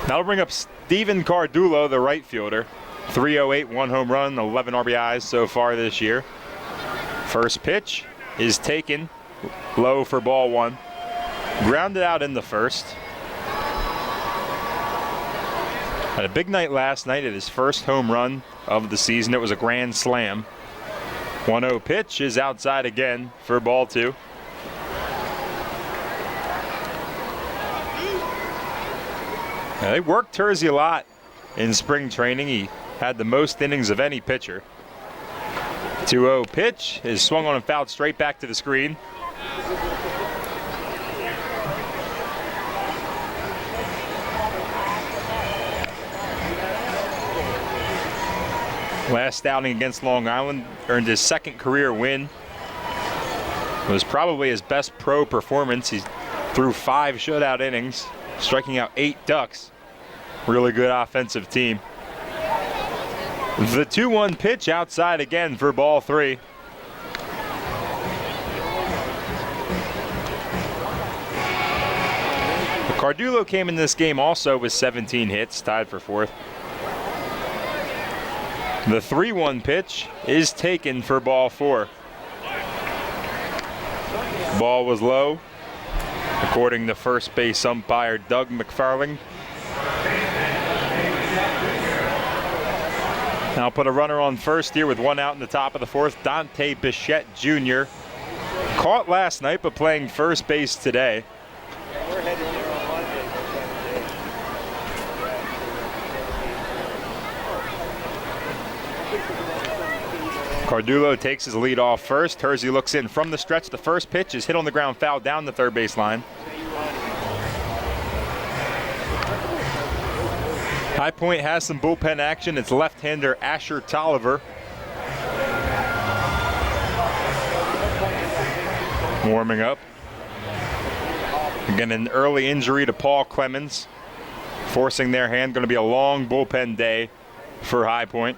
That'll bring up Steven Cardulo, the right fielder. 308, 1 home run, 11 RBIs so far this year. First pitch is taken low for ball 1. Grounded out in the first. Had a big night last night at his first home run of the season. It was a grand slam. 1-0 pitch is outside again for ball 2. Now, they worked Tersey a lot in spring training. He had the most innings of any pitcher. 2-0 pitch is swung on and fouled straight back to the screen. Last outing against Long Island, earned his second career win. It was probably his best pro performance. He threw 5 shutout innings, striking out 8 ducks. Really good offensive team. The 2-1 pitch outside again for ball 3. Cardulo came in this game also with 17 hits, tied for 4th. The 3-1 pitch is taken for ball 4. Ball was low, according to first base umpire Doug McFarling. Now put a runner on first here with 1 out in the top of the 4th. Dante Bichette Jr. caught last night but playing first base today. Cardulo takes his lead off first. Tersey looks in from the stretch. The first pitch is hit on the ground, foul down the third base line. High Point has some bullpen action. It's left-hander Asher Tolliver. Warming up. Again, an early injury to Paul Clemens, forcing their hand. Going to be a long bullpen day for High Point.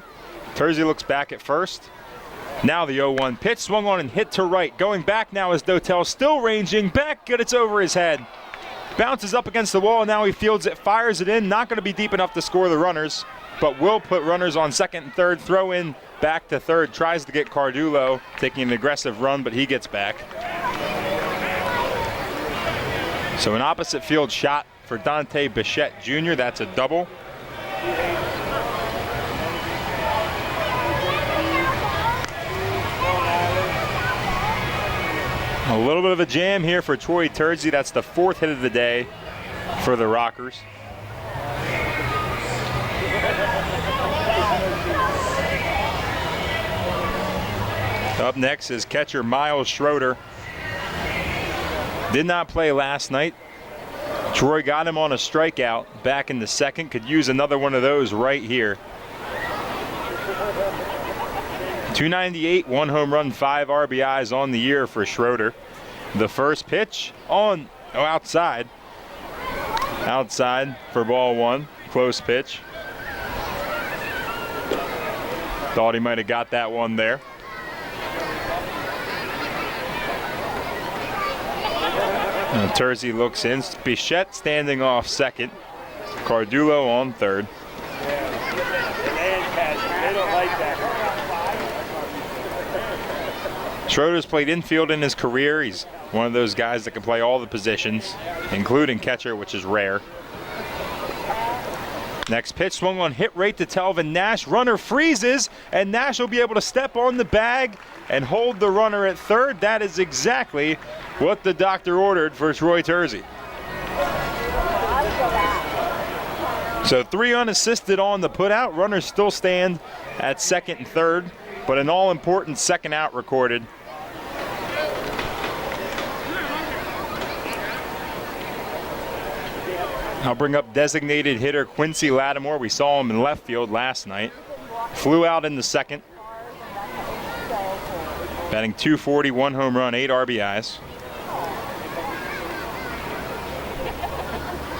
Tersey looks back at first. Now the 0-1 pitch swung on and hit to right. Going back now is Dotel, still ranging back, but it's over his head. Bounces up against the wall, and now he fields it, fires it in. Not going to be deep enough to score the runners, but will put runners on second and third. Throw in back to third, tries to get Cardulo, taking an aggressive run, but he gets back. So an opposite field shot for Dante Bichette Jr. That's a double. A little bit of a jam here for Troy Tersey. That's the 4th hit of the day for the Rockers. Up next is catcher Miles Schroeder. Did not play last night. Troy got him on a strikeout back in the 2nd. Could use another one of those right here. 298, 1 home run, 5 RBIs on the year for Schroeder. The first pitch outside for ball 1. Close pitch. Thought he might have got that one there. And Tersey looks in. Bichette standing off second. Cardulo on third. Schroeder's played infield in his career. He's one of those guys that can play all the positions, including catcher, which is rare. Next pitch swung on, hit right to Telvin Nash. Runner freezes, and Nash will be able to step on the bag and hold the runner at third. That is exactly what the doctor ordered for Troy Tersey. So 3 unassisted on the putout. Runners still stand at second and third, but an all-important second out recorded. I'll bring up designated hitter Quincy Lattimore. We saw him in left field last night. Flew out in the second. Batting .240, 1 home run, 8 RBIs.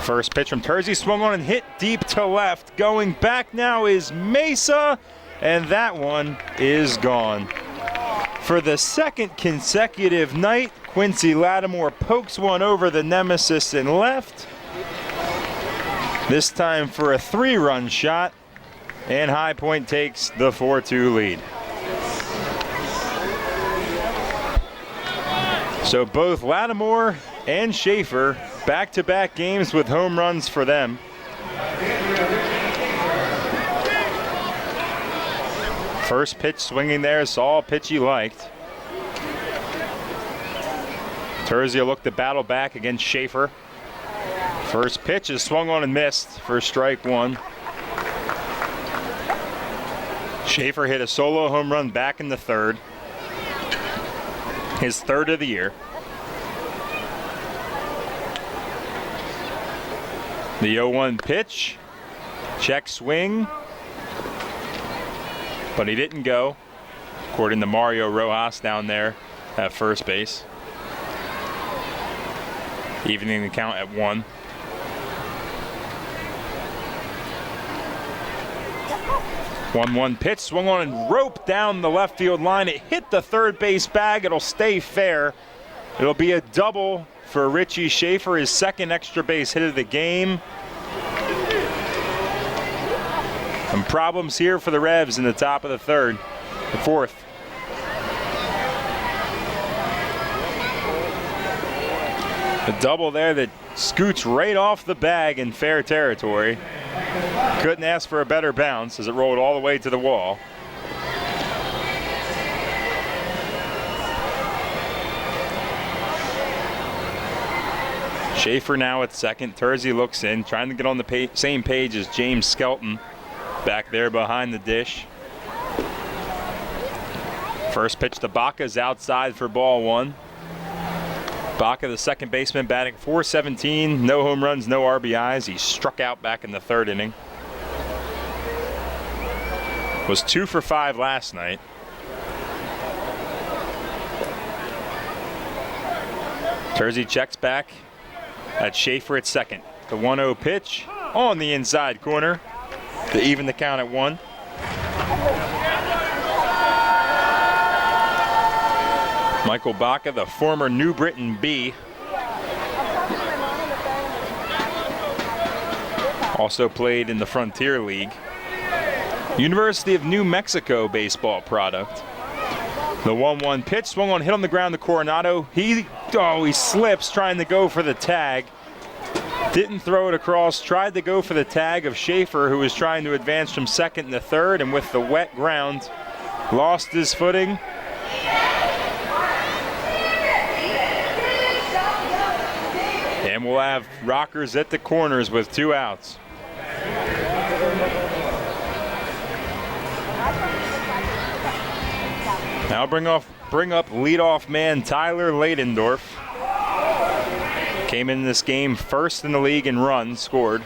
First pitch from Tersey, swung on and hit deep to left. Going back now is Mesa, and that one is gone. For the second consecutive night, Quincy Lattimore pokes one over the nemesis in left. This time for a 3-run shot, and High Point takes the 4-2 lead. So both Lattimore and Schaefer back-to-back games with home runs for them. First pitch swinging there, saw a pitch he liked. Terzia looked to battle back against Schaefer. First pitch is swung on and missed for strike 1. Schaefer hit a solo home run back in the third. His third of the year. The 0-1 pitch, check swing, but he didn't go, according to Mario Rojas down there at first base. Evening the count at 1. One pitch, swung on and roped down the left field line. It hit the third base bag. It'll stay fair. It'll be a double for Richie Schaefer, his second extra base hit of the game. Some problems here for the Revs in the top of the fourth. A double there that scoots right off the bag in fair territory. Couldn't ask for a better bounce as it rolled all the way to the wall. Schaefer now at second. Tersey looks in, trying to get on the same page as James Skelton back there behind the dish. First pitch to Baca is outside for ball 1. Baca, the second baseman, batting .417, no home runs, no RBIs. He struck out back in the third inning. Was 2 for 5 last night. Tersey checks back at Schaefer at second. The 1-0 pitch on the inside corner to even the count at 1. Michael Baca, the former New Britain B. Also played in the Frontier League. University of New Mexico baseball product. The 1-1 pitch, swung on, hit on the ground to Coronado. He slips trying to go for the tag. Didn't throw it across, tried to go for the tag of Schaefer, who was trying to advance from second to third, and with the wet ground, lost his footing. And we'll have rockers at the corners with 2 outs. Now bring up leadoff man Tyler Ladendorf. Came in this game first in the league in runs scored.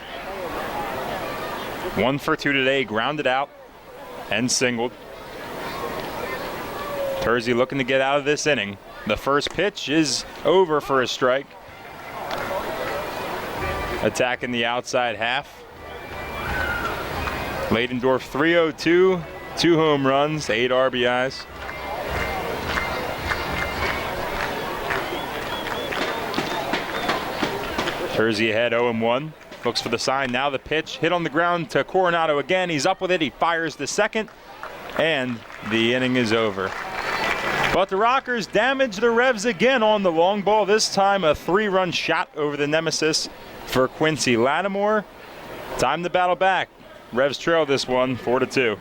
1 for 2 today, grounded out and singled. Tersey looking to get out of this inning. The first pitch is over for a strike. Attacking the outside half. Ladendorf 302, 2 home runs, 8 RBIs. Tersey ahead 0-1. Looks for the sign. Now the pitch. Hit on the ground to Coronado again. He's up with it. He fires the second. And the inning is over. But the Rockers damage the Revs again on the long ball. This time a 3-run shot over the nemesis for Quincy Lattimore. Time to battle back. Revs trail this one 4-2.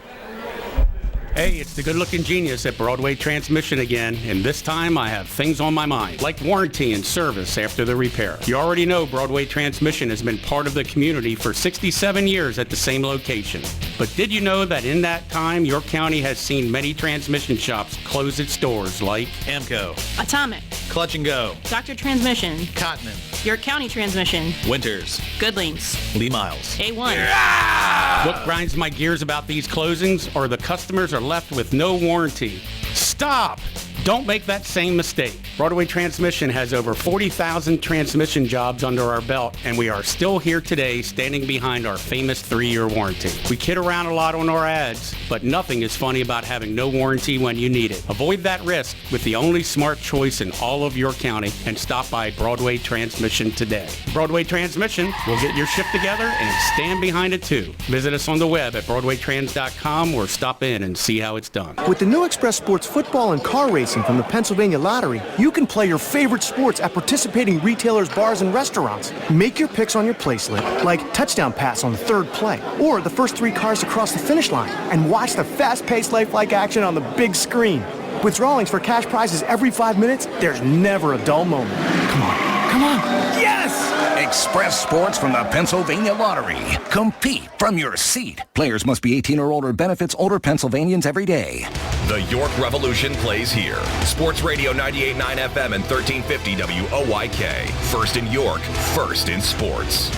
Hey, it's the good-looking genius at Broadway Transmission again, and this time I have things on my mind, like warranty and service after the repair. You already know Broadway Transmission has been part of the community for 67 years at the same location. But did you know that in that time, York County has seen many transmission shops close its doors like Amco, Atomic, Clutch and Go, Dr. Transmission, Cotman, York County Transmission. Winters. Goodlings. Lee Miles. A1. What grinds my gears about these closings are the customers are left with no warranty. Stop! Don't make that same mistake. Broadway Transmission has over 40,000 transmission jobs under our belt, and we are still here today standing behind our famous 3-year warranty. We kid around a lot on our ads, but nothing is funny about having no warranty when you need it. Avoid that risk with the only smart choice in all of York County and stop by Broadway Transmission today. Broadway Transmission will get your ship together and stand behind it too. Visit us on the web at BroadwayTrans.com or stop in and see how it's done. With the new Express Sports football and car racing from the Pennsylvania Lottery, you can play your favorite sports at participating retailers, bars, and restaurants. Make your picks on your play slip, like touchdown pass on the third play, or the first 3 cars to cross the finish line, and watch the fast-paced lifelike action on the big screen. With drawings for cash prizes every 5 minutes, there's never a dull moment. Come on, come on. Yes! Express Sports from the Pennsylvania Lottery. Compete from your seat. Players must be 18 or older. Benefits older Pennsylvanians every day. The York Revolution plays here. Sports Radio 98.9 FM and 1350 WOYK. First in York, first in sports.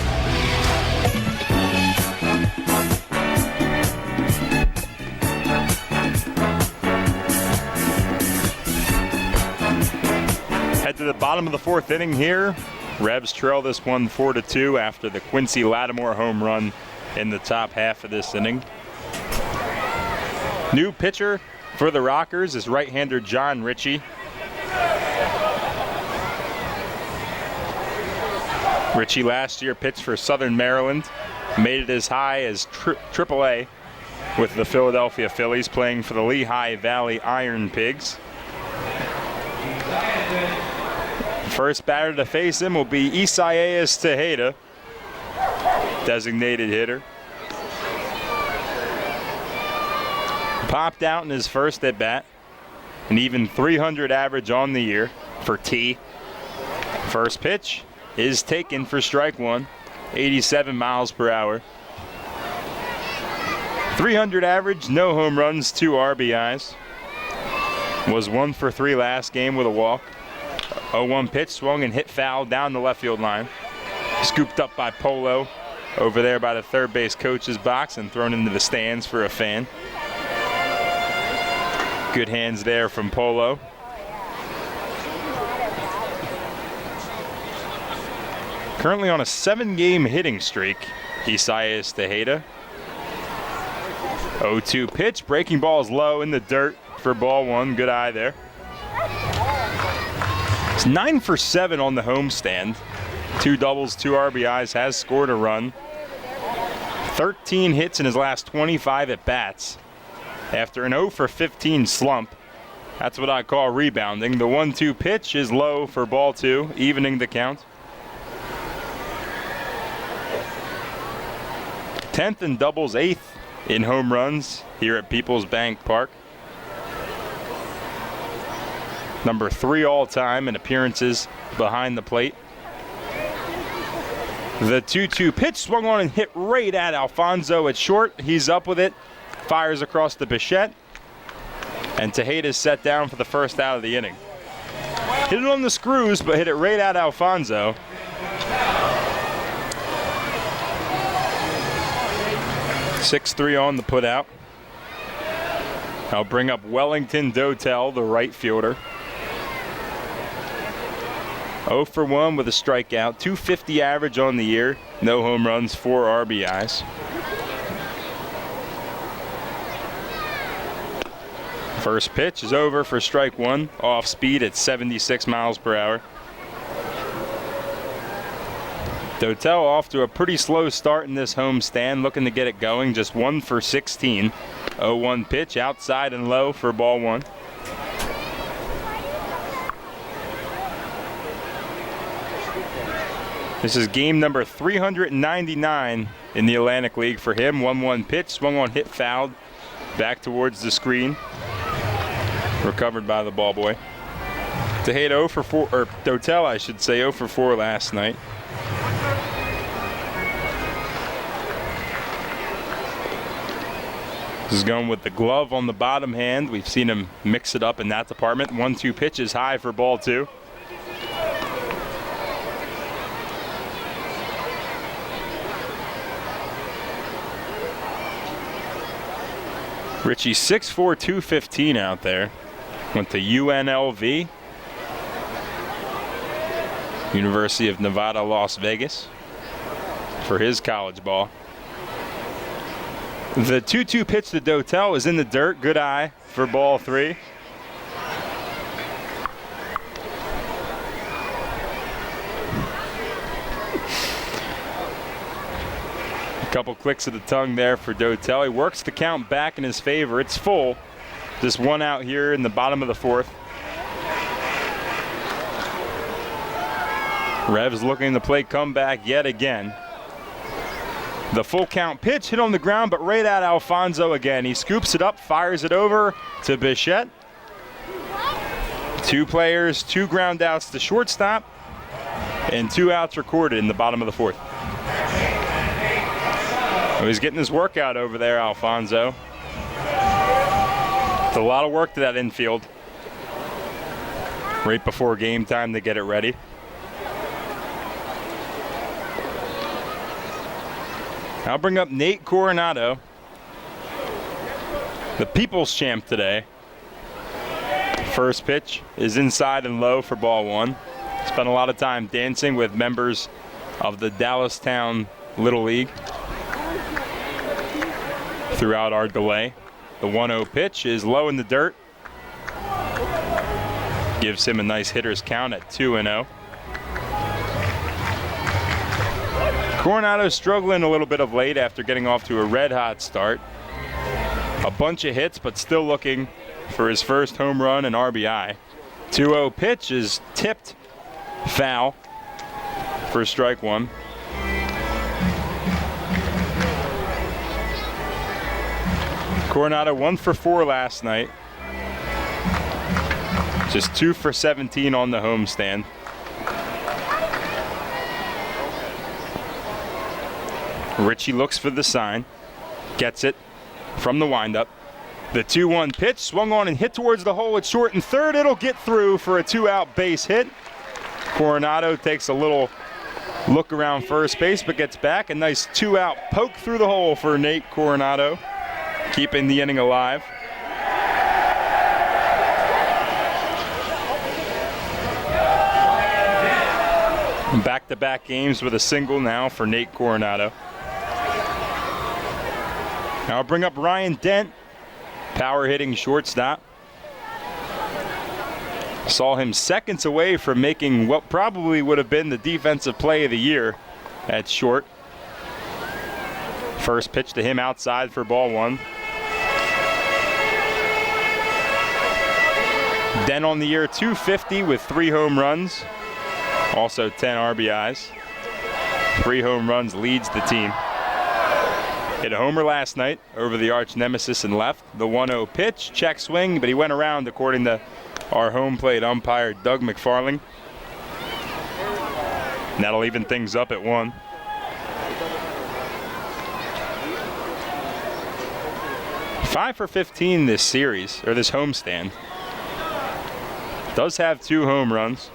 Head to the bottom of the 4th inning here. Revs trail this one 4-2 after the Quincy Lattimore home run in the top half of this inning. New pitcher for the Rockers is right-hander John Ritchie. Ritchie last year pitched for Southern Maryland, made it as high as AAA with the Philadelphia Phillies, playing for the Lehigh Valley Iron Pigs. First batter to face him will be Isaias Tejeda, designated hitter. Popped out in his first at bat, an even .300 average on the year for T. First pitch is taken for strike one, 87 miles per hour. .300 average, no home runs, 2 RBIs. Was 1 for 3 last game with a walk. 0-1 pitch, swung and hit foul down the left field line. Scooped up by Polo over there by the third base coach's box and thrown into the stands for a fan. Good hands there from Polo. Currently on a 7-game hitting streak, Isaias Tejeda. 0-2 pitch, breaking ball is low in the dirt for ball 1. Good eye there. It's 9 for 7 on the homestand. 2 doubles, 2 RBIs, has scored a run. 13 hits in his last 25 at-bats. After an 0 for 15 slump, that's what I call rebounding. The 1-2 pitch is low for ball 2, evening the count. 10th in doubles, 8th in home runs here at PeoplesBank Park. Number 3 all-time in appearances behind the plate. The 2-2 pitch swung on and hit right at Alfonso at short. He's up with it, fires across the Bichette, and Tejeda's set down for the first out of the inning. Hit it on the screws, but hit it right at Alfonso. .6-3 on the putout. I'll bring up Wellington Dotel, the right fielder. 0 for 1 with a strikeout, .250 average on the year, no home runs, 4 RBIs. First pitch is over for strike 1, off speed at 76 miles per hour. Dotel off to a pretty slow start in this homestand, looking to get it going, just 1 for 16. 0-1 pitch, outside and low for ball 1. This is game number 399 in the Atlantic League for him. 1-1 pitch, swung on, hit fouled, back towards the screen. Recovered by the ball boy. Tejeda 0 for 4, or Dotel, I should say, 0 for 4 last night. This is going with the glove on the bottom hand. We've seen him mix it up in that department. 1-2 pitch is high for ball 2. Richie, 6'4", 215 out there. Went to UNLV, University of Nevada, Las Vegas, for his college ball. The 2-2 pitch to Dotel is in the dirt. Good eye for ball 3. A couple clicks of the tongue there for Dotel. He works the count back in his favor. It's full. Just one out here in the bottom of the 4th. Revs looking to play comeback yet again. The full count pitch hit on the ground, but right at Alfonso again. He scoops it up, fires it over to Bichette. 2 players, 2 ground outs to shortstop, and 2 outs recorded in the bottom of the 4th. Oh, he's getting his workout over there, Alfonso. It's a lot of work to that infield. Right before game time to get it ready. I'll bring up Nate Coronado, the People's Champ today. First pitch is inside and low for ball 1. Spent a lot of time dancing with members of the Dallastown Little League throughout our delay. The 1-0 pitch is low in the dirt. Gives him a nice hitter's count at 2-0. Coronado struggling a little bit of late after getting off to a red-hot start. A bunch of hits, but still looking for his first home run and RBI. 2-0 pitch is tipped foul for strike 1. Coronado 1 for 4 last night. Just 2 for 17 on the homestand. Richie looks for the sign, gets it from the windup. The 2-1 pitch swung on and hit towards the hole at short and third. It'll get through for a 2-out base hit. Coronado takes a little look around first base but gets back. A nice 2-out poke through the hole for Nate Coronado, keeping the inning alive. Back-to-back games with a single now for Nate Coronado. Now I'll bring up Ryan Dent, power hitting shortstop. Saw him seconds away from making what probably would have been the defensive play of the year at short. First pitch to him outside for ball 1. Dent on the year 250 with 3 home runs, also 10 RBIs. 3 home runs leads the team. Hit a homer last night over the arch nemesis and left. The 1-0 pitch, check swing, but he went around according to our home plate umpire, Doug McFarling. And that'll even things up at 1. Five for 15 this series, or this homestand. Does have 2 home runs.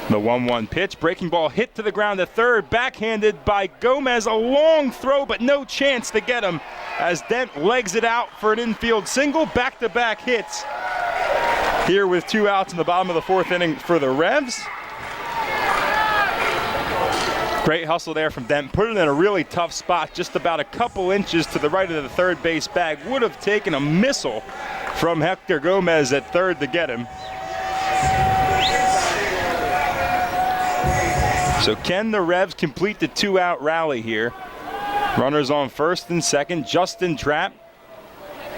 The 1-1 pitch, breaking ball hit to the ground at third, backhanded by Gomez. A long throw, but no chance to get him as Dent legs it out for an infield single. Back-to-back hits here with 2 outs in the bottom of the 4th inning for the Revs. Great hustle there from Dent. Put it in a really tough spot, just about a couple inches to the right of the third base bag. Would have taken a missile from Hector Gomez at third to get him. So can the Revs complete the 2-out rally here? Runners on first and second. Justin Trapp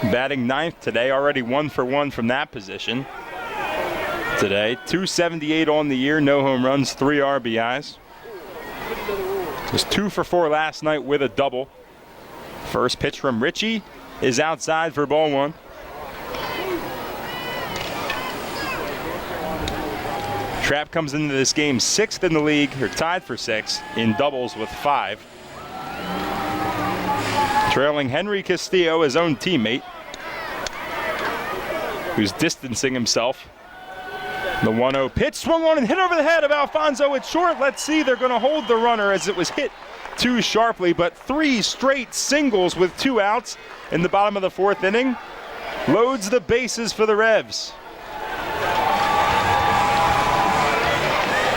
batting 9th today, already 1 for 1 from that position today. 278 on the year, no home runs, 3 RBIs. Was 2 for 4 last night with a double. First pitch from Richie is outside for ball 1. Trapp comes into this game 6th in the league, or tied for 6th in doubles with 5. Trailing Henry Castillo, his own teammate, who's distancing himself. The 1-0 pitch swung on and hit over the head of Alfonso at short. Let's see, they're going to hold the runner as it was hit too sharply, but 3 straight singles with 2 outs in the bottom of the 4th inning loads the bases for the Revs.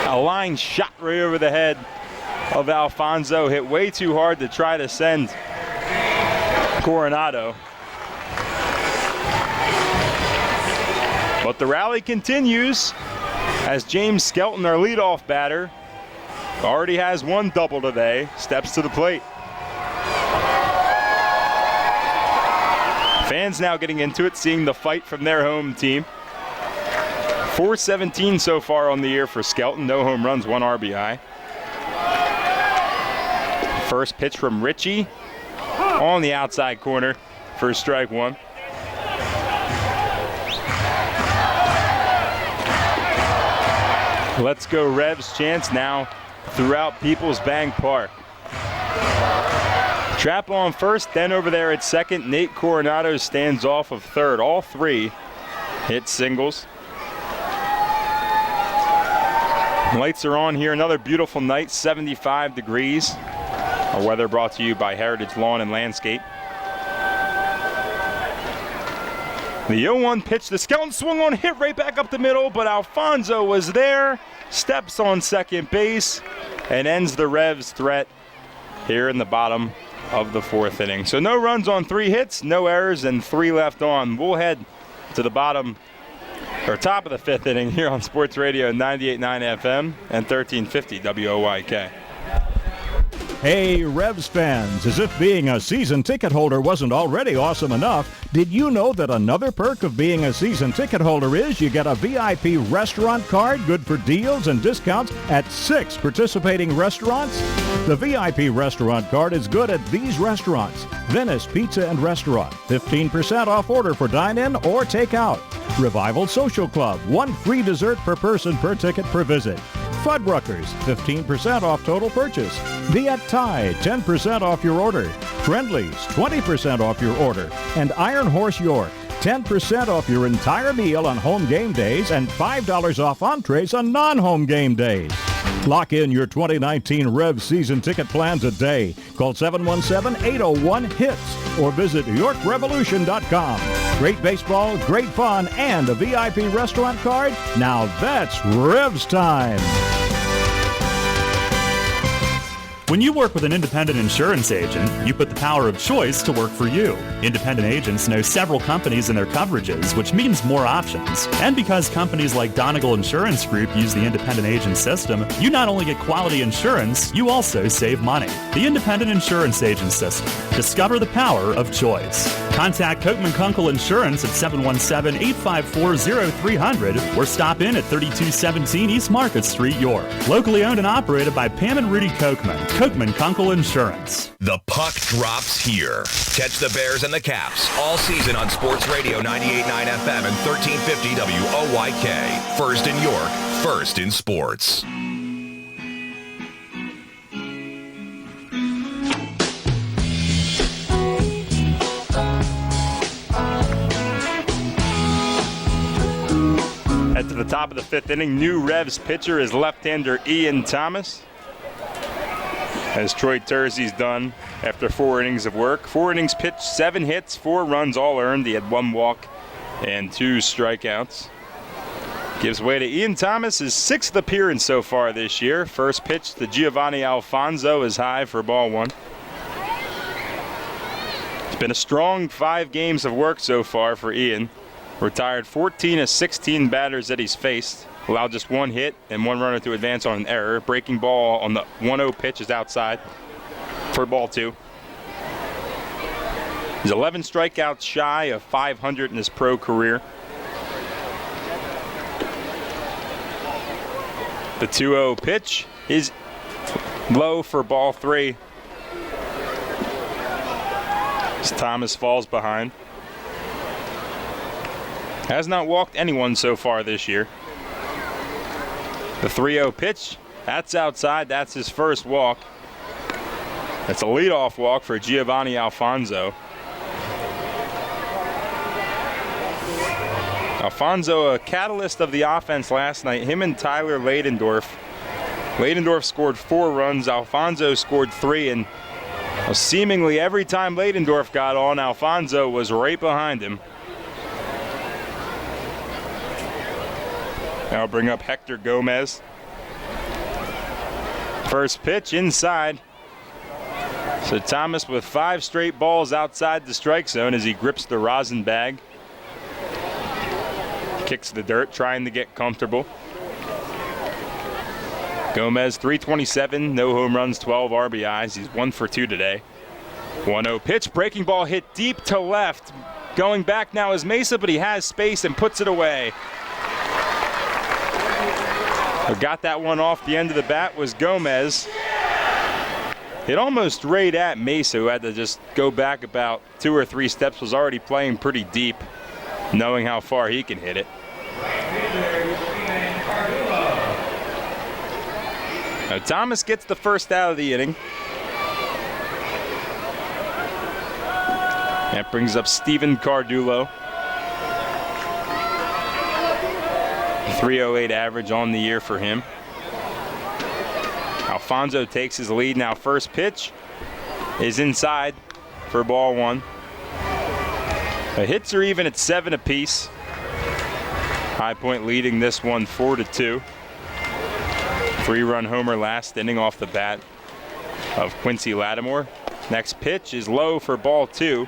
A line shot right over the head of Alfonso, hit way too hard to try to send Coronado. But the rally continues as James Skelton, our leadoff batter, already has 1 double today, steps to the plate. Fans now getting into it, seeing the fight from their home team. 417 so far on the year for Skelton, no home runs, 1 RBI. First pitch from Richie on the outside corner for strike 1. Let's go Revs chants now throughout PeoplesBank Park. Trap on first, then over there at second. Nate Coronado stands off of third. All 3 hit singles. Lights are on here. Another beautiful night, 75 degrees. Our weather brought to you by Heritage Lawn and Landscape. The 0-1 pitch, the Skelton swung on, hit right back up the middle, but Alfonso was there, steps on second base, and ends the Revs' threat here in the bottom of the 4th inning. So no runs on 3 hits, no errors, and 3 left on. We'll head to the top of the 5th inning here on Sports Radio 98.9 FM and 1350 WOYK. Hey, Revs fans, as if being a season ticket holder wasn't already awesome enough, did you know that another perk of being a season ticket holder is you get a VIP restaurant card good for deals and discounts at 6 participating restaurants? The VIP restaurant card is good at these restaurants: Venice Pizza and Restaurant, 15% off order for dine-in or take-out. Revival Social Club, 1 free dessert per person per ticket per visit. Fuddruckers, 15% off total purchase. Viet Thai, 10% off your order. Friendlies, 20% off your order. And Iron Horse York, 10% off your entire meal on home game days and $5 off entrees on non-home game days. Lock in your 2019 Revs season ticket plan today. Call 717-801-HITS or visit YorkRevolution.com. Great baseball, great fun, and a VIP restaurant card? Now that's Revs time. When you work with an independent insurance agent, you put the power of choice to work for you. Independent agents know several companies and their coverages, which means more options. And because companies like Donegal Insurance Group use the independent agent system, you not only get quality insurance, you also save money. The independent insurance agent system. Discover the power of choice. Contact Kochman Kunkel Insurance at 717-854-0300 or stop in at 3217 East Market Street, York. Locally owned and operated by Pam and Rudy Kochman. Kochman Kunkel Insurance. The puck drops here. Catch the Bears and the Caps all season on Sports Radio 98.9 FM and 1350 WOYK. First in York, first in sports. Head to the top of the 5th inning. New Revs pitcher is left-hander Ian Thomas. As Troy Terzi's done after 4 innings of work. 4 innings pitched, 7 hits, 4 runs all earned. He had 1 walk and 2 strikeouts. Gives way to Ian Thomas, his 6th appearance so far this year. First pitch to Giovanni Alfonso is high for ball 1. It's been a strong 5 games of work so far for Ian. Retired 14 of 16 batters that he's faced. Allowed just 1 hit and 1 runner to advance on an error. Breaking ball on the 1-0 pitch is outside for ball 2. He's 11 strikeouts shy of 500 in his pro career. The 2-0 pitch is low for ball 3. As Thomas falls behind. Has not walked anyone so far this year. The 3-0 pitch, that's outside. That's his first walk. That's a leadoff walk for Giovanni Alfonso. Alfonso, a catalyst of the offense last night. Him and Tyler Ladendorf Ladendorf scored 4 runs. Alfonso scored 3, and seemingly every time Ladendorf got on, Alfonso was right behind him. Now I'll bring up Hector Gomez. First pitch inside. So Thomas with 5 straight balls outside the strike zone as he grips the rosin bag. Kicks the dirt, trying to get comfortable. Gomez, 327, no home runs, 12 RBIs. He's 1 for 2 today. 1-0 pitch, breaking ball hit deep to left. Going back now is Mesa, but he has space and puts it away. Who got that one off the end of the bat was Gomez. It almost right at Mesa, who had to just go back about 2 or 3 steps, was already playing pretty deep, knowing how far he can hit it. Now Thomas gets the first out of the inning. That brings up Steven Cardulo. 308 average on the year for him. Alfonso takes his lead now. First pitch is inside for ball 1. The hits are even at 7 apiece. High Point leading this one 4-2. 3-run homer last inning off the bat of Quincy Lattimore. Next pitch is low for ball 2.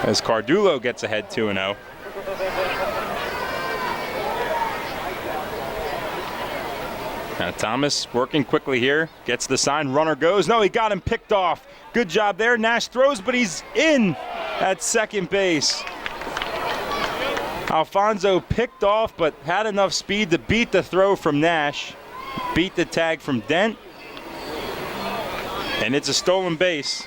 As Cardulo gets ahead 2-0. Now Thomas working quickly here, gets the sign, runner goes. No, he got him picked off. Good job there. Nash throws, but he's in at second base. Alfonso picked off, but had enough speed to beat the throw from Nash, beat the tag from Dent, and it's a stolen base.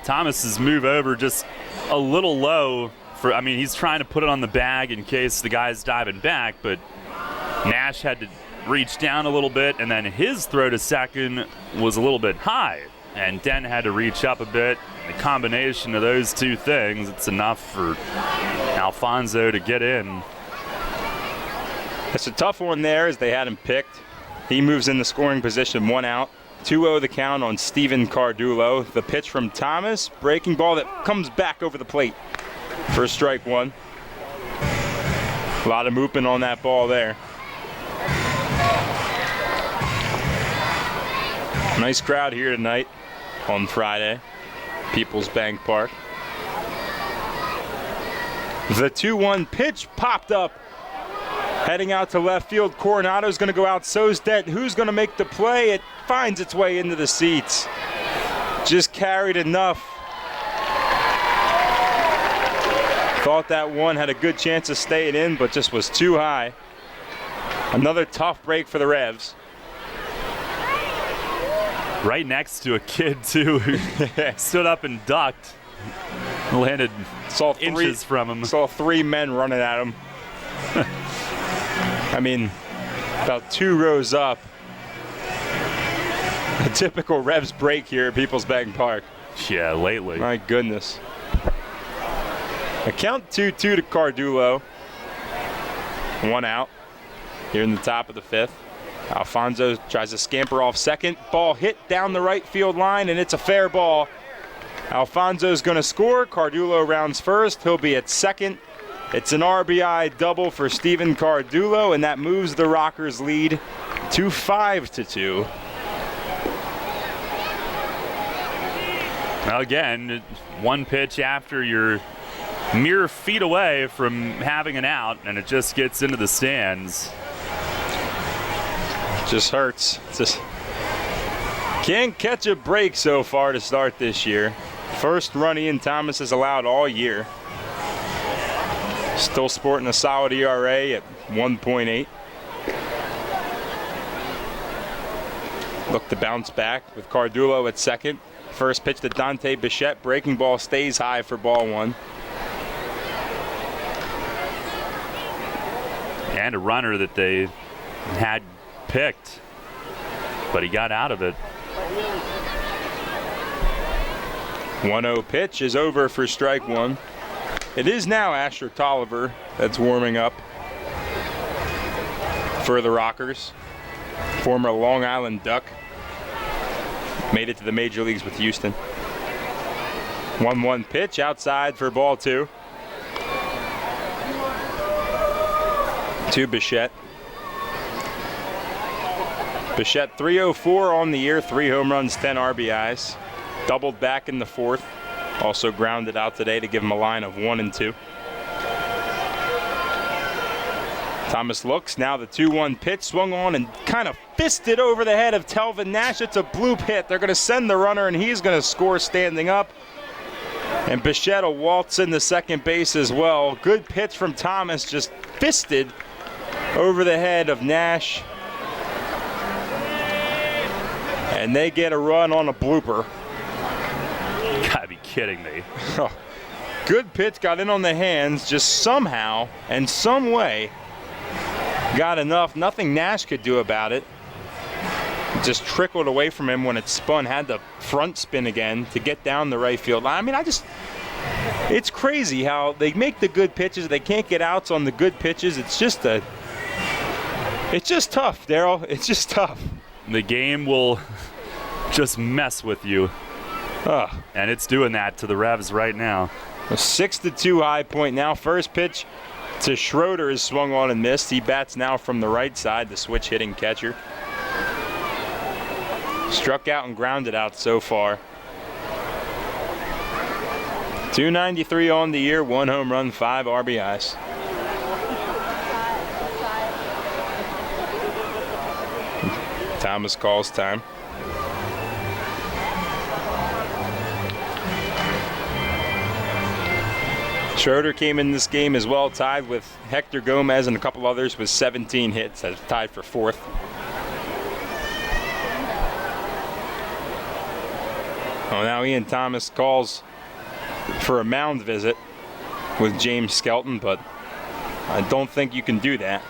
Thomas's move over just a little low. I mean, he's trying to put it on the bag in case the guy's diving back, but Nash had to reach down a little bit, and then his throw to second was a little bit high, and Dent had to reach up a bit. The combination of those two things, it's enough for Alfonso to get in. It's a tough one there as they had him picked. He moves in the scoring position, 1 out. 2-0 the count on Steven Cardulo. The pitch from Thomas, breaking ball that comes back over the plate for strike 1. A lot of movement on that ball there. Nice crowd here tonight on Friday, PeoplesBank Park. The 2-1 pitch popped up. Heading out to left field, Coronado's going to go out. So's Dent. Who's going to make the play? It finds its way into the seats. Just carried enough. Thought that one had a good chance of staying in, but just was too high. Another tough break for the Revs. Right next to a kid, too, who stood up and ducked. Landed inches from him. Saw 3 men running at him. I mean, about 2 rows up. A typical Revs break here at PeoplesBank Park. Yeah, lately. My goodness. A count 2-2 to Cardulo. 1 out here in the top of the 5th. Alfonso tries to scamper off second. Ball hit down the right field line, and it's a fair ball. Alfonso's going to score. Cardulo rounds first. He'll be at second. It's an RBI double for Steven Cardulo, and that moves the Rockers' lead to 5-2. Well, again, 1 pitch after you're mere feet away from having an out, and it just gets into the stands. Just hurts. Just can't catch a break so far to start this year. First run Ian Thomas has allowed all year. Still sporting a solid ERA at 1.8. Look to bounce back with Cardulo at second. First pitch to Dante Bichette. Breaking ball stays high for ball 1. And a runner that they had picked, but he got out of it. 1-0 pitch is over for strike 1. It is now Asher Tolliver that's warming up for the Rockers. Former Long Island Duck. Made it to the major leagues with Houston. 1-1 pitch outside for ball 2. To Bichette. Bichette 304 on the year, 3 home runs, 10 RBIs. Doubled back in the 4th. Also grounded out today to give him a line of 1 and 2. Thomas looks, now the 2-1 pitch swung on and kind of fisted over the head of Telvin Nash. It's a bloop hit. They're going to send the runner and he's going to score standing up. And Bichette will waltz into second base as well. Good pitch from Thomas, just fisted over the head of Nash. And they get a run on a blooper. You gotta be kidding me. Good pitch, got in on the hands, just somehow and some way got enough. Nothing Nash could do about it. It just trickled away from him when it spun, had the front spin again to get down the right field line. I mean, it's crazy how they make the good pitches. They can't get outs on the good pitches. It's just tough, Daryl. It's just tough. The game will just mess with you. And it's doing that to the Revs right now. A 6-2 high point now. First pitch to Schroeder is swung on and missed. He bats now from the right side, the switch hitting catcher. Struck out and grounded out so far. 293 on the year, 1 home run, 5 RBIs. Thomas calls time. Schroeder came in this game as well, tied with Hector Gomez and a couple others with 17 hits. That's tied for 4th. Oh, now Ian Thomas calls for a mound visit with James Skelton, but I don't think you can do that.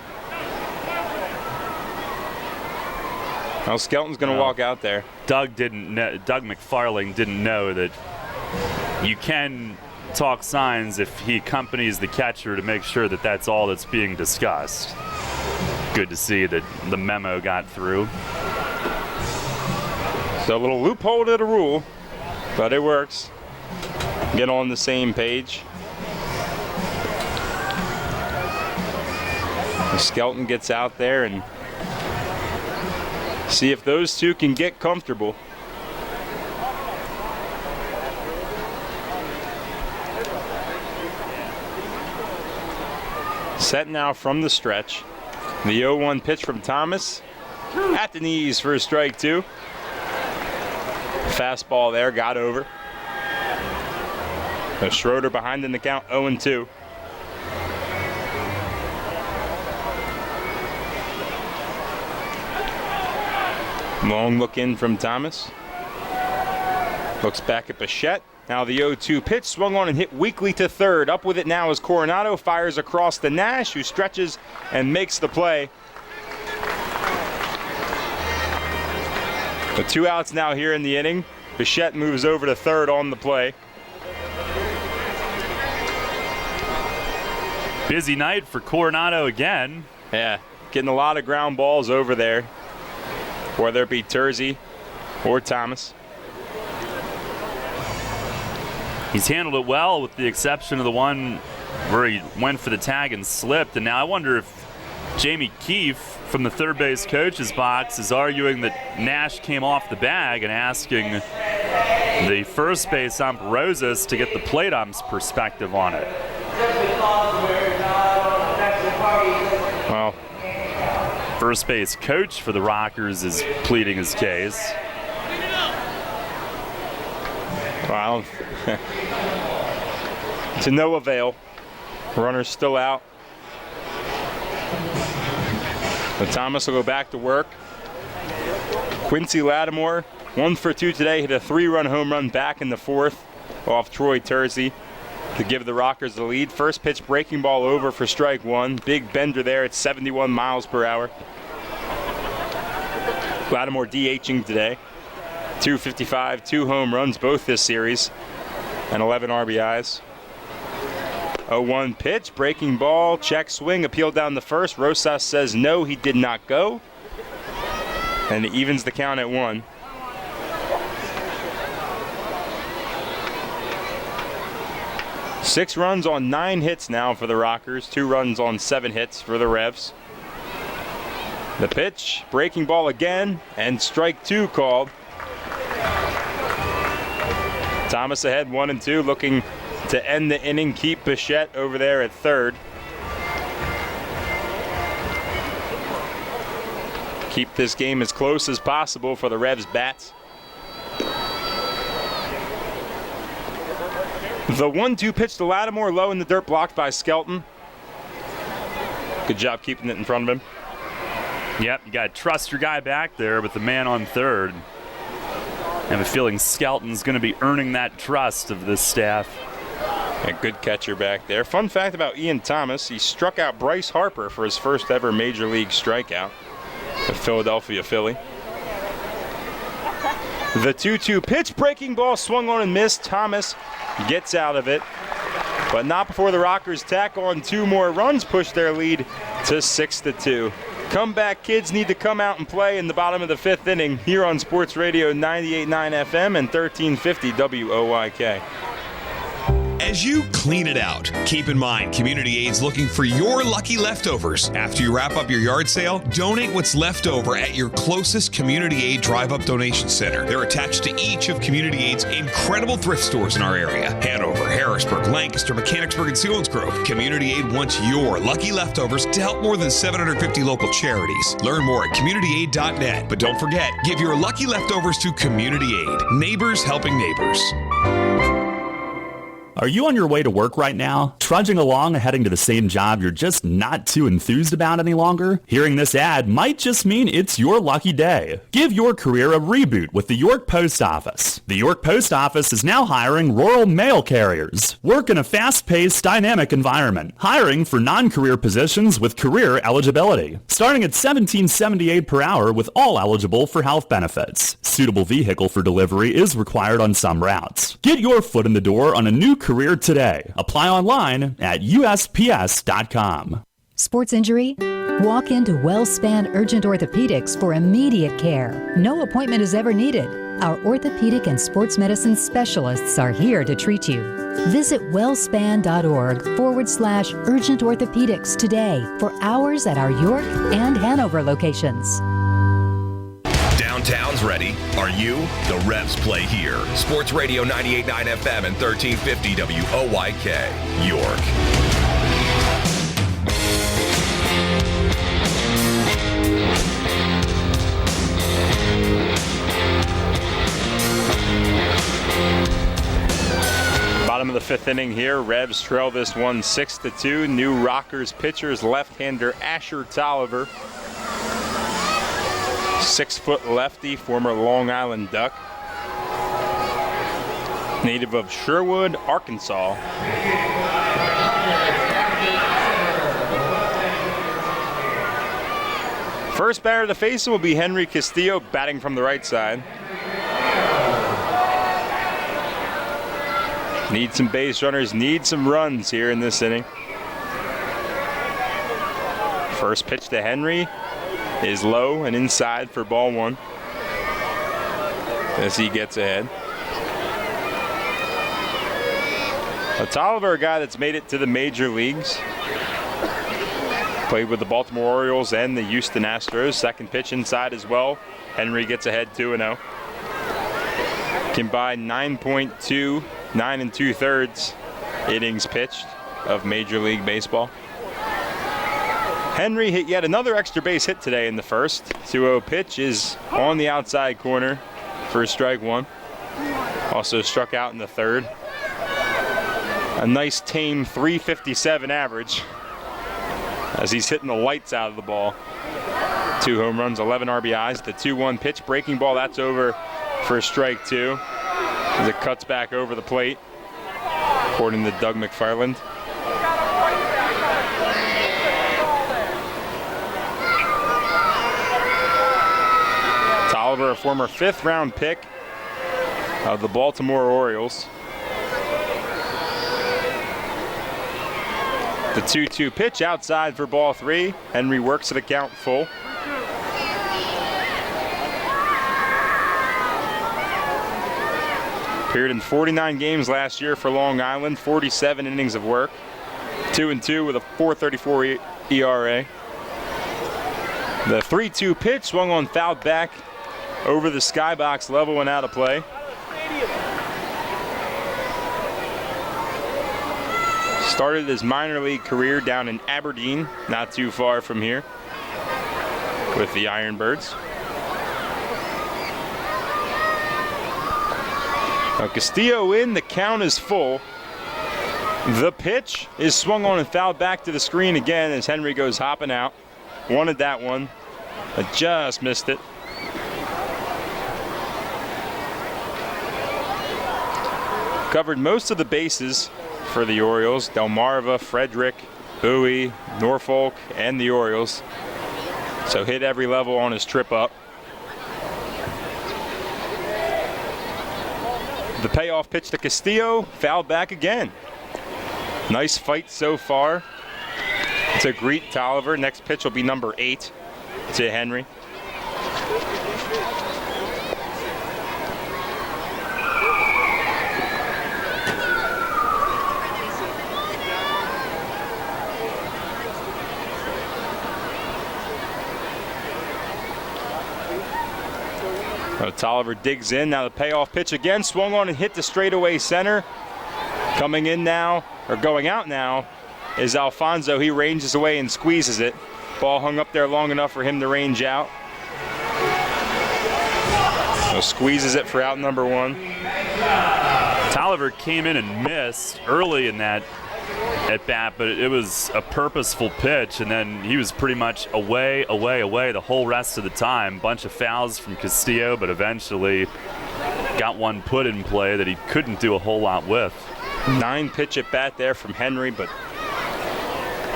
Well, Skelton's going to walk out there. Doug McFarling didn't know that you can talk signs if he accompanies the catcher to make sure that that's all that's being discussed. Good to see that the memo got through. So a little loophole to the rule, but it works. Get on the same page. Skelton gets out there and see if those two can get comfortable. Set now from the stretch. The 0-1 pitch from Thomas. At the knees for a strike 2. Fastball there, got over. Schroeder behind in the count, 0-2. Long look in from Thomas. Looks back at Bichette. Now the 0-2 pitch swung on and hit weakly to third. Up with it now is Coronado. Fires across to Nash, who stretches and makes the play. The 2 outs now here in the inning. Bichette moves over to third on the play. Busy night for Coronado again. Yeah, getting a lot of ground balls over there, whether it be Terzi or Thomas. He's handled it well with the exception of the one where he went for the tag and slipped. And now I wonder if Jamie Keefe from the third base coach's box is arguing that Nash came off the bag and asking the first base ump Rosas to get the plate ump's perspective on it. Well, first base coach for the Rockers is pleading his case. Well, to no avail. Runner's still out. But Thomas will go back to work. Quincy Lattimore, 1 for 2 today, hit a 3-run home run back in the 4th off Troy Terzi to give the Rockers the lead. First pitch breaking ball over for strike 1. Big bender there at 71 miles per hour. Lattimore DHing today. 255, 2 home runs both this series, and 11 RBIs. 0-1 pitch, breaking ball, check swing, appeal down the first. Rosas says no, he did not go. And it evens the count at 1. Six runs on 9 hits now for the Rockers. 2 runs on 7 hits for the Revs. The pitch, breaking ball again, and strike 2 called. Thomas ahead 1-2, looking to end the inning. Keep Bichette over there at third. Keep this game as close as possible for the Revs bats. The 1-2 pitch to Lattimore, low in the dirt, blocked by Skelton. Good job keeping it in front of him. Yep, you got to trust your guy back there with the man on third. I have a feeling Skelton's going to be earning that trust of this staff. A good catcher back there. Fun fact about Ian Thomas, he struck out Bryce Harper for his first ever major league strikeout. The Philadelphia Philly. The 2-2 pitch, breaking ball, swung on and missed. Thomas gets out of it, but not before the Rockers tack on 2 more runs, push their lead to 6-2. Comeback kids need to come out and play in the bottom of the 5th inning here on Sports Radio 98.9 FM and 1350 WOYK. As you clean it out, keep in mind Community Aid's looking for your lucky leftovers. After you wrap up your yard sale, donate what's left over at your closest Community Aid Drive-Up Donation Center. They're attached to each of Community Aid's incredible thrift stores in our area. Hanover, Harrisburg, Lancaster, Mechanicsburg, and Selinsgrove. Community Aid wants your lucky leftovers to help more than 750 local charities. Learn more at communityaid.net. But don't forget, give your lucky leftovers to Community Aid. Neighbors helping neighbors. Are you on your way to work right now? Trudging along, heading to the same job you're just not too enthused about any longer? Hearing this ad might just mean it's your lucky day. Give your career a reboot with the York Post Office. The York Post Office is now hiring rural mail carriers. Work in a fast-paced, dynamic environment. Hiring for non-career positions with career eligibility. Starting at $17.78 per hour with all eligible for health benefits. Suitable vehicle for delivery is required on some routes. Get your foot in the door on a new career today. Apply online at USPS.com. Sports injury? Walk into WellSpan Urgent Orthopedics for immediate care. No appointment is ever needed. Our orthopedic and sports medicine specialists are here to treat you. Visit wellspan.org/urgent orthopedics today for hours at our York and Hanover locations. Downtown's ready. Are you? The Revs play here. Sports Radio 98.9 FM and 1350 WOYK, York. Bottom of the 5th inning here. Revs trail this one 6-2. New Rockers pitchers left-hander Asher Tolliver. 6-foot lefty, former Long Island Duck. Native of Sherwood, Arkansas. First batter to face him will be Henry Castillo, batting from the right side. Need some base runners, need some runs here in this inning. First pitch to Henry is low and inside for ball 1 as he gets ahead. Tolliver, a guy that's made it to the major leagues. Played with the Baltimore Orioles and the Houston Astros. Second pitch inside as well. Henry gets ahead 2-0. Combined 9.2, 9 2/3 innings pitched of Major League Baseball. Henry hit yet another extra base hit today in the first. 2-0 pitch is on the outside corner for strike 1. Also struck out in the third. A nice tame 357 average as he's hitting the lights out of the ball. 2 home runs, 11 RBIs. The 2-1 pitch, breaking ball, that's over for strike 2. As it cuts back over the plate, according to Doug McFarland. Tolliver, a former 5th-round pick of the Baltimore Orioles. The 2-2 pitch outside for ball 3. Henry works to the count full. Appeared in 49 games last year for Long Island, 47 innings of work. 2-2 with a 4.34 ERA. The 3-2 pitch swung on, fouled back over the skybox level and out of play. Started his minor league career down in Aberdeen, not too far from here, with the Ironbirds. Now Castillo in, the count is full. The pitch is swung on and fouled back to the screen again as Henry goes hopping out. Wanted that one, but just missed it. Covered most of the bases for the Orioles. Delmarva, Frederick, Bowie, Norfolk, and the Orioles. So hit every level on his trip up. The payoff pitch to Castillo, fouled back again. Nice fight so far to greet Tolliver. Next pitch will be number 8 to Henry. Tolliver digs in. Now the payoff pitch again, swung on and hit to straightaway center. Coming in now, or going out now, is Alfonso. He ranges away and squeezes it. Ball hung up there long enough for him to range out. So squeezes it for out number 1. Tolliver came in and missed early in that at bat, but it was a purposeful pitch, and then he was pretty much away the whole rest of the time. Bunch of fouls from Castillo, but eventually got one put in play that he couldn't do a whole lot with. 9 pitch at bat there from Henry, but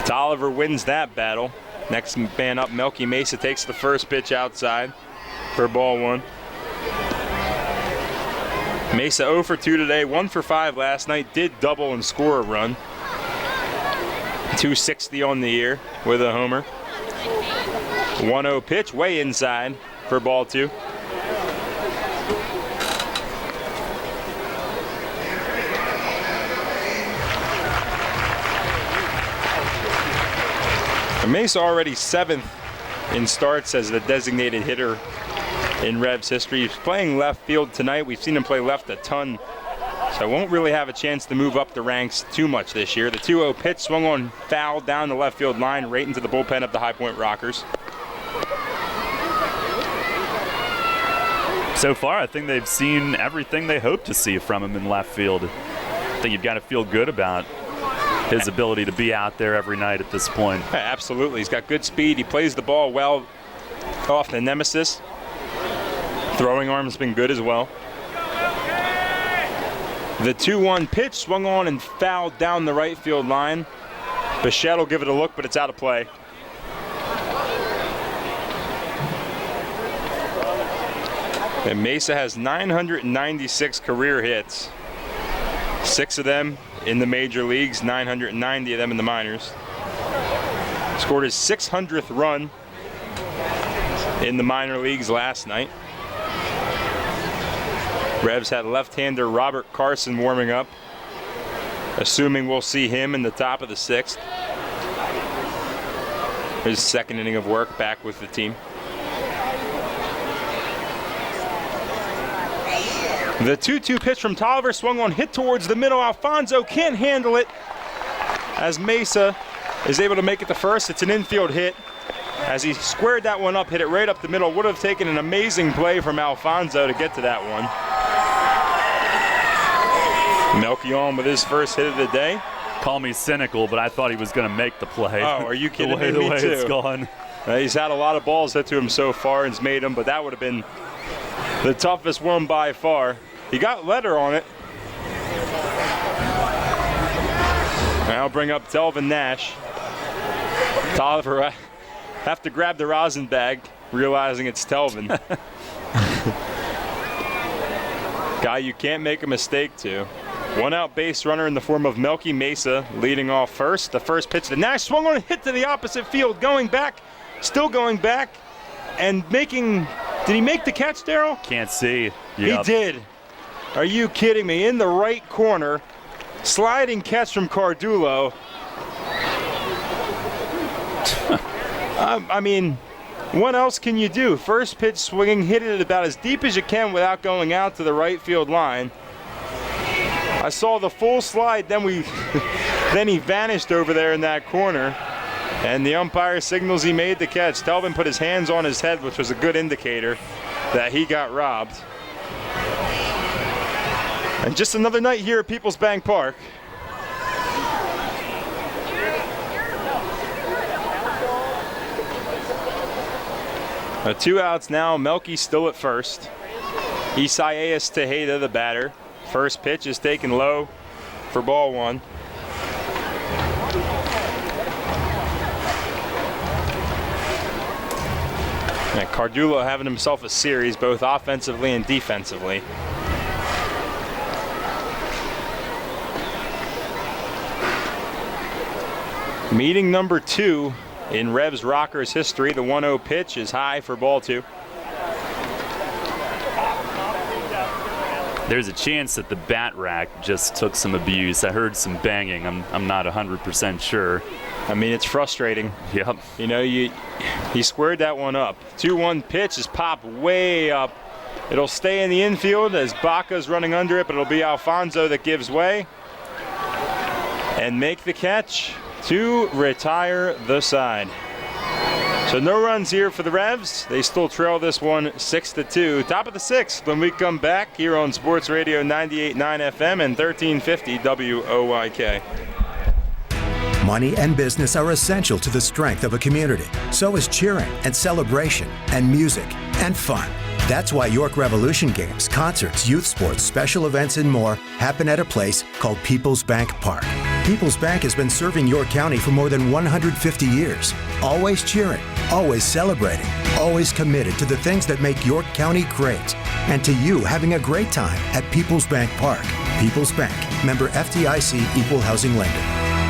Tolliver wins that battle. Next man up, Melky Mesa, takes the first pitch outside for ball 1. Mesa 0 for 2 today, 1 for 5 last night, did double and score a run. 260 on the year with a homer. 1-0 pitch, way inside for ball 2. Mesa already 7th in starts as the designated hitter in Revs history. He's playing left field tonight. We've seen him play left a ton, so won't really have a chance to move up the ranks too much this year. The 2-0 pitch swung on, foul down the left field line, right into the bullpen of the High Point Rockers. So far, I think they've seen everything they hoped to see from him in left field. I think you've got to feel good about his ability to be out there every night at this point. Yeah, absolutely. He's got good speed. He plays the ball well off the nemesis. Throwing arm's been good as well. The 2-1 pitch swung on and fouled down the right field line. Bichette will give it a look, but it's out of play. And Mesa has 996 career hits. 6 of them in the major leagues, 990 of them in the minors. Scored his 600th run in the minor leagues last night. Revs had left-hander Robert Carson warming up, assuming we'll see him in the top of the 6th. His second inning of work back with the team. The 2-2 pitch from Tolliver swung on, hit towards the middle. Alfonso can't handle it as Mesa is able to make it to first. It's an infield hit. As he squared that one up, hit it right up the middle. Would have taken an amazing play from Alfonso to get to that one. Melky on with his first hit of the day. Call me cynical, but I thought he was going to make the play. Oh, are you kidding me? The way too. It's gone. He's had a lot of balls hit to him so far and's made them, but that would have been the toughest one by far. He got letter on it. I'll bring up Telvin Nash. Tolliver have to grab the rosin bag, realizing it's Telvin. Guy you can't make a mistake to. One out base runner in the form of Melky Mesa leading off first. The first pitch to Nash, swung on a hit to the opposite field, going back, still going back, and making, did he make the catch, Darryl? Can't see. Yep. He did. Are you kidding me? In the right corner, sliding catch from Cardullo. I mean, what else can you do? First pitch swinging, hit it about as deep as you can without going out to the right field line. I saw the full slide, then he vanished over there in that corner, and the umpire signals he made the catch. Telvin put his hands on his head, which was a good indicator that he got robbed. And just another night here at PeoplesBank Park. Two outs now. Melky still at first. Isaias Tejeda, the batter. First pitch is taken low for ball one. And Cardullo having himself a series, both offensively and defensively. Meeting number 2 in Revs Rockers history. The 1-0 pitch is high for ball 2. There's a chance that the bat rack just took some abuse. I heard some banging. I'm not 100% sure. I mean, it's frustrating. Yep. You know, he squared that one up. 2-1 pitch is popped way up. It'll stay in the infield as Baca's running under it, but it'll be Alfonso that gives way and make the catch to retire the side. So no runs here for the Revs. They still trail this one 6-2. Top of the 6th when we come back here on Sports Radio 98.9 FM and 1350 WOYK. Money and business are essential to the strength of a community. So is cheering and celebration and music and fun. That's why York Revolution games, concerts, youth sports, special events, and more happen at a place called PeoplesBank Park. PeoplesBank has been serving York County for more than 150 years. Always cheering, always celebrating, always committed to the things that make York County great. And to you having a great time at PeoplesBank Park. Peoples Bank, member FDIC, equal housing lender.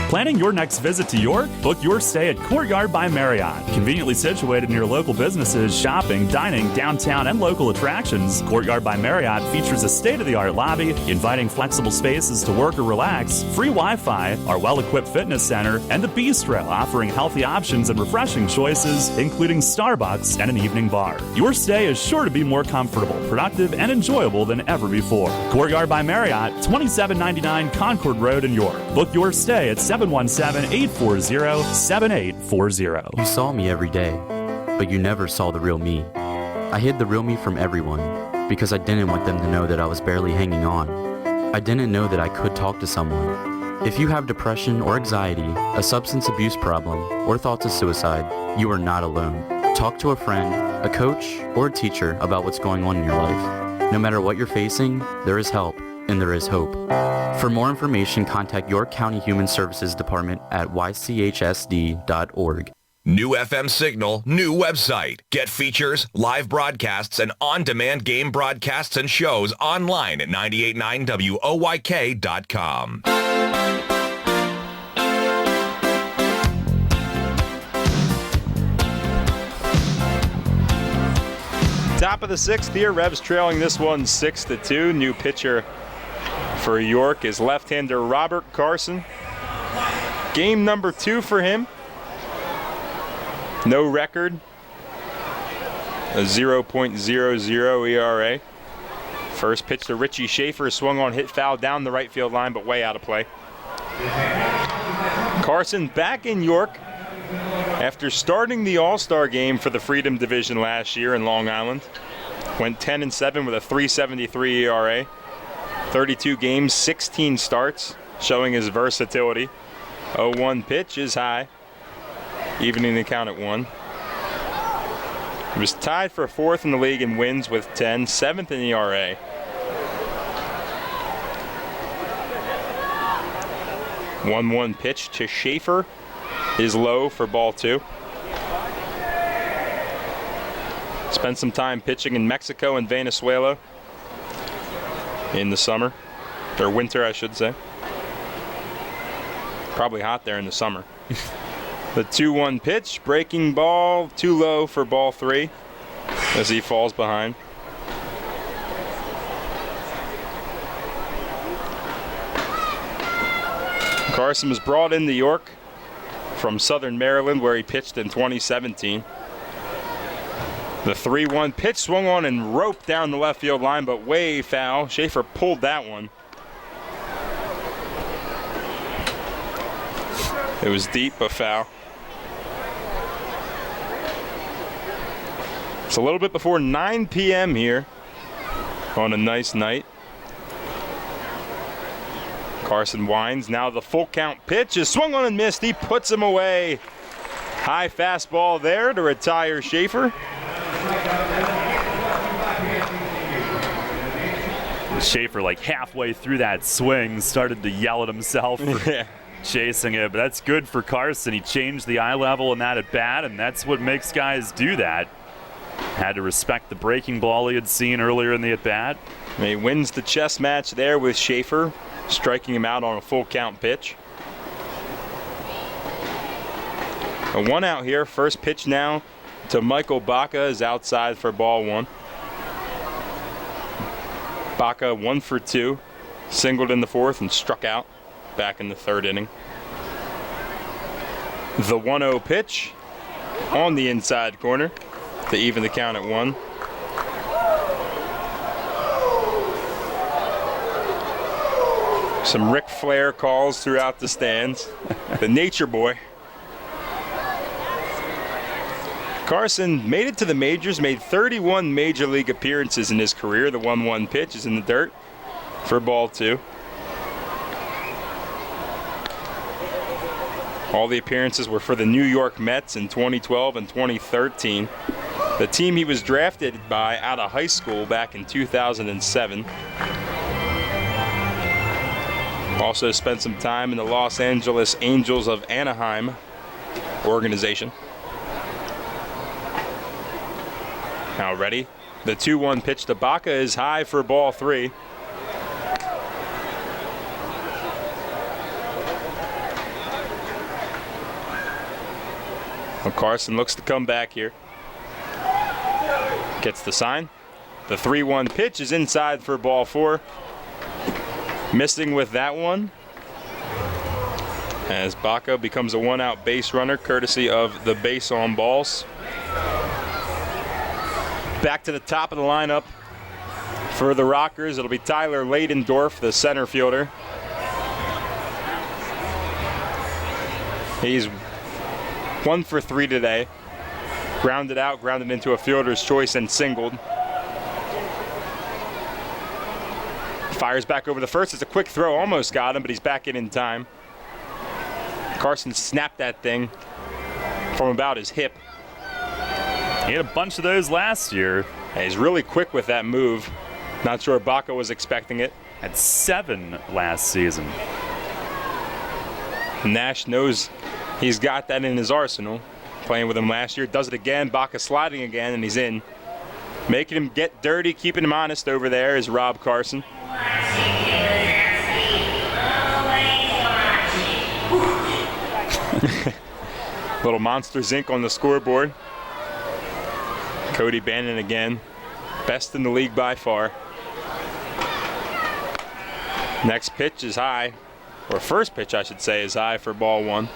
Planning your next visit to York? Book your stay at Courtyard by Marriott. Conveniently situated near local businesses, shopping, dining, downtown, and local attractions, Courtyard by Marriott features a state-of-the-art lobby, inviting flexible spaces to work or relax, free Wi-Fi, our well-equipped fitness center, and a bistro offering healthy options and refreshing choices, including Starbucks and an evening bar. Your stay is sure to be more comfortable, productive, and enjoyable than ever before. Courtyard by Marriott, 2799 Concord Road in York. Book your stay at 717-840-7840. You saw me every day, but you never saw the real me. I hid the real me from everyone because I didn't want them to know that I was barely hanging on. I didn't know that I could talk to someone. If you have depression or anxiety, a substance abuse problem, or thoughts of suicide, you are not alone. Talk to a friend, a coach, or a teacher about what's going on in your life. No matter what you're facing, there is help. And there is hope. For more information, contact York County Human Services Department at ychsd.org. New FM signal, new website. Get features, live broadcasts, and on-demand game broadcasts and shows online at 989WOYK.com. Top of the 6th here, Revs trailing this one 6-2. New pitcher for York is left-hander Robert Carson. Game number 2 for him. No record. A 0.00 ERA. First pitch to Richie Schaefer, swung on, hit foul down the right field line, but way out of play. Carson back in York after starting the All-Star game for the Freedom Division last year in Long Island. Went 10-7 with a 3.73 ERA. 32 games, 16 starts, showing his versatility. 0-1 pitch is high, evening the count at 1. He was tied for 4th in the league in wins with 10, 7th in ERA. One pitch to Schaefer is low for ball 2. Spent some time pitching in Mexico and Venezuela in the summer. Or winter, I should say. Probably hot there in the summer. The 2-1 pitch, breaking ball, too low for ball 3 as he falls behind. Carson was brought into York from Southern Maryland, where he pitched in 2017. The 3-1 pitch swung on and roped down the left field line, but way foul. Schaefer pulled that one. It was deep, but foul. It's a little bit before 9 p.m. here on a nice night. Carson winds. Now the full count pitch is swung on and missed. He puts him away. High fastball there to retire Schaefer. Schaefer, like halfway through that swing, started to yell at himself for chasing it, but that's good for Carson. He changed the eye level in that at bat, and that's what makes guys do that. Had to respect the breaking ball he had seen earlier in the at bat. He wins the chess match there with Schaefer, striking him out on a full count pitch. A 1 out here. First pitch now to Michael Baca is outside for ball 1. Baca 1 for 2, singled in the 4th and struck out back in the 3rd inning. The 1-0 pitch on the inside corner to even the count at 1. Some Ric Flair calls throughout the stands. The Nature Boy. Carson made it to the majors, made 31 major league appearances in his career. The 1-1 pitch is in the dirt for ball 2. All the appearances were for the New York Mets in 2012 and 2013. The team he was drafted by out of high school back in 2007. Also spent some time in the Los Angeles Angels of Anaheim organization. Now ready. The 2-1 pitch to Baca is high for ball 3. Well, Carson looks to come back here. Gets the sign. The 3-1 pitch is inside for ball 4. Missing with that one, as Baca becomes a 1-out base runner courtesy of the base on balls. Back to the top of the lineup for the Rockers. It'll be Tyler Ladendorf, the center fielder. He's 1 for 3 today. Grounded out, grounded into a fielder's choice and singled. Fires back over the first. It's a quick throw, almost got him, but he's back in time. Carson snapped that thing from about his hip. He had a bunch of those last year. And he's really quick with that move. Not sure Baca was expecting it. Had 7 last season. Nash knows he's got that in his arsenal. Playing with him last year, does it again. Baca sliding again, and he's in. Making him get dirty, keeping him honest over there is Rob Carson. Little Monsters Inc. on the scoreboard. Cody Bannon again. Best in the league by far. Next pitch is high. Or first pitch, I should say, is high for ball 1.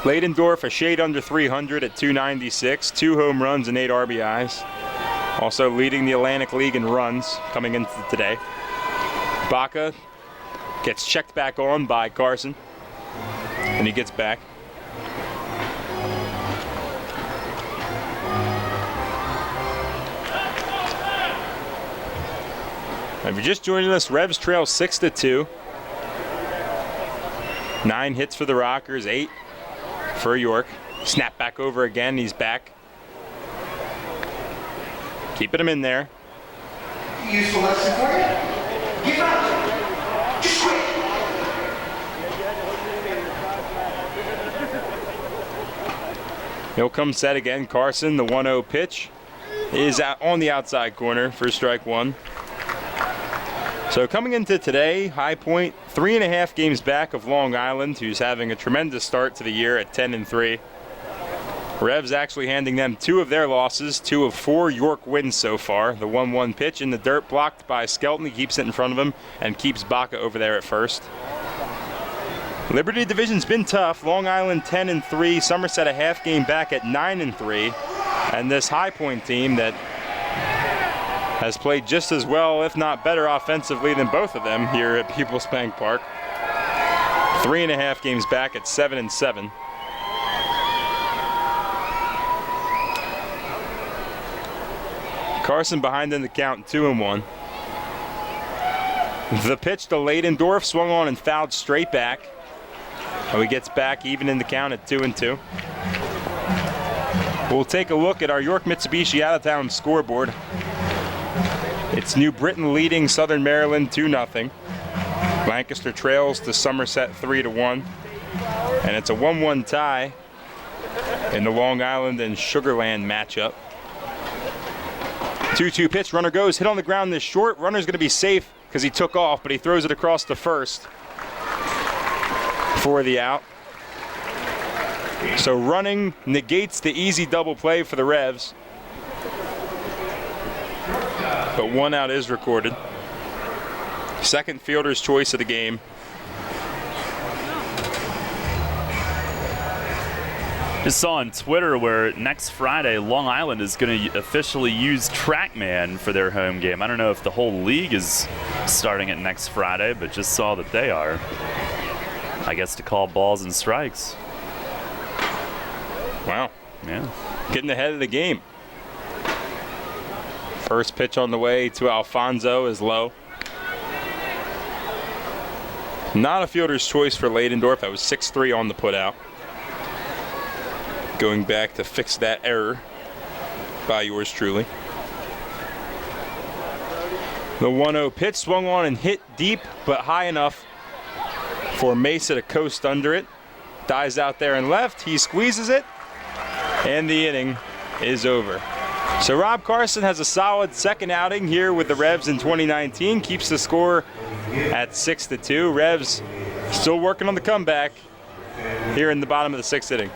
Ladendorf, a shade under 300 at 296. 2 home runs and 8 RBIs. Also leading the Atlantic League in runs coming into today. Baca gets checked back on by Carson. And he gets back. If you're just joining us, Revs trail 6-2. 9 hits for the Rockers, 8 for York. Snap back over again, he's back. Keeping him in there. Useful lesson for you. Give up. Just quit. He'll come set again. Carson, the 1-0 pitch, is out on the outside corner for strike 1. So coming into today, High Point 3.5 games back of Long Island, who's having a tremendous start to the year at 10-3. Revs actually handing them 2 of their losses, 2 of 4 York wins so far. The 1-1 pitch in the dirt blocked by Skelton. He keeps it in front of him and keeps Baca over there at first. Liberty Division's been tough. Long Island 10-3, Somerset a half game back at 9-3. And this High Point team that has played just as well, if not better offensively than both of them here at PeoplesBank Park. 3.5 games back at 7-7. Carson behind in the count, 2-1. The pitch to Leidendorf, swung on and fouled straight back. And he gets back even in the count at 2-2. We'll take a look at our York Mitsubishi out-of-town scoreboard. It's New Britain leading Southern Maryland 2-0. Lancaster trails to Somerset 3-1. And it's a 1-1 tie in the Long Island and Sugarland matchup. 2-2 pitch, runner goes, hit on the ground this short. Runner's going to be safe because he took off, but he throws it across to first for the out. So running negates the easy double play for the Revs. But 1 out is recorded. Second fielder's choice of the game. Just saw on Twitter where next Friday Long Island is going to officially use TrackMan for their home game. I don't know if the whole league is starting it next Friday, but just saw that they are. I guess to call balls and strikes. Wow. Yeah. Getting ahead of the game. First pitch on the way to Alfonso is low. Not a fielder's choice for Leidendorf. That was 6-3 on the putout. Going back to fix that error by yours truly. The 1-0 pitch swung on and hit deep, but high enough for Mesa to coast under it. Dies out there and left. He squeezes it, and the inning is over. So Rob Carson has a solid second outing here with the Revs in 2019. Keeps the score at 6-2. Revs still working on the comeback here in the bottom of the 6th inning.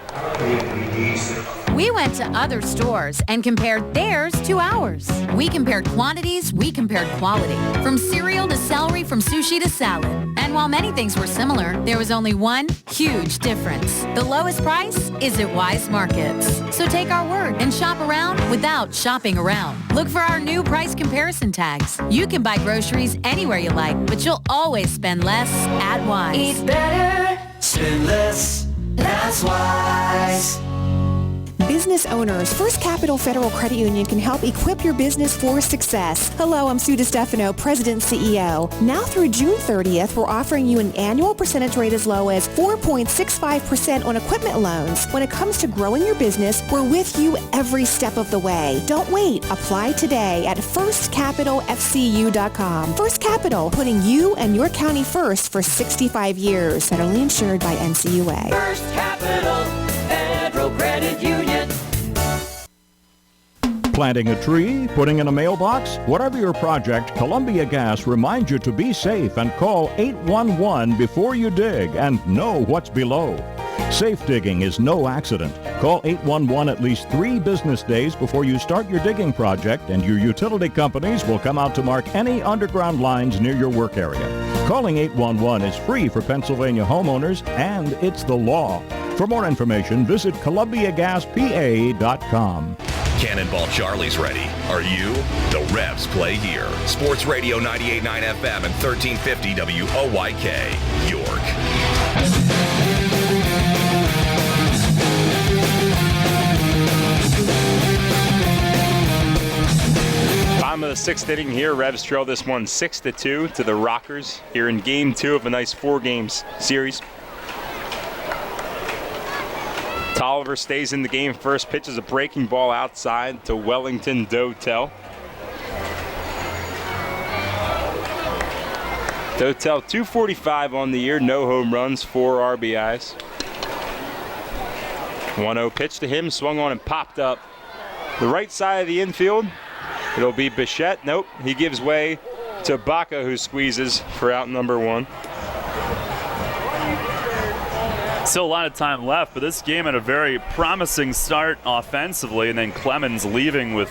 We went to other stores and compared theirs to ours. We compared quantities, we compared quality. From cereal to celery, from sushi to salad. And while many things were similar, there was only one huge difference. The lowest price is at Wise Markets. So take our word and shop around without shopping around. Look for our new price comparison tags. You can buy groceries anywhere you like, but you'll always spend less at Wise. Eat better, spend less, that's Wise. Business owners, First Capital Federal Credit Union can help equip your business for success. Hello, I'm Sue DiStefano, President and CEO. Now through June 30th, we're offering you an annual percentage rate as low as 4.65% on equipment loans. When it comes to growing your business, we're with you every step of the way. Don't wait. Apply today at firstcapitalfcu.com. First Capital, putting you and your county first for 65 years. Federally insured by NCUA. First Capital Federal Credit Union. Planting a tree, putting in a mailbox, whatever your project, Columbia Gas reminds you to be safe and call 811 before you dig and know what's below. Safe digging is no accident. Call 811 at least 3 business days before you start your digging project, and your utility companies will come out to mark any underground lines near your work area. Calling 811 is free for Pennsylvania homeowners, and it's the law. For more information, visit ColumbiaGasPA.com. Cannonball Charlie's ready. Are you? The Revs play here. Sports Radio 98.9 FM and 1350 WOYK, York. Bottom of the 6th inning here. Revs trail this one 6-2 to the Rockers here in Game 2 of a nice 4-game series. Tolliver stays in the game. First pitch is a breaking ball outside to Wellington Dotel. Dotel 245 on the year, no home runs, 4 RBIs. 1-0 pitch to him, swung on and popped up the right side of the infield. It'll be Bichette. Nope, he gives way to Baca, who squeezes for out number 1. Still a lot of time left, but this game had a very promising start offensively, and then Clemens leaving with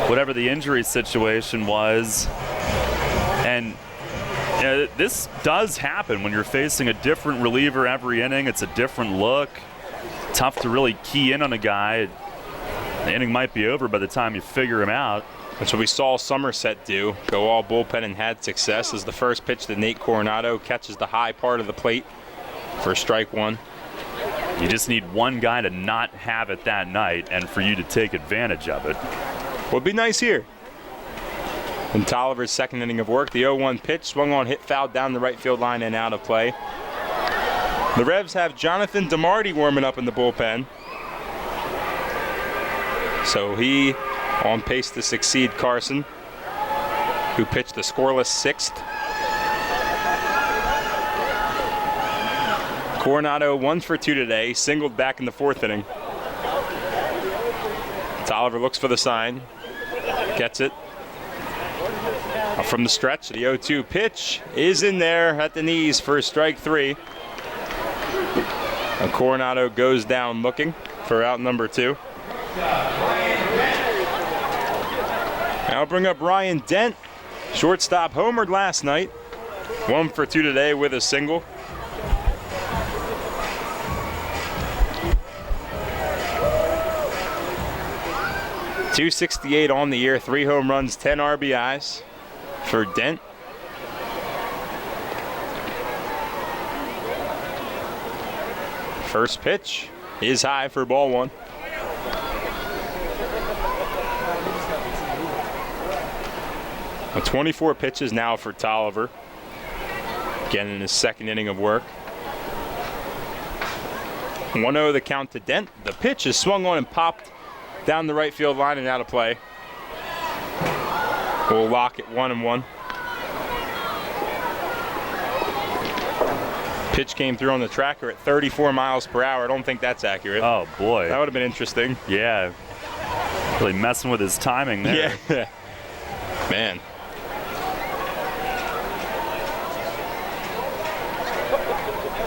whatever the injury situation was. And this does happen when you're facing a different reliever every inning. It's a different look. Tough to really key in on a guy. The inning might be over by the time you figure him out. That's what we saw Somerset do. Go all bullpen and had success as the first pitch to Nate Coronado catches the high part of the plate for strike 1. You just need one guy to not have it that night and for you to take advantage of it. Would be nice here. In Tolliver's second inning of work, the 0-1 pitch swung on, hit foul down the right field line and out of play. The Revs have Jonathan DeMarty warming up in the bullpen. So he on pace to succeed Carson, who pitched the scoreless 6th. Coronado 1 for 2 today, singled back in the 4th inning. Tolliver looks for the sign, gets it. From the stretch, the 0-2 pitch is in there at the knees for strike 3. And Coronado goes down looking for out number 2. Now I'll bring up Ryan Dent. Shortstop homered last night. 1 for 2 today with a single. .268 on the year, 3 home runs, 10 RBIs for Dent. First pitch is high for ball 1. Well, 24 pitches now for Tolliver. Again in his second inning of work. 1-0 the count to Dent. The pitch is swung on and popped down the right field line and out of play. We'll lock it 1-1. Pitch came through on the tracker at 34 miles per hour. I don't think that's accurate. Oh, boy. That would have been interesting. Yeah. Really messing with his timing there. Yeah. Man.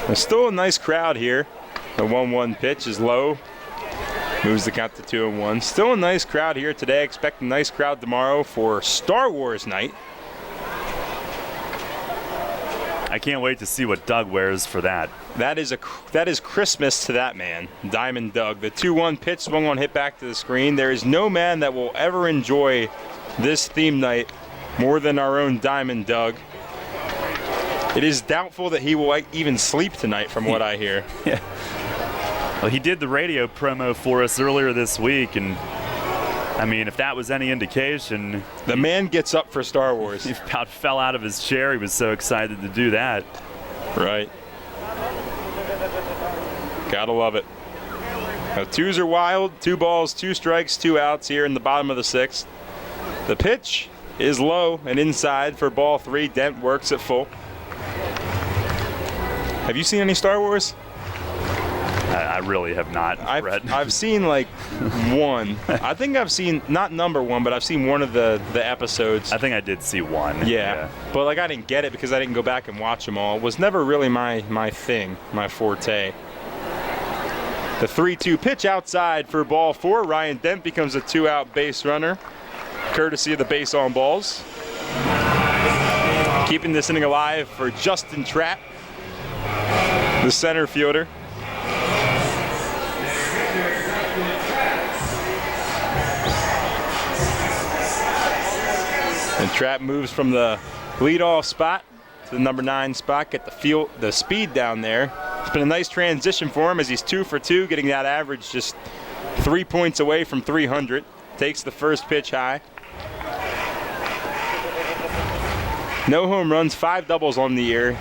There's still a nice crowd here. The 1-1 pitch is low. Moves the count to 2-1. Still a nice crowd here today. Expect a nice crowd tomorrow for Star Wars night. I can't wait to see what Doug wears for that. That is Christmas to that man, Diamond Doug. The 2-1 pitch swung on, hit back to the screen. There is no man that will ever enjoy this theme night more than our own Diamond Doug. It is doubtful that he will even sleep tonight, from what I hear. Yeah. Well, he did the radio promo for us earlier this week, and I mean, if that was any indication, the man gets up for Star Wars. He about fell out of his chair. He was so excited to do that. Right. Gotta love it. Now, 2s are wild. 2 balls, 2 strikes, 2 outs here in the bottom of the 6th. The pitch is low and inside for ball 3. Dent works it full. Have you seen any Star Wars? I really have not, Brett. I've seen like 1. I think I've seen, not number 1, but I've seen one of the episodes. I think I did see 1. Yeah. But like I didn't get it because I didn't go back and watch them all. It was never really my thing, my forte. The 3-2 pitch outside for ball 4. Ryan Dent becomes a 2-out base runner, courtesy of the base on balls. Keeping this inning alive for Justin Trapp, the center fielder. And Trapp moves from the leadoff spot to the number 9 spot, get the speed down there. It's been a nice transition for him as he's 2 for 2, getting that average just 3 points away from 300. Takes the first pitch high. No home runs, 5 doubles on the year.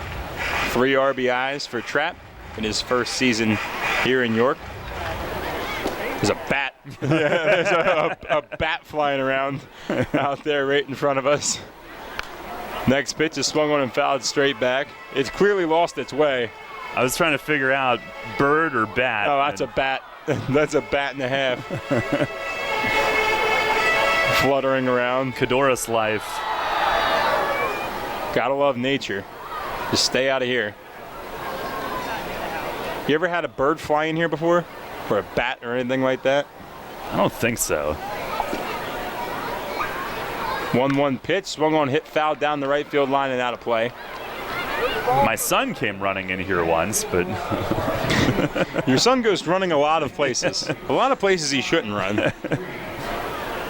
3 RBIs for Trapp in his first season here in York. There's a bat. Yeah, there's a bat flying around out there right in front of us. Next pitch is swung on and fouled straight back. It's clearly lost its way. I was trying to figure out bird or bat. Oh, that's a bat. That's a bat and a half. Fluttering around. Cadorus life. Gotta love nature. Just stay out of here. You ever had a bird fly in here before? Or a bat or anything like that? I don't think so. 1-1 pitch, swung on, hit foul down the right field line and out of play. My son came running in here once, but... Your son goes running a lot of places. A lot of places he shouldn't run.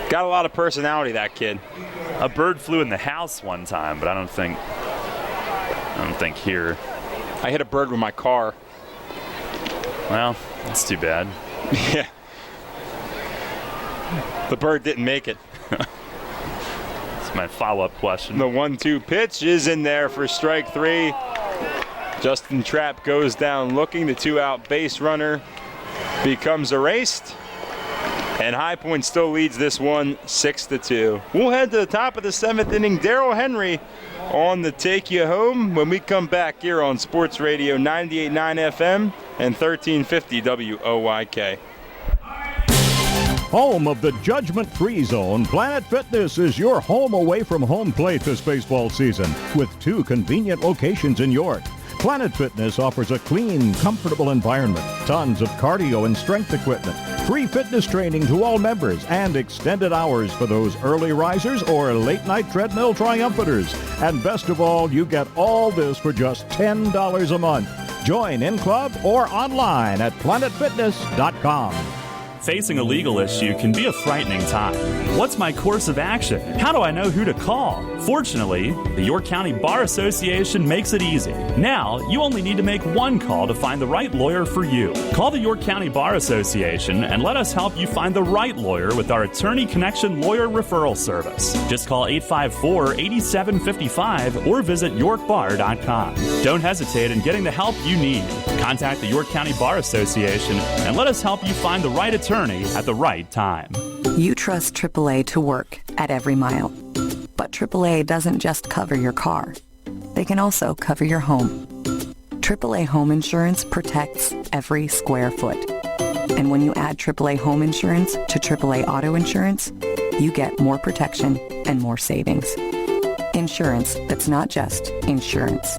Got a lot of personality, that kid. A bird flew in the house one time, but I don't think here. I hit a bird with my car. Well, that's too bad. Yeah. The bird didn't make it. That's my follow-up question. The 1-2 pitch is in there for strike 3. Justin Trapp goes down looking. The 2-out base runner becomes erased. And High Point still leads this one 6-2. We'll head to the top of the 7th inning. Darrell Henry on the take you home when we come back here on Sports Radio 98.9 FM and 1350 WOYK. Home of the judgment-free zone, Planet Fitness is your home away from home plate this baseball season with 2 convenient locations in York. Planet Fitness offers a clean, comfortable environment, tons of cardio and strength equipment, free fitness training to all members, and extended hours for those early risers or late-night treadmill triumphators. And best of all, you get all this for just $10 a month. Join in club or online at planetfitness.com. Facing a legal issue can be a frightening time. What's my course of action? How do I know who to call? Fortunately, the York County Bar Association makes it easy. Now, you only need to make one call to find the right lawyer for you. Call the York County Bar Association and let us help you find the right lawyer with our Attorney Connection Lawyer Referral Service. Just call 854-8755 or visit yorkbar.com. Don't hesitate in getting the help you need. Contact the York County Bar Association and let us help you find the right attorney at the right time. You trust AAA to work at every mile. But AAA doesn't just cover your car. They can also cover your home. AAA Home Insurance protects every square foot. And when you add AAA Home Insurance to AAA Auto Insurance, you get more protection and more savings. Insurance that's not just insurance.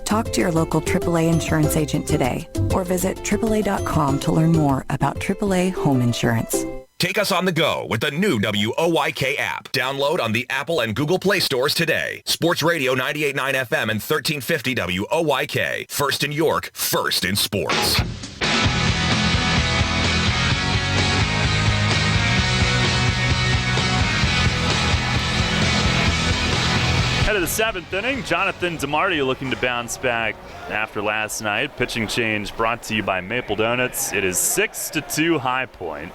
Talk to your local AAA insurance agent today or visit AAA.com to learn more about AAA Home Insurance. Take us on the go with the new WOYK app. Download on the Apple and Google Play stores today. Sports Radio 98.9 FM and 1350 WOYK. First in York, first in sports. Head of the 7th inning, Jonathan DeMarty looking to bounce back after last night. Pitching change brought to you by Maple Donuts. It is 6-2 High Point.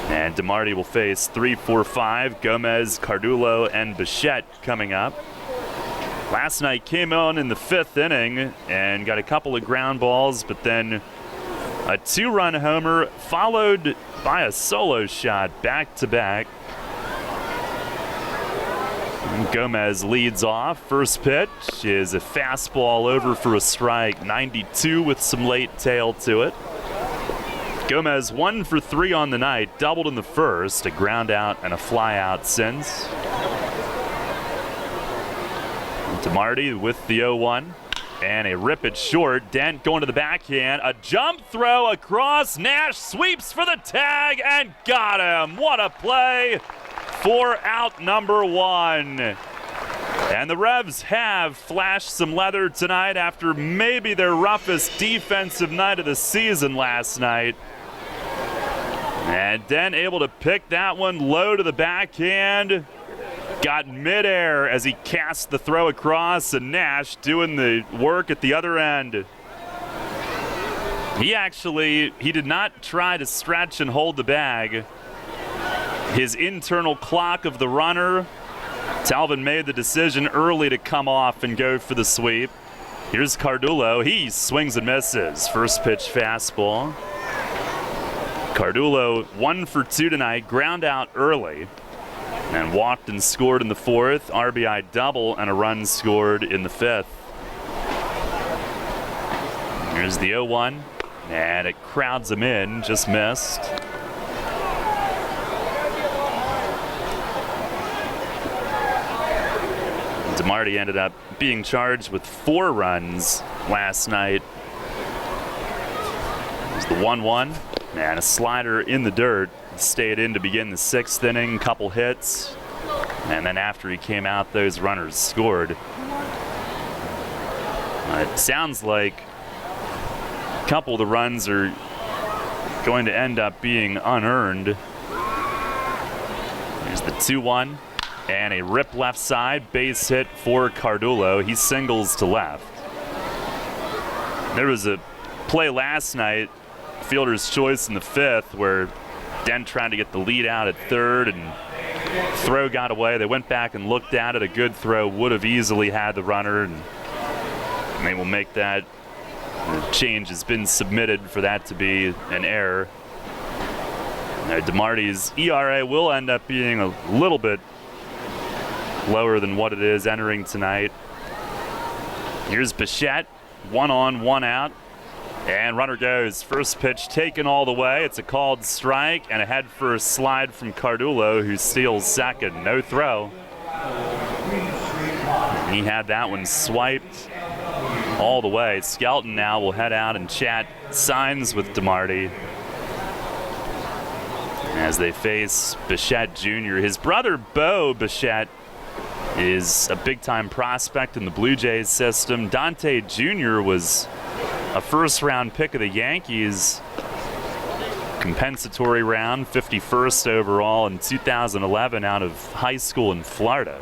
And DeMarty will face 3, 4, 5, Gomez, Cardulo, and Bichette coming up. Last night came on in the 5th inning and got a couple of ground balls, but then a 2-run homer followed by a solo shot back-to-back. Gomez leads off. First pitch is a fastball over for a strike, 92 with some late tail to it. Gomez 1 for 3 on the night, doubled in the first, a ground out and a fly out since. DeMarty with the 0-1 and a rip it short. Dent going to the backhand, a jump throw across. Nash sweeps for the tag and got him. What a play for out number 1. And the Revs have flashed some leather tonight after maybe their roughest defensive night of the season last night. And Dent able to pick that one low to the backhand. Got midair as he cast the throw across, and Nash doing the work at the other end. He did not try to stretch and hold the bag. His internal clock of the runner, Talvin made the decision early to come off and go for the sweep. Here's Cardulo. He swings and misses. First pitch fastball. Cardulo 1 for 2 tonight, ground out early, and walked and scored in the 4th. RBI double and a run scored in the 5th. Here's the 0-1, and it crowds him in, just missed. DeMarty ended up being charged with 4 runs last night. It was the 1-1, and a slider in the dirt. Stayed in to begin the 6th inning, couple hits, and then after he came out, those runners scored. It sounds like a couple of the runs are going to end up being unearned. There's the 2-1. And a rip left side, base hit for Cardullo. He singles to left. There was a play last night, fielder's choice in the 5th, where Dent tried to get the lead out at 3rd, and throw got away. They went back and looked at it. A good throw would have easily had the runner, and they will make that. The change has been submitted for that to be an error. DeMarty's ERA will end up being a little bit lower than what it is entering tonight. Here's Bichette, 1 on, 1 out, and runner goes. First pitch taken all the way. It's a called strike, and a head first slide from Cardullo, who steals second. No throw. He had that one swiped all the way. Skelton now will head out and chat signs with DeMarty as they face Bichette Jr. His brother, Bo Bichette, is a big-time prospect in the Blue Jays system. Dante Jr. was a first-round pick of the Yankees, compensatory round, 51st overall in 2011 out of high school in Florida,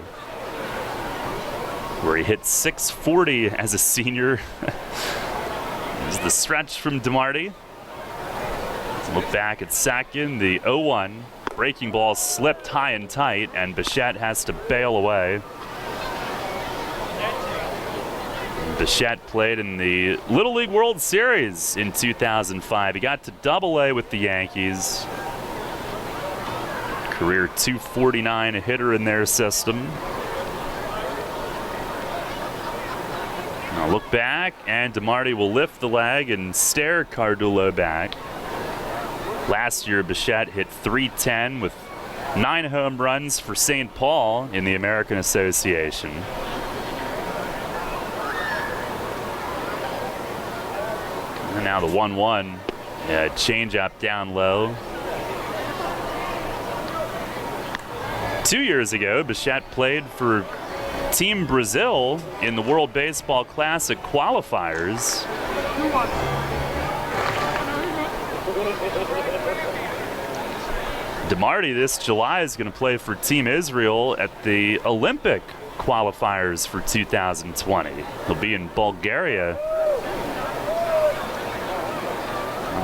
where he hit .640 as a senior. There's the stretch from DeMarty. Let's look back at second, the 0-1. Breaking ball slipped high and tight, and Bichette has to bail away. Bichette played in the Little League World Series in 2005. He got to Double-A with the Yankees. Career .249 hitter in their system. Now look back, and DeMarty will lift the leg and stare Cardullo back. Last year, Bichette hit .310 with 9 home runs for St. Paul in the American Association. And now the 1-1, change up down low. 2 years ago, Bichette played for Team Brazil in the World Baseball Classic qualifiers. DeMarty this July is going to play for Team Israel at the Olympic qualifiers for 2020. He'll be in Bulgaria.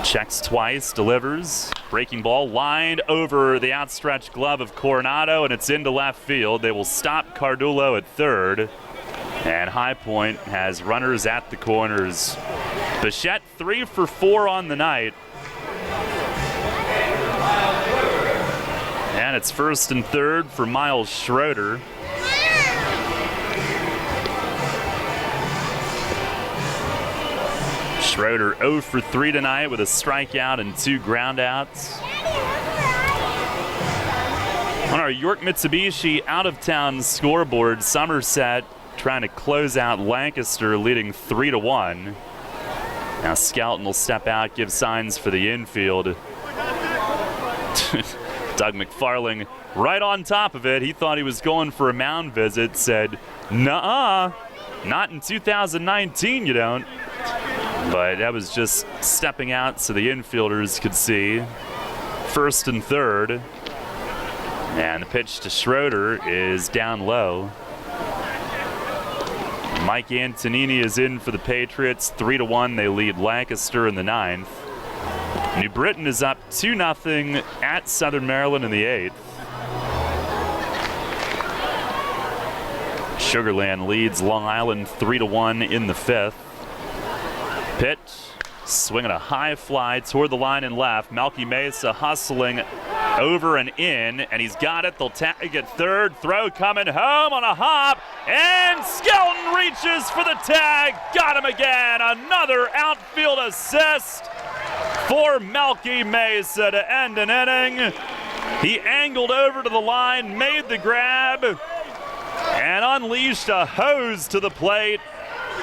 Checks twice, delivers. Breaking ball lined over the outstretched glove of Coronado, and it's into left field. They will stop Cardullo at 3rd. And High Point has runners at the corners. Bichette 3 for 4 on the night. And it's 1st and 3rd for Miles Schroeder. Schroeder 0 for 3 tonight with a strikeout and 2 groundouts. On our York Mitsubishi out-of-town scoreboard, Somerset trying to close out Lancaster, leading 3-1. Now Skelton will step out, give signs for the infield. Doug McFarling right on top of it. He thought he was going for a mound visit, said, "Nuh-uh, not in 2019 you don't." But that was just stepping out so the infielders could see. 1st and 3rd. And the pitch to Schroeder is down low. Mike Antonini is in for the Patriots. 3-1, they lead Lancaster in the 9th. New Britain is up 2-0 at Southern Maryland in the 8th. Sugarland leads Long Island 3-1 in the 5th. Pitch, swinging a high fly toward the line and left. Melky Mesa hustling over and in, and he's got it. They'll tag at 3rd. Throw coming home on a hop, and Skelton reaches for the tag. Got him again. Another outfield assist for Melky Mesa to end an inning. He angled over to the line, made the grab, and unleashed a hose to the plate.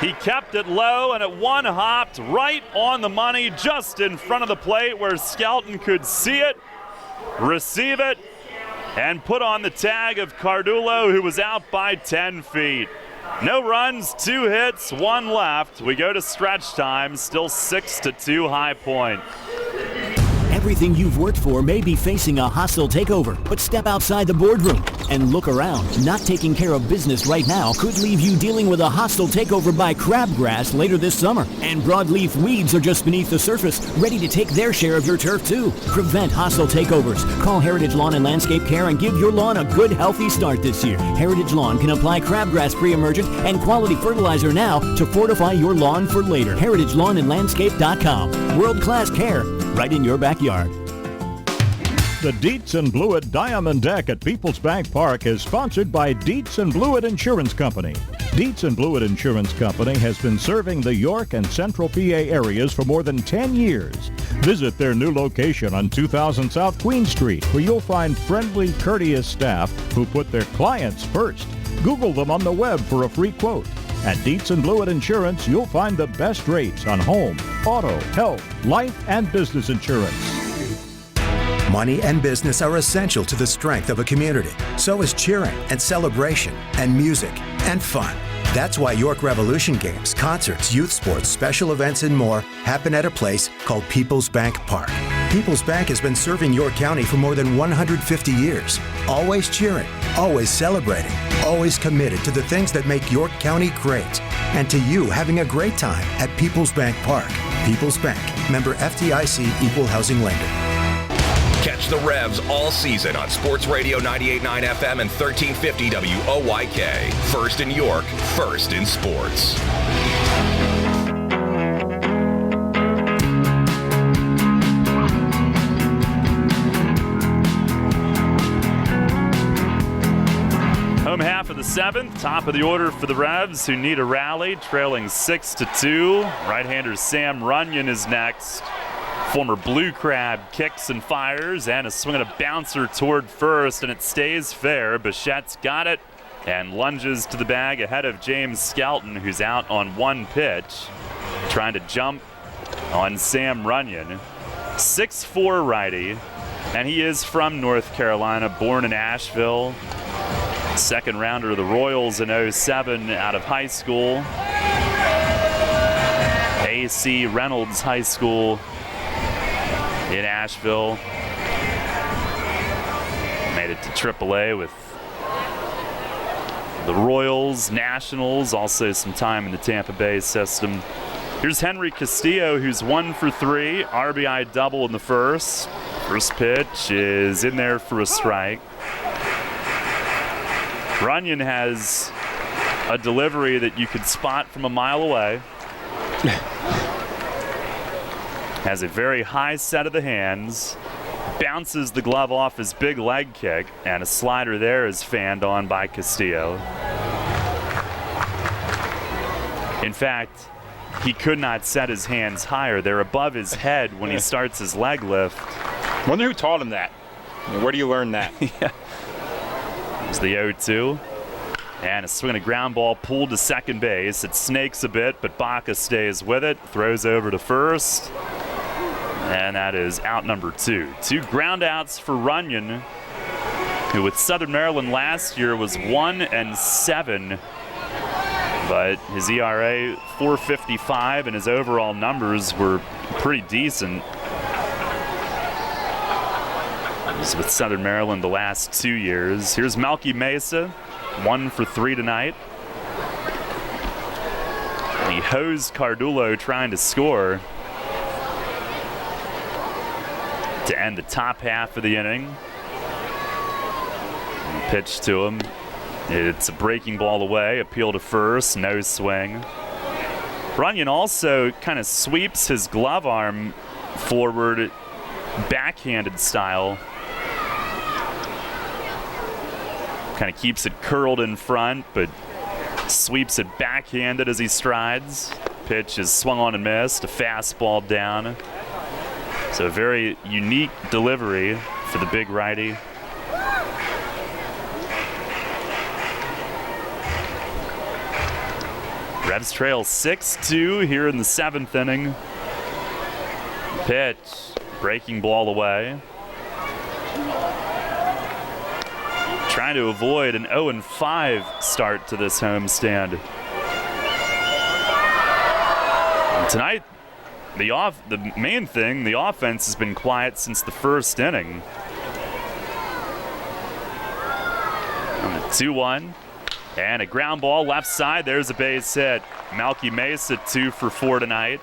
He kept it low, and it one hopped right on the money, just in front of the plate where Skelton could see it, receive it, and put on the tag of Cardullo, who was out by 10 feet. No runs, 2 hits, 1 left. We go to stretch time, still 6-2 High Point. Everything you've worked for may be facing a hostile takeover, but step outside the boardroom and look around. Not taking care of business right now could leave you dealing with a hostile takeover by crabgrass later this summer. And broadleaf weeds are just beneath the surface, ready to take their share of your turf too. Prevent hostile takeovers. Call Heritage Lawn and Landscape Care and give your lawn a good, healthy start this year. Heritage Lawn can apply crabgrass pre-emergent and quality fertilizer now to fortify your lawn for later. HeritageLawnandLandscape.com. World-class care right in your backyard. The Dietz and Blewett Diamond Deck at PeoplesBank Park is sponsored by Dietz and Blewett Insurance Company. Dietz and Blewett Insurance Company has been serving the York and Central PA areas for more than 10 years. Visit their new location on 2000 South Queen Street, where you'll find friendly, courteous staff who put their clients first. Google them on the web for a free quote. At Dietz and Blewett Insurance, you'll find the best rates on home, auto, health, life, and business insurance. Money and business are essential to the strength of a community. So is cheering and celebration and music and fun. That's why York Revolution games, concerts, youth sports, special events, and more happen at a place called PeoplesBank Park. PeoplesBank has been serving York County for more than 150 years. Always cheering, always celebrating, always committed to the things that make York County great. And to you having a great time at PeoplesBank Park. PeoplesBank, member FDIC, equal housing lender. Catch the Revs all season on Sports Radio 98.9 FM and 1350 WOYK. First in York, first in sports. Home half of the 7th, top of the order for the Revs, who need a rally, trailing 6-2. Right-hander Sam Runyon is next. Former Blue Crab kicks and fires, and a swing and a bouncer toward first, and it stays fair. Bichette's got it and lunges to the bag ahead of James Skelton, who's out on 1 pitch, trying to jump on Sam Runyon. 6'4" righty, and he is from North Carolina, born in Asheville. Second rounder of the Royals in 07 out of high school. A.C. Reynolds High School in Asheville. Made it to AAA with the Royals, Nationals, also some time in the Tampa Bay system. Here's Henry Castillo, who's 1 for 3, RBI double in the first. First pitch is in there for a strike. Runyon has a delivery that you could spot from a mile away. Has a very high set of the hands, bounces the glove off his big leg kick, and a slider there is fanned on by Castillo. In fact, he could not set his hands higher. They're above his head when he starts his leg lift. Wonder who taught him that. Where do you learn that? Yeah. It's the 0-2. And a swing and a ground ball pulled to second base. It snakes a bit, but Baca stays with it, throws over to first. And that is out number 2. 2 ground outs for Runyon, who with Southern Maryland last year was 1-7. But his ERA, 4.55, and his overall numbers were pretty decent. He was with Southern Maryland the last 2 years. Here's Melky Mesa, 1 for 3 tonight. And he hosed Cardullo trying to score to end the top half of the inning. Pitch to him. It's a breaking ball away, appeal to first, no swing. Runyon also kind of sweeps his glove arm forward, backhanded style. Kind of keeps it curled in front, but sweeps it backhanded as he strides. Pitch is swung on and missed, a fastball down. So a very unique delivery for the big righty. Revs trail 6-2 here in the 7th inning. Pitch, breaking ball away. Trying to avoid an 0-5 start to this homestand. And tonight, the main thing, the offense has been quiet since the first inning. On the 2-1, and a ground ball left side. There's a base hit. Malky Mesa 2 for 4 tonight.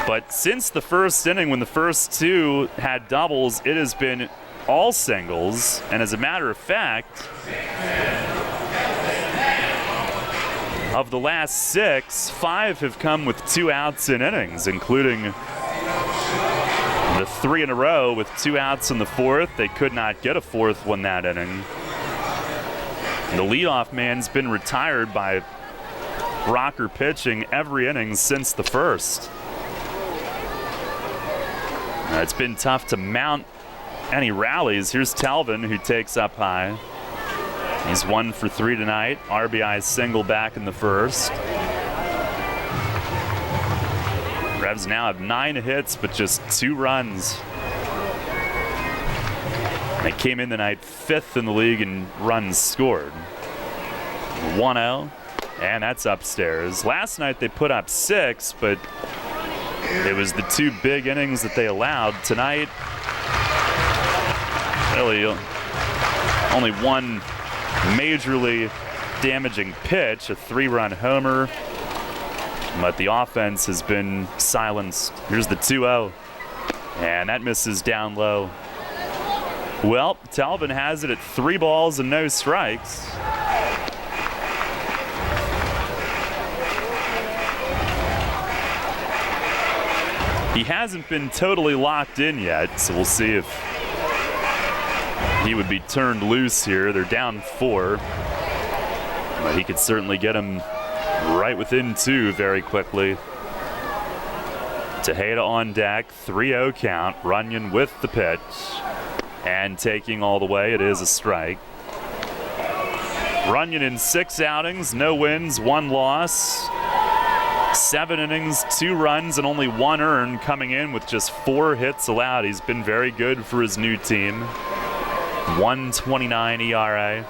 But since the first inning, when the first two had doubles, it has been all singles. And as a matter of fact, of the last 6, 5 have come with 2 outs in innings, including the 3 in a row with 2 outs in the 4th. They could not get a 4th one that inning. And the leadoff man's been retired by Rocker pitching every inning since the first. It's been tough to mount any rallies. Here's Telvin, who takes up high. He's 1 for 3 tonight. RBI single back in the first. Revs now have 9 hits, but just 2 runs. They came in tonight 5th in the league in runs scored. 1-0, and that's upstairs. Last night they put up 6, but it was the 2 big innings that they allowed. Tonight, really only one majorly damaging pitch, a 3-run homer, but the offense has been silenced. Here's the 2-0, and that misses down low. Well, Telvin has it at 3 balls and no strikes. He hasn't been totally locked in yet, so we'll see if he would be turned loose here. They're down 4, but he could certainly get him right within 2 very quickly. Tejeda on deck, 3-0 count. Runyon with the pitch, and taking all the way, it is a strike. Runyon in 6 outings, no wins, 1 loss. 7 innings, 2 runs, and only 1 earned, coming in with just 4 hits allowed. He's been very good for his new team. 1.29 ERA.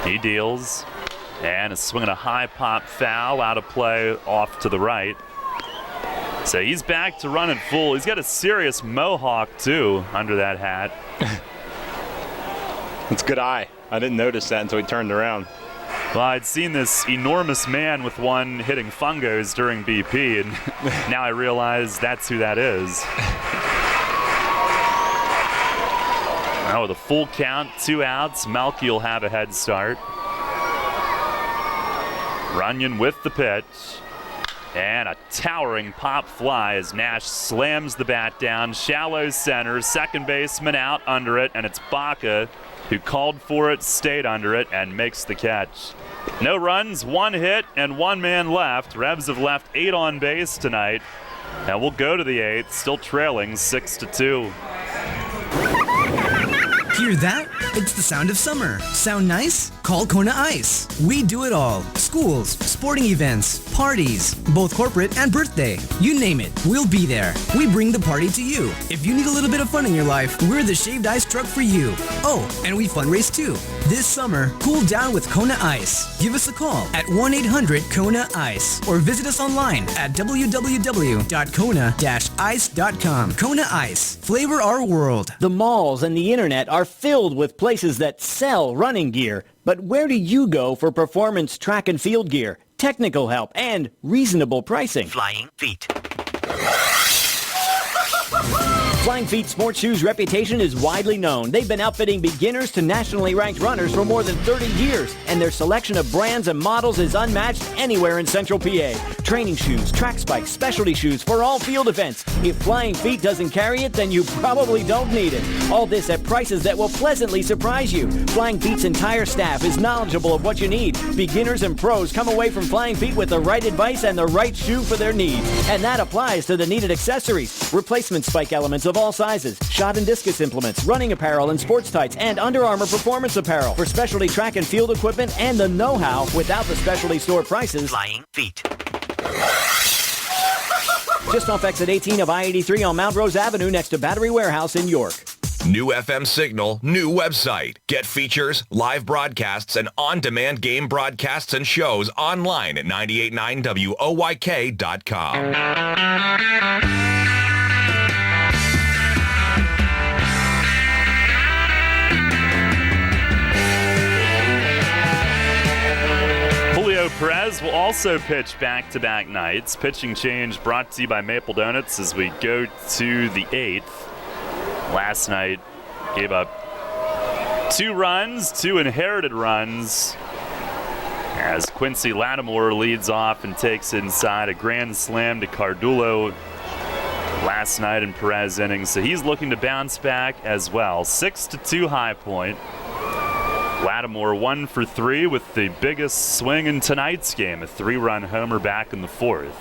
He deals, and a swing and a high pop foul, out of play off to the right. So he's back to running full. He's got a serious mohawk too under that hat. It's a good eye. I didn't notice that until he turned around. Well, I'd seen this enormous man with one hitting fungos during BP, and now I realize that's who that is. Now with a full count, 2 outs, Malky will have a head start. Runyon with the pitch, and a towering pop fly as Nash slams the bat down. Shallow center, second baseman out under it, and it's Baca who called for it, stayed under it, and makes the catch. No runs, 1 hit, and 1 man left. Revs have left 8 on base tonight. Now we'll go to the 8th, still trailing 6-2. Hear that? It's the sound of summer. Sound nice? Call Kona Ice. We do it all. Schools, sporting events, parties, both corporate and birthday. You name it, we'll be there. We bring the party to you. If you need a little bit of fun in your life, we're the shaved ice truck for you. Oh, and we fundraise too. This summer, cool down with Kona Ice. Give us a call at 1-800-KONA-ICE or visit us online at www.kona-ice.com. Kona Ice. Flavor our world. The malls and the internet are filled with places that sell running gear. But where do you go for performance track and field gear, technical help, and reasonable pricing? Flying Feet. Flying Feet Sports Shoes' reputation is widely known. They've been outfitting beginners to nationally ranked runners for more than 30 years, and their selection of brands and models is unmatched anywhere in Central PA. Training shoes, track spikes, specialty shoes for all field events. If Flying Feet doesn't carry it, then you probably don't need it. All this at prices that will pleasantly surprise you. Flying Feet's entire staff is knowledgeable of what you need. Beginners and pros come away from Flying Feet with the right advice and the right shoe for their needs. And that applies to the needed accessories. Replacement spike elements of of all sizes, shot and discus implements, running apparel and sports tights, and Under Armour performance apparel for specialty track and field equipment and the know-how without the specialty store prices. Flying feet. Just off exit 18 of I-83 on Mount Rose Avenue next to Battery Warehouse in York. New FM signal, new website. Get features, live broadcasts, and on-demand game broadcasts and shows online at 989WOYK.com. Perez will also pitch back-to-back nights. Pitching change brought to you by Maple Donuts as we go to the 8th. Last night gave up 2 runs, 2 inherited runs, as Quincy Lattimore leads off and takes inside a grand slam to Cardullo last night in Perez innings. So he's looking to bounce back as well. 6-2 High Point. Lattimore 1 for 3 with the biggest swing in tonight's game, a 3-run homer back in the 4th.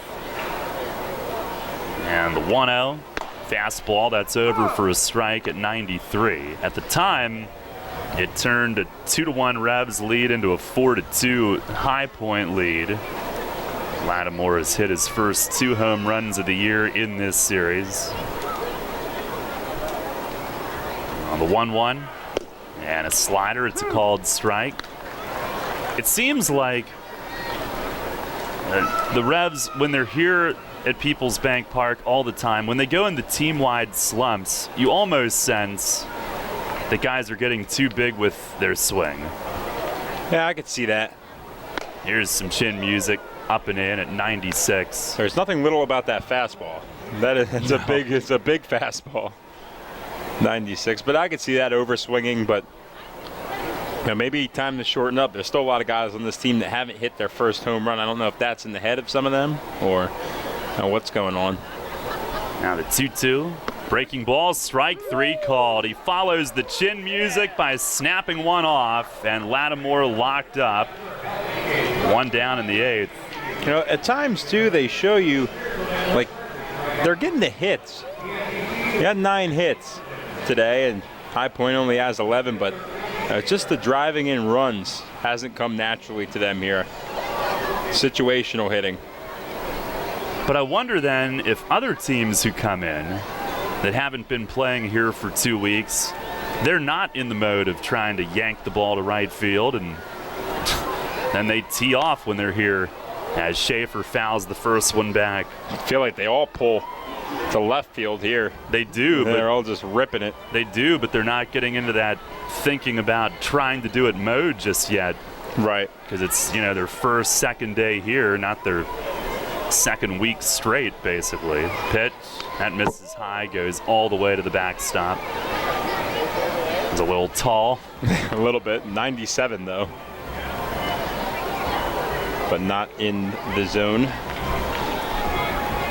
And the 1-0 fastball, that's over for a strike at 93. At the time, it turned a 2-1 Revs lead into a 4-2 High Point lead. Lattimore has hit his first 2 home runs of the year in this series. On the 1-1. And a slider, it's a called strike. It seems like the Revs, when they're here at PeoplesBank Park all the time, when they go into team-wide slumps, you almost sense that guys are getting too big with their swing. Yeah, I could see that. Here's some chin music up and in at 96. There's nothing little about that fastball. It's a big fastball. 96, but I could see that overswinging, but maybe time to shorten up. There's still a lot of guys on this team that haven't hit their first home run. I don't know if that's in the head of some of them or what's going on. Now the 2-2. Breaking ball, strike 3 called. He follows the chin music by snapping one off, and Lattimore locked up. 1 down in the 8th. At times, too, they show you, like, they're getting the hits. He had 9 hits today, and High Point only has 11, but just the driving in runs hasn't come naturally to them here. Situational hitting. But I wonder then if other teams who come in that haven't been playing here for 2 weeks, they're not in the mode of trying to yank the ball to right field, and then they tee off when they're here as Schaefer fouls the first one back. I feel like they all pull to left field here. They do. But they're all just ripping it. They do, but they're not getting into that thinking about trying to do it mode just yet. Right. Because it's, their first, second day here, not their second week straight, basically. Pitch, that misses high, goes all the way to the backstop. It's a little tall. A little bit. 97, though. But not in the zone.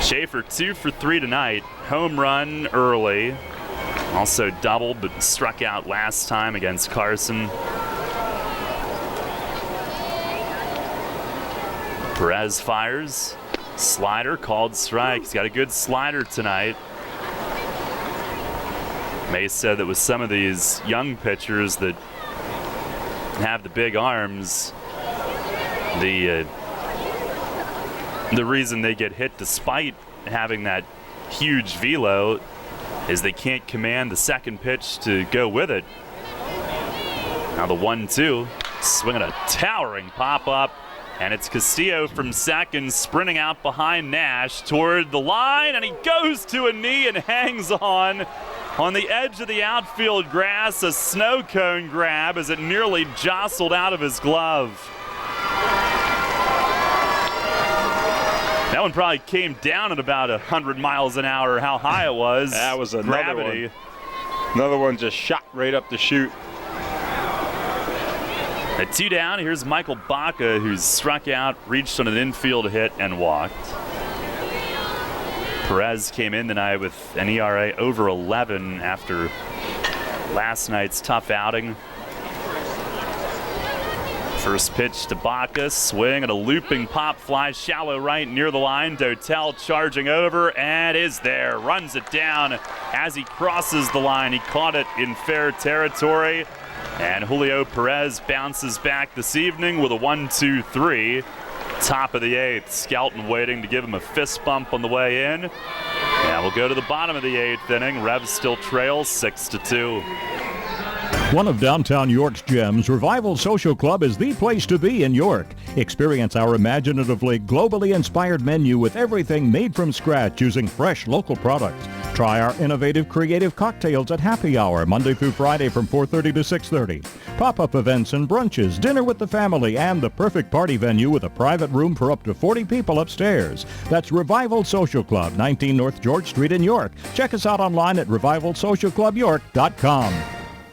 Schaefer 2 for 3 tonight. Home run early. Also doubled, but struck out last time against Carson. Perez fires. Slider called strike. He's got a good slider tonight. May said that with some of these young pitchers that have the big arms, the reason they get hit despite having that huge velo is they can't command the second pitch to go with it. Now the 1-2, swinging a towering pop-up, and it's Castillo from second sprinting out behind Nash toward the line, and he goes to a knee and hangs on the edge of the outfield grass, a snow cone grab as it nearly jostled out of his glove. That one probably came down at about 100 miles an hour, how high it was. That was another gravity. One. Another one just shot right up the chute. At 2 down, here's Michael Baca, who's struck out, reached on an infield hit, and walked. Perez came in tonight with an ERA over 11 after last night's tough outing. First pitch to Bacchus, swing and a looping pop, flies shallow right near the line. Dotel charging over and is there. Runs it down as he crosses the line. He caught it in fair territory. And Julio Perez bounces back this evening with a 1-2-3. Top of the 8th. Skelton waiting to give him a fist bump on the way in. And we'll go to the bottom of the 8th inning. Revs still trails 6-2. One of downtown York's gems, Revival Social Club is the place to be in York. Experience our imaginatively, globally inspired menu with everything made from scratch using fresh local products. Try our innovative, creative cocktails at happy hour, Monday through Friday from 4:30 to 6:30. Pop-up events and brunches, dinner with the family, and the perfect party venue with a private room for up to 40 people upstairs. That's Revival Social Club, 19 North George Street in York. Check us out online at revivalsocialclubyork.com.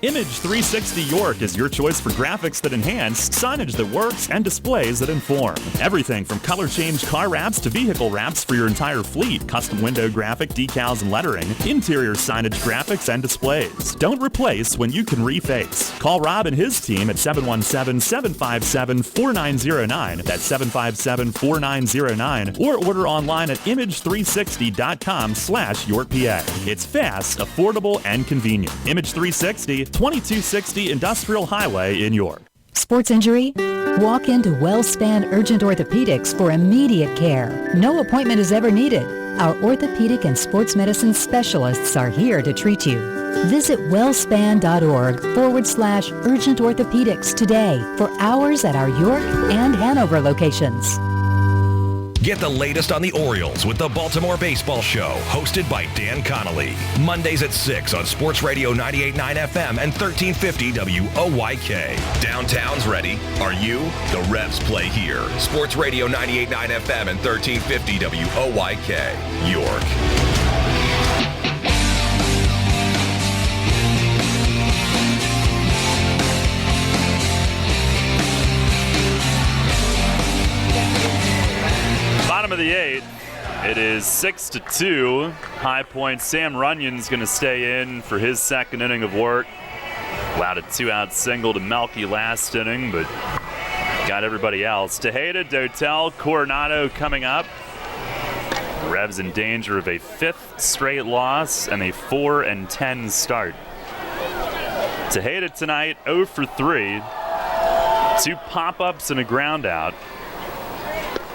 Image 360 York is your choice for graphics that enhance, signage that works, and displays that inform. Everything from color change car wraps to vehicle wraps for your entire fleet, custom window graphic, decals and lettering, interior signage graphics and displays. Don't replace when you can reface. Call Rob and his team at 717-757-4909. That's 757-4909. Or order online at image360.com/YorkPA. It's fast, affordable, and convenient. Image 360, 2260 Industrial Highway in York. Sports injury? Walk into WellSpan Urgent Orthopedics for immediate care. No appointment is ever needed. Our orthopedic and sports medicine specialists are here to treat you. Visit wellspan.org/urgent orthopedics today for hours at our York and Hanover locations. Get the latest on the Orioles with the Baltimore Baseball Show, hosted by Dan Connolly. Mondays at 6 on Sports Radio 98.9 FM and 1350 WOYK. Downtown's ready. Are you? The Revs play here. Sports Radio 98.9 FM and 1350 WOYK. York. Bottom of the 8th, it is 6-2. High Point. Sam Runyon's going to stay in for his second inning of work. Allowed a 2-out single to Melky last inning, but got everybody else. Tejeda, Dotel, Coronado coming up. Revs in danger of a 5th straight loss and a 4-10 start. Tejeda tonight 0 for 3. 2 pop-ups and a ground out.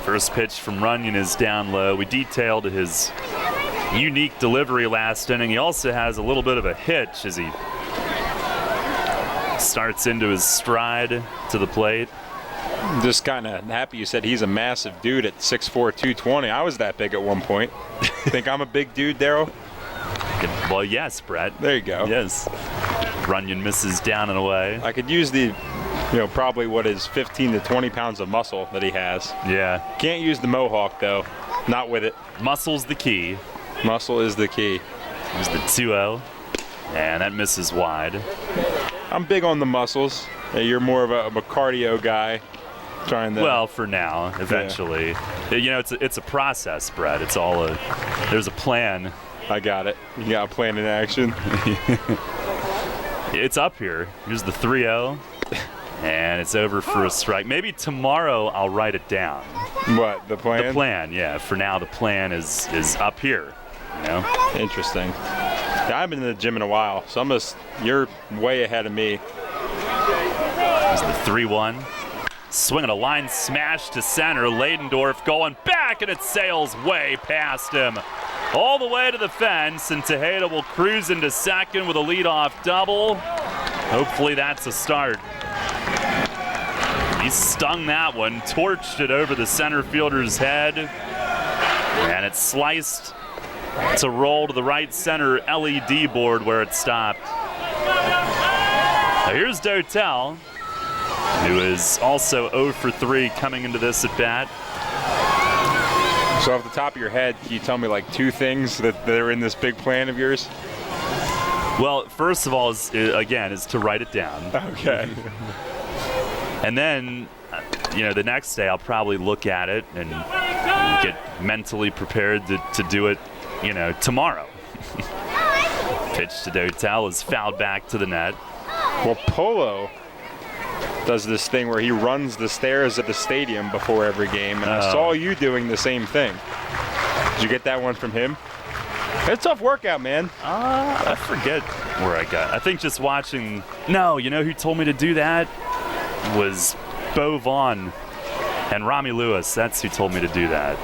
First pitch from Runyon is down low. We detailed his unique delivery last inning. He also has a little bit of a hitch as he starts into his stride to the plate. Just kind of happy you said he's a massive dude at 6'4", 220. I was that big at one point. Think I'm a big dude, Daryl? Well, yes, Brett. There you go. Yes. Runyon misses down and away. I could use the, probably what is 15 to 20 pounds of muscle that he has. Yeah. Can't use the mohawk, though. Not with it. Muscle's the key. Muscle is the key. Here's the 2-0, and that misses wide. I'm big on the muscles. You're more of a cardio guy. Trying to. Well, for now, eventually. Yeah. It's a process, Brett. It's all there's a plan. I got it. You got a plan in action. It's up here. Here's the 3-0. And it's over for a strike. Maybe tomorrow I'll write it down. What, the plan? The plan, yeah. For now, the plan is up here. Interesting. Yeah, I haven't been in the gym in a while, so you're way ahead of me. Here's the 3-1. Swinging a line smash to center. Leidendorf going back, and it sails way past him. All the way to the fence, and Tejeda will cruise into second with a leadoff double. Hopefully that's a start. He stung that one, torched it over the center fielder's head, and it sliced to roll to the right center LED board where it stopped. Now here's Dotel, who is also 0 for 3 coming into this at bat. So off the top of your head, can you tell me like 2 things that are in this big plan of yours? Well, first of all, is to write it down. Okay. And then, the next day I'll probably look at it and get mentally prepared to do it, tomorrow. Pitch to Dotel is fouled back to the net. Well, Polo does this thing where he runs the stairs at the stadium before every game, and I saw you doing the same thing. Did you get that one from him? It's a tough workout, man. I forget where I got. I think just watching. No, you know who told me to do that was Bo Vaughn and Rami Lewis. That's who told me to do that.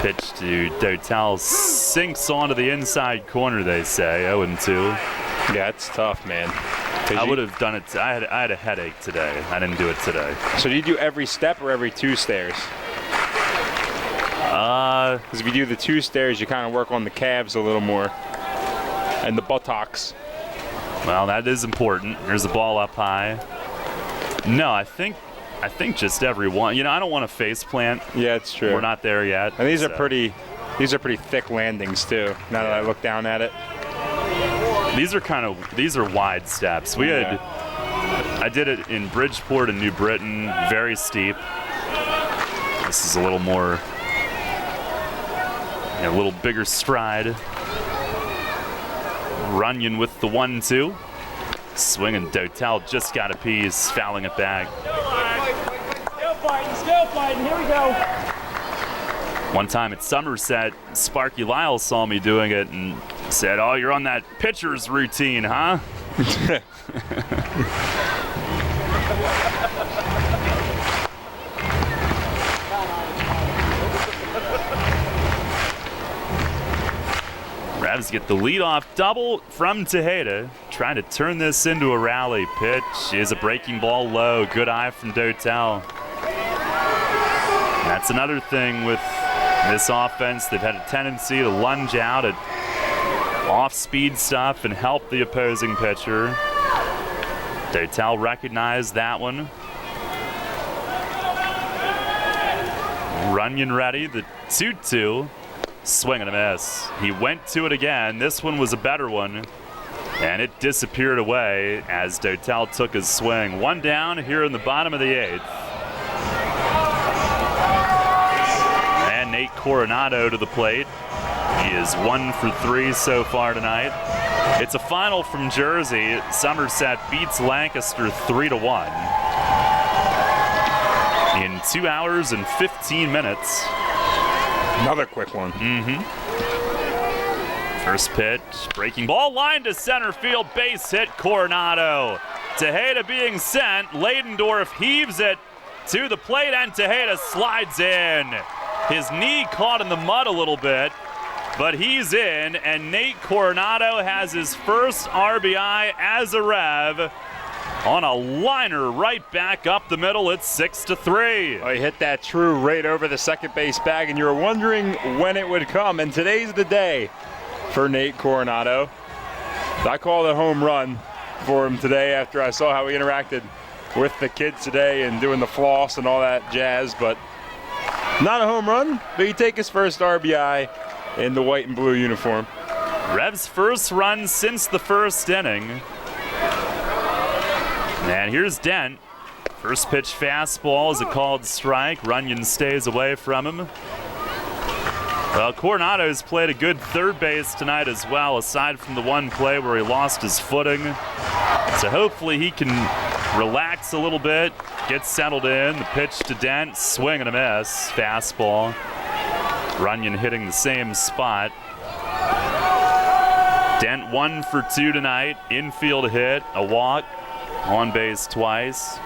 Pitch to Dotel, sinks onto the inside corner, they say, 0-2. Yeah, it's tough, man. I would have done it. I had a headache today. I didn't do it today. So do you do every step or every 2 stairs? Because if you do the 2 stairs, you kind of work on the calves a little more and the buttocks. Well, that is important. There's the ball up high. No, I think just every one. You know, I don't want to face plant. Yeah, it's true. We're not there yet. And these are pretty thick landings too. Now that I look down at it. These are wide steps. I did it in Bridgeport and New Britain, very steep. This is a little more, a little bigger stride. Runyon with the 1-2. Swinging Dotel just got a piece, fouling it back. Still fighting, here we go. One time at Somerset, Sparky Lyle saw me doing it and said, "Oh, you're on that pitcher's routine, huh?" Revs get the leadoff double from Tejeda, trying to turn this into a rally. Pitch is a breaking ball low. Good eye from Dotel. That's another thing with this offense. They've had a tendency to lunge out at off-speed stuff and help the opposing pitcher. Dotel recognized that one. Runyon ready, the 2-2. Swing and a miss. He went to it again. This one was a better one, and it disappeared away as Dotel took his swing. One down here in the bottom of the 8th. And Nate Coronado to the plate. He is 1 for 3 so far tonight. It's a final from Jersey. Somerset beats Lancaster 3-1 in 2 hours and 15 minutes. Another quick one. First pitch, breaking ball, line to center field, base hit, Coronado. Tejeda being sent, Leidendorf heaves it to the plate, and Tejeda slides in. His knee caught in the mud a little bit, but he's in, and Nate Coronado has his first RBI as a Rev on a liner right back up the middle. It's 6-3. Oh, he hit that true right over the second base bag, and you were wondering when it would come, and today's the day for Nate Coronado. I called a home run for him today after I saw how he interacted with the kids today and doing the floss and all that jazz, but not a home run, but he take his first RBI in the white and blue uniform. Rev's first run since the first inning. And here's Dent. First pitch fastball is a called strike. Runyon stays away from him. Well, Coronado's played a good third base tonight as well, aside from the one play where he lost his footing. So hopefully he can relax a little bit, get settled in. The pitch to Dent, swing and a miss. Fastball. Runyon hitting the same spot. Dent 1 for 2 tonight. Infield hit, a walk. On base twice.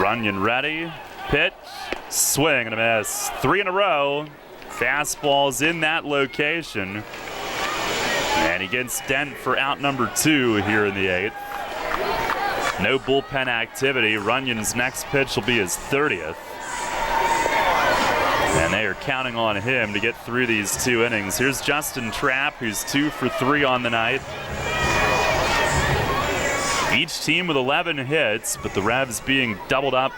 Runyon ready. Pitch. Swing and a miss. 3 in a row. Fastballs in that location. And he gets Dent for out number 2 here in the 8th. No bullpen activity. Runyon's next pitch will be his 30th. And they are counting on him to get through these 2 innings. Here's Justin Trapp, who's 2 for 3 on the night. Each team with 11 hits, but the Revs being doubled up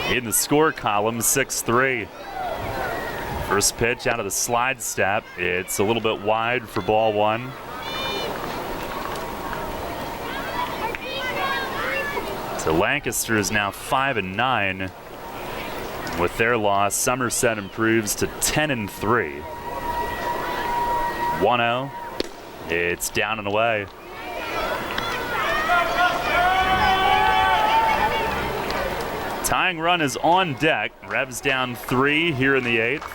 in the score column, 6-3. First pitch out of the slide step. It's a little bit wide for ball 1. So Lancaster is now 5-9. With their loss, Somerset improves to 10-3. 1-0. It's down and away. Tying run is on deck. Revs down 3 here in the 8th.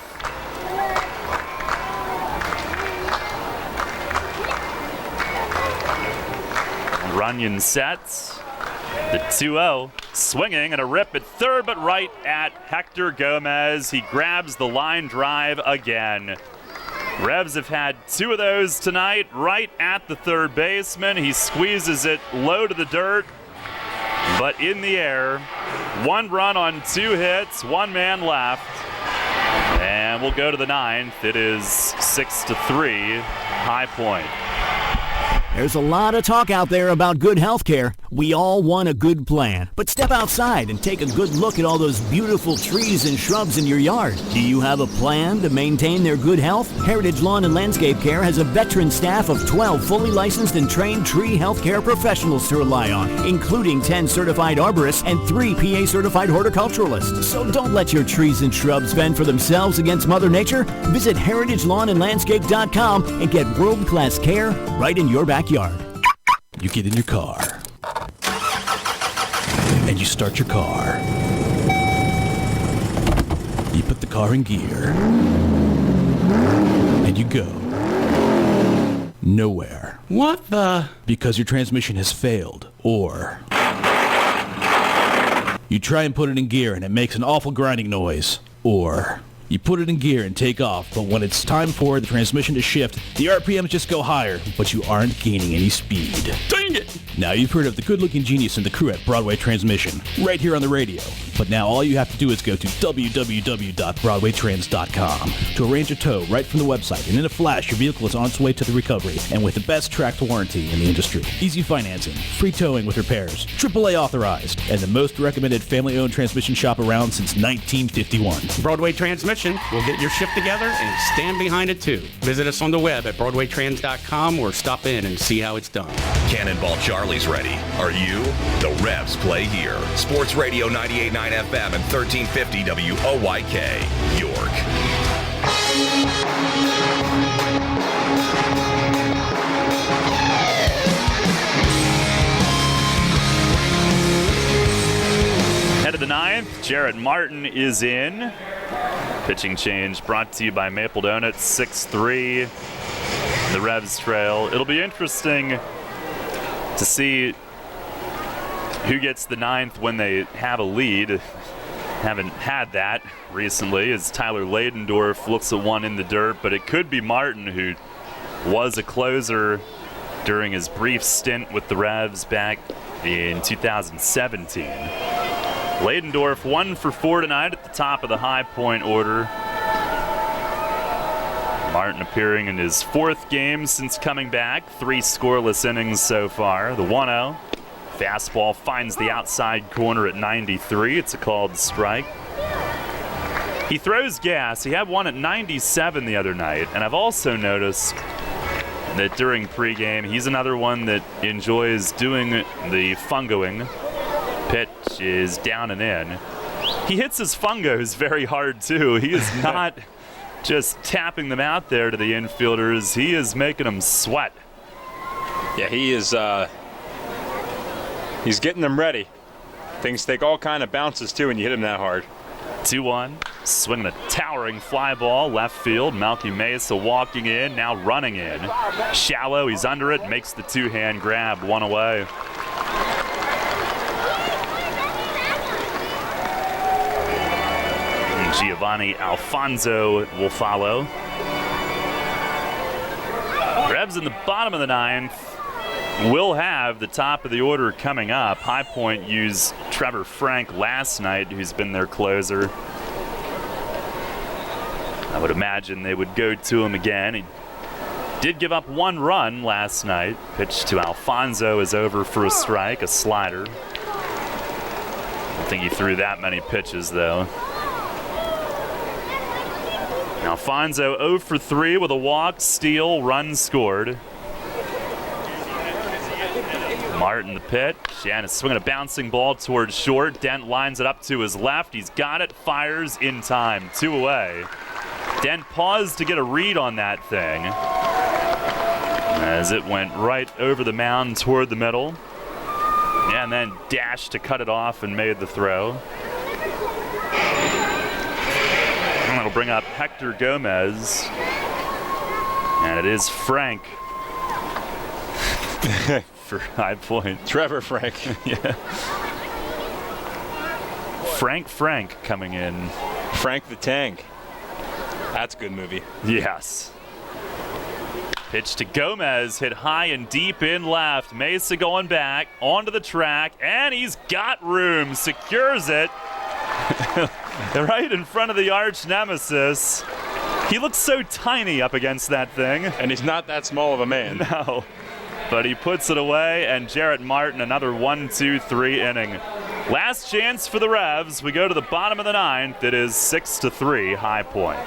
Runyon sets. The 2-0. Swinging and a rip at third, but right at Hector Gomez. He grabs the line drive again. Revs have had 2 of those tonight, right at the third baseman. He squeezes it low to the dirt, but in the air. 1 run on 2 hits, 1 man left. And we'll go to the 9th. It is 6-3, High Point. There's a lot of talk out there about good health care. We all want a good plan. But step outside and take a good look at all those beautiful trees and shrubs in your yard. Do you have a plan to maintain their good health? Heritage Lawn and Landscape Care has a veteran staff of 12 fully licensed and trained tree health care professionals to rely on, including 10 certified arborists and 3 PA certified horticulturalists. So don't let your trees and shrubs fend for themselves against Mother Nature. Visit heritagelawnandlandscape.com and get world-class care right in your backyard. You get in your car, and you start your car. You put the car in gear, and you go nowhere. What the? Because your transmission has failed, or you try and put it in gear and it makes an awful grinding noise, or you put it in gear and take off, but when it's time for the transmission to shift, the RPMs just go higher, but you aren't gaining any speed. Dang it! Now you've heard of the good-looking genius and the crew at Broadway Transmission, right here on the radio. But now all you have to do is go to www.broadwaytrans.com to arrange a tow right from the website, and in a flash, your vehicle is on its way to the recovery, and with the best tracked warranty in the industry. Easy financing, free towing with repairs, AAA authorized, and the most recommended family-owned transmission shop around since 1951. Broadway Transmission will get your shift together and stand behind it too. Visit us on the web at broadwaytrans.com or stop in and see how it's done. Cannonball Charlie's ready. Are you? The Revs play here. Sports Radio 98.9 FM and 1350 WOYK, York. Head of the 9th, Jarrett Martin is in. Pitching change brought to you by Maple Donuts, 6-3. The Revs trail. It'll be interesting to see who gets the 9th when they have a lead. Haven't had that recently as Tyler Ladendorf looks at one in the dirt, but it could be Martin, who was a closer during his brief stint with the Revs back in 2017. Ladendorf 1 for 4 tonight at the top of the High Point order. Martin appearing in his 4th game since coming back. 3 scoreless innings so far. The 1-0. Fastball finds the outside corner at 93. It's a called strike. He throws gas. He had one at 97 the other night. And I've also noticed that during pregame, he's another one that enjoys doing the fungoing. Pitch is down and in. He hits his fungos very hard too. He is not just tapping them out there to the infielders. He is making them sweat. Yeah, he is. He's getting them ready. Things take all kind of bounces too when you hit him that hard. 2-1. Swinging a towering fly ball left field. Malky Mesa walking in, now running in. Shallow, he's under it, makes the 2-hand grab, 1 away. Giovanni Alfonso will follow. Revs in the bottom of the 9th will have the top of the order coming up. High Point used Trevor Frank last night, who's been their closer. I would imagine they would go to him again. He did give up 1 run last night. Pitch to Alfonso is over for a strike, a slider. I don't think he threw that many pitches, though. Alfonso 0 for 3 with a walk, steal, run scored. Martin the pitch, and is swinging a bouncing ball towards short. Dent lines it up to his left. He's got it, fires in time. 2 away. Dent paused to get a read on that thing as it went right over the mound toward the middle. And then dashed to cut it off and made the throw. And that'll bring up Hector Gomez. And it is Frank for High Point. Trevor Frank. Yeah. Frank coming in. Frank the Tank. That's a good movie. Yes. Pitch to Gomez, hit high and deep in left. Mesa going back onto the track, and he's got room. Secures it right in front of the arch nemesis. He looks so tiny up against that thing. And he's not that small of a man. No. But he puts it away, and Jarrett Martin, another 1-2-3 inning. Last chance for the Revs. We go to the bottom of the ninth. It is 6-3 High Point.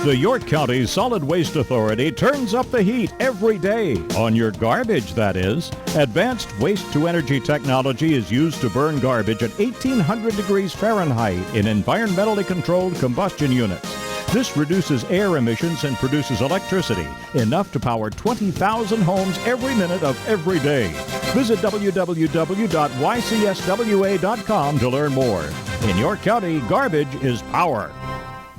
The York County Solid Waste Authority turns up the heat every day. On your garbage, that is. Advanced waste-to-energy technology is used to burn garbage at 1,800 degrees Fahrenheit in environmentally controlled combustion units. This reduces air emissions and produces electricity, enough to power 20,000 homes every minute of every day. Visit www.ycswa.com to learn more. In York County, garbage is power.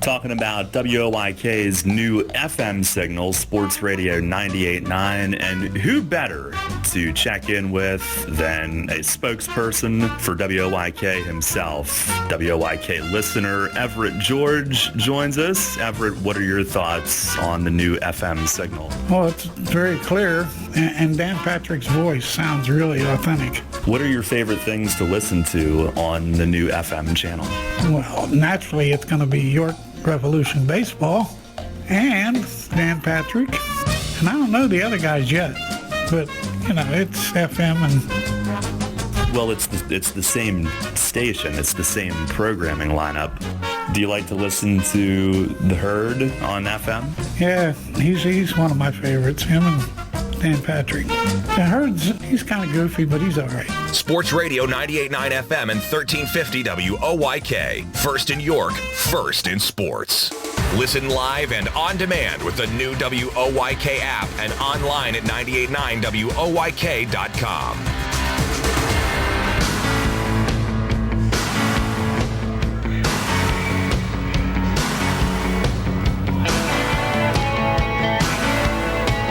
Talking about WOYK's new FM signal, Sports Radio 98.9, and who better to check in with than a spokesperson for WOYK himself. WOYK listener Everett George joins us. Everett, what are your thoughts on the new FM signal? Well, it's very clear, and Dan Patrick's voice sounds really authentic. What are your favorite things to listen to on the new FM channel? Well, naturally, it's going to be York Revolution Baseball and Dan Patrick. And I don't know the other guys yet, but, you know, it's FM and... Well, it's the same station. It's the same programming lineup. Do you like to listen to The Herd on FM? Yeah, he's one of my favorites, him and Dan Patrick. The Herd's, he's kind of goofy, but he's all right. Sports Radio 98.9 FM and 1350 WOYK. First in York, first in sports. Listen live and on demand with the new WOYK app and online at 989WOYK.com.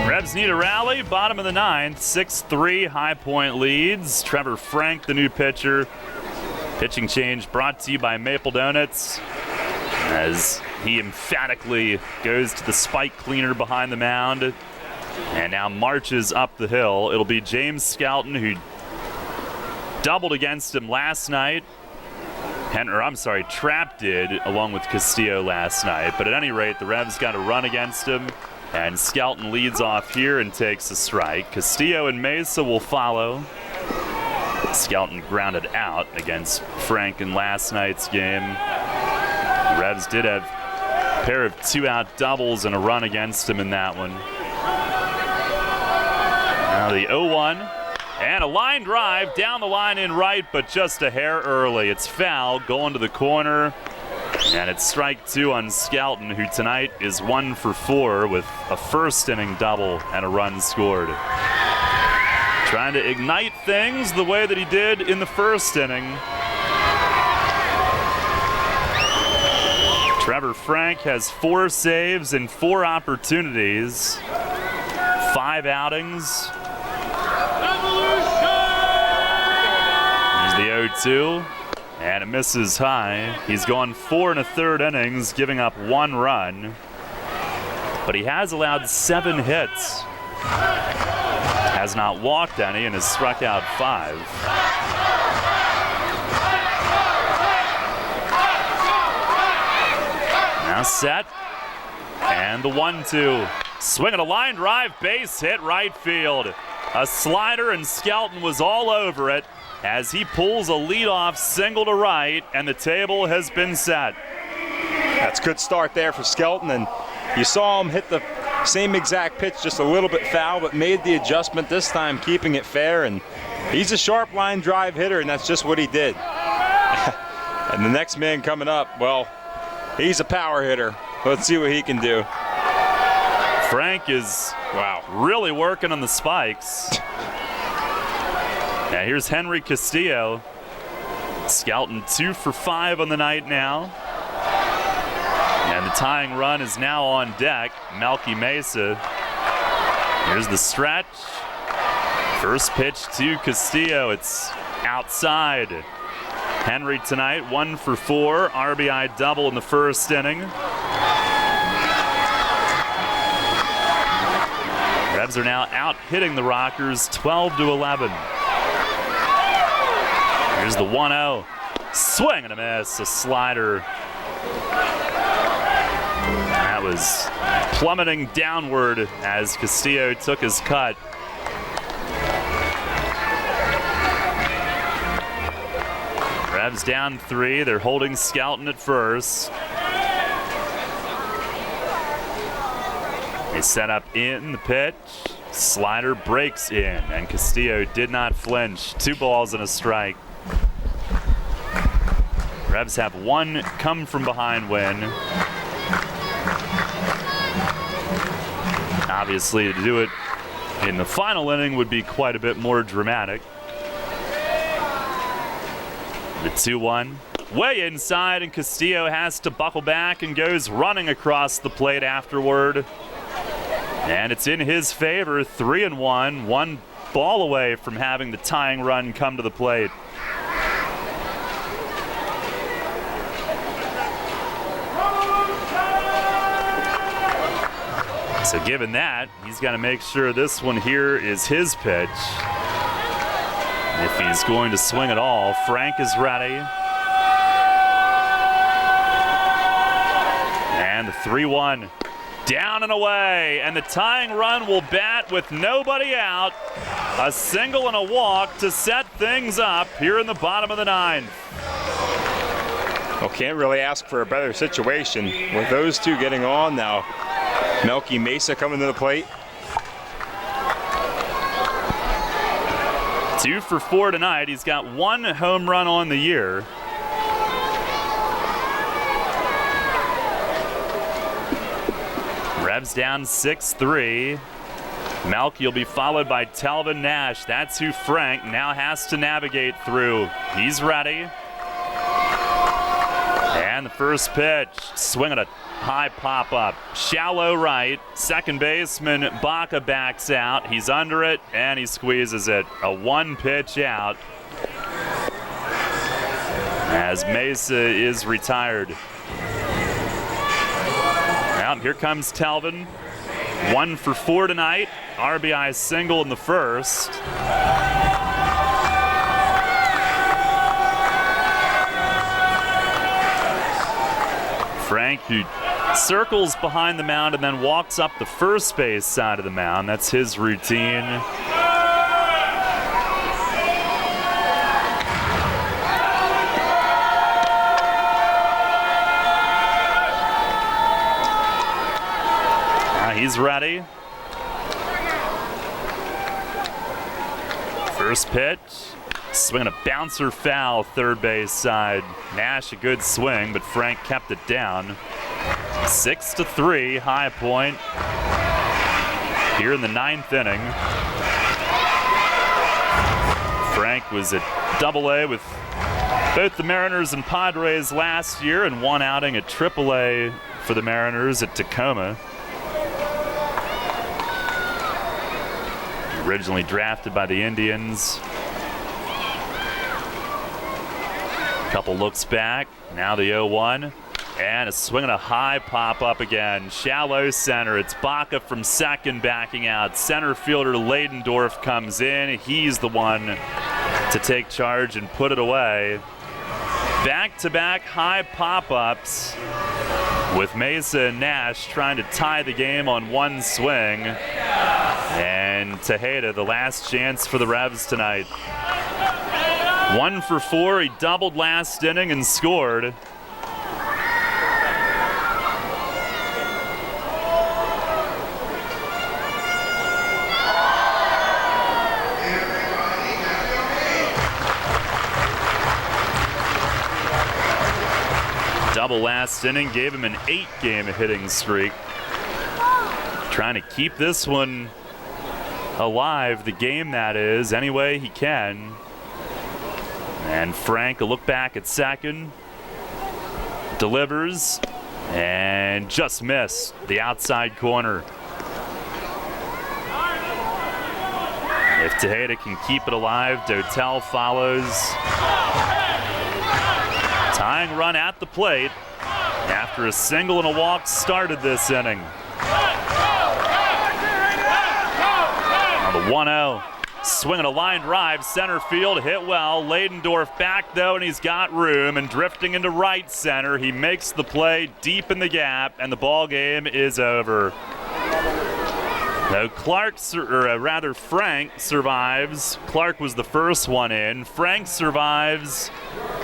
Revs need a rally. Bottom of the ninth. 6-3 High Point leads. Trevor Frank, the new pitcher. Pitching change brought to you by Maple Donuts as he emphatically goes to the spike cleaner behind the mound and now marches up the hill. It'll be James Skelton, who doubled against him last night. Trapp did along with Castillo last night. But at any rate, the Revs got a run against him. And Skelton leads off here and takes a strike. Castillo and Mesa will follow. Skelton grounded out against Frank in last night's game. The Revs did have a pair of two-out doubles and a run against him in that one. Now the 0-1. And a line drive down the line in right, but just a hair early. It's foul, going to the corner. And it's strike two on Skelton, who tonight is 1 for 4 with a first inning double and a run scored. Trying to ignite things the way that he did in the first inning. Trevor Frank has 4 saves in 4 opportunities, 5 outings. Here's the 0-2. And it misses high. He's gone 4 1/3 innings, giving up 1 run. But he has allowed 7 hits. Has not walked any and has struck out 5. Now set. And the 1-2. Swinging a line drive, base hit right field. A slider and Skelton was all over it as he pulls a leadoff single to right, and the table has been set. That's a good start there for Skelton, and you saw him hit the Same exact pitch, just a little bit foul, but made the adjustment this time, keeping it fair. And he's a sharp line drive hitter, and that's just what he did. And the next man coming up, well, he's a power hitter. Let's see what he can do. Frank is, really working on the spikes. Now here's Henry Castillo. Scouting 2 for 5 on the night now. And the tying run is now on deck. Melky Mesa. Here's the stretch. First pitch to Castillo. It's outside. Henry tonight 1 for 4. RBI double in the first inning. Revs are now out hitting the Rockers 12-11. Here's the 1-0. Swing and a miss. A slider. That was plummeting downward as Castillo took his cut. Revs down 3. They're holding Skelton at first. They set up in the pitch. Slider breaks in, and Castillo did not flinch. 2 balls and a strike. Revs have 1 come from behind win. Obviously, to do it in the final inning would be quite a bit more dramatic. The 2-1. Way inside, and Castillo has to buckle back and goes running across the plate afterward. And it's in his favor, 3-1, 1 ball away from having the tying run come to the plate. So given that, he's got to make sure this one here is his pitch. If he's going to swing at all, Frank is ready. And the 3-1. Down and away, and the tying run will bat with nobody out. A single and a walk to set things up here in the bottom of the 9th. Well, can't really ask for a better situation with those two getting on now. Melky Mesa coming to the plate. 2 for 4 tonight. He's got 1 home run on the year. Revs down 6-3. Melky will be followed by Telvin Nash. That's who Frank now has to navigate through. He's ready. And the first pitch, swing at a high pop-up. Shallow right. Second baseman Baca backs out. He's under it, and he squeezes it. A 1-pitch out as Mesa is retired. Now, here comes Telvin. 1 for 4 tonight. RBI single in the first. Frank, who circles behind the mound and then walks up the first base side of the mound. That's his routine. He's ready. First pitch. Swinging a bouncer foul, third base side. Nash a good swing, but Frank kept it down. 6-3, High Point. Here in the 9th inning. Frank was at Double-A with both the Mariners and Padres last year, and 1 outing at Triple-A for the Mariners at Tacoma. Originally drafted by the Indians. Couple looks back. Now the 0-1. And a swing and a high pop-up again. Shallow center. It's Baca from second backing out. Center fielder Leidendorf comes in. He's the one to take charge and put it away. Back-to-back high pop-ups with Mesa and Nash trying to tie the game on 1 swing. And Tejeda, the last chance for the Revs tonight. 1 for 4. He doubled last inning and scored. Double last inning gave him an 8-game hitting streak. Trying to keep this one alive, the game that is, any way he can. And Frank, a look back at second. Delivers and just missed the outside corner. If Tejeda can keep it alive, Dotel follows. Tying run at the plate after a single and a walk started this inning. On the 1-0, swinging a line drive, center field, hit well. Ladendorf back though, and he's got room, and drifting into right center. He makes the play deep in the gap, and the ball game is over. So Frank survives. Clark was the first one in. Frank survives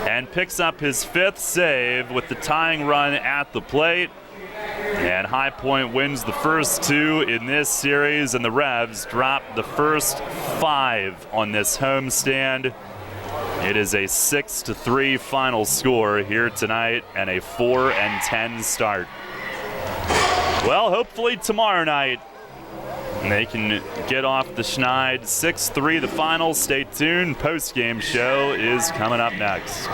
and picks up his 5th save with the tying run at the plate. And High Point wins the first 2 in this series, and the Revs drop the first 5 on this homestand. It is a 6-3 final score here tonight and a 4-10 start. Well, hopefully tomorrow night they can get off the schneid. 6-3 the final. Stay tuned. Post-game show is coming up next.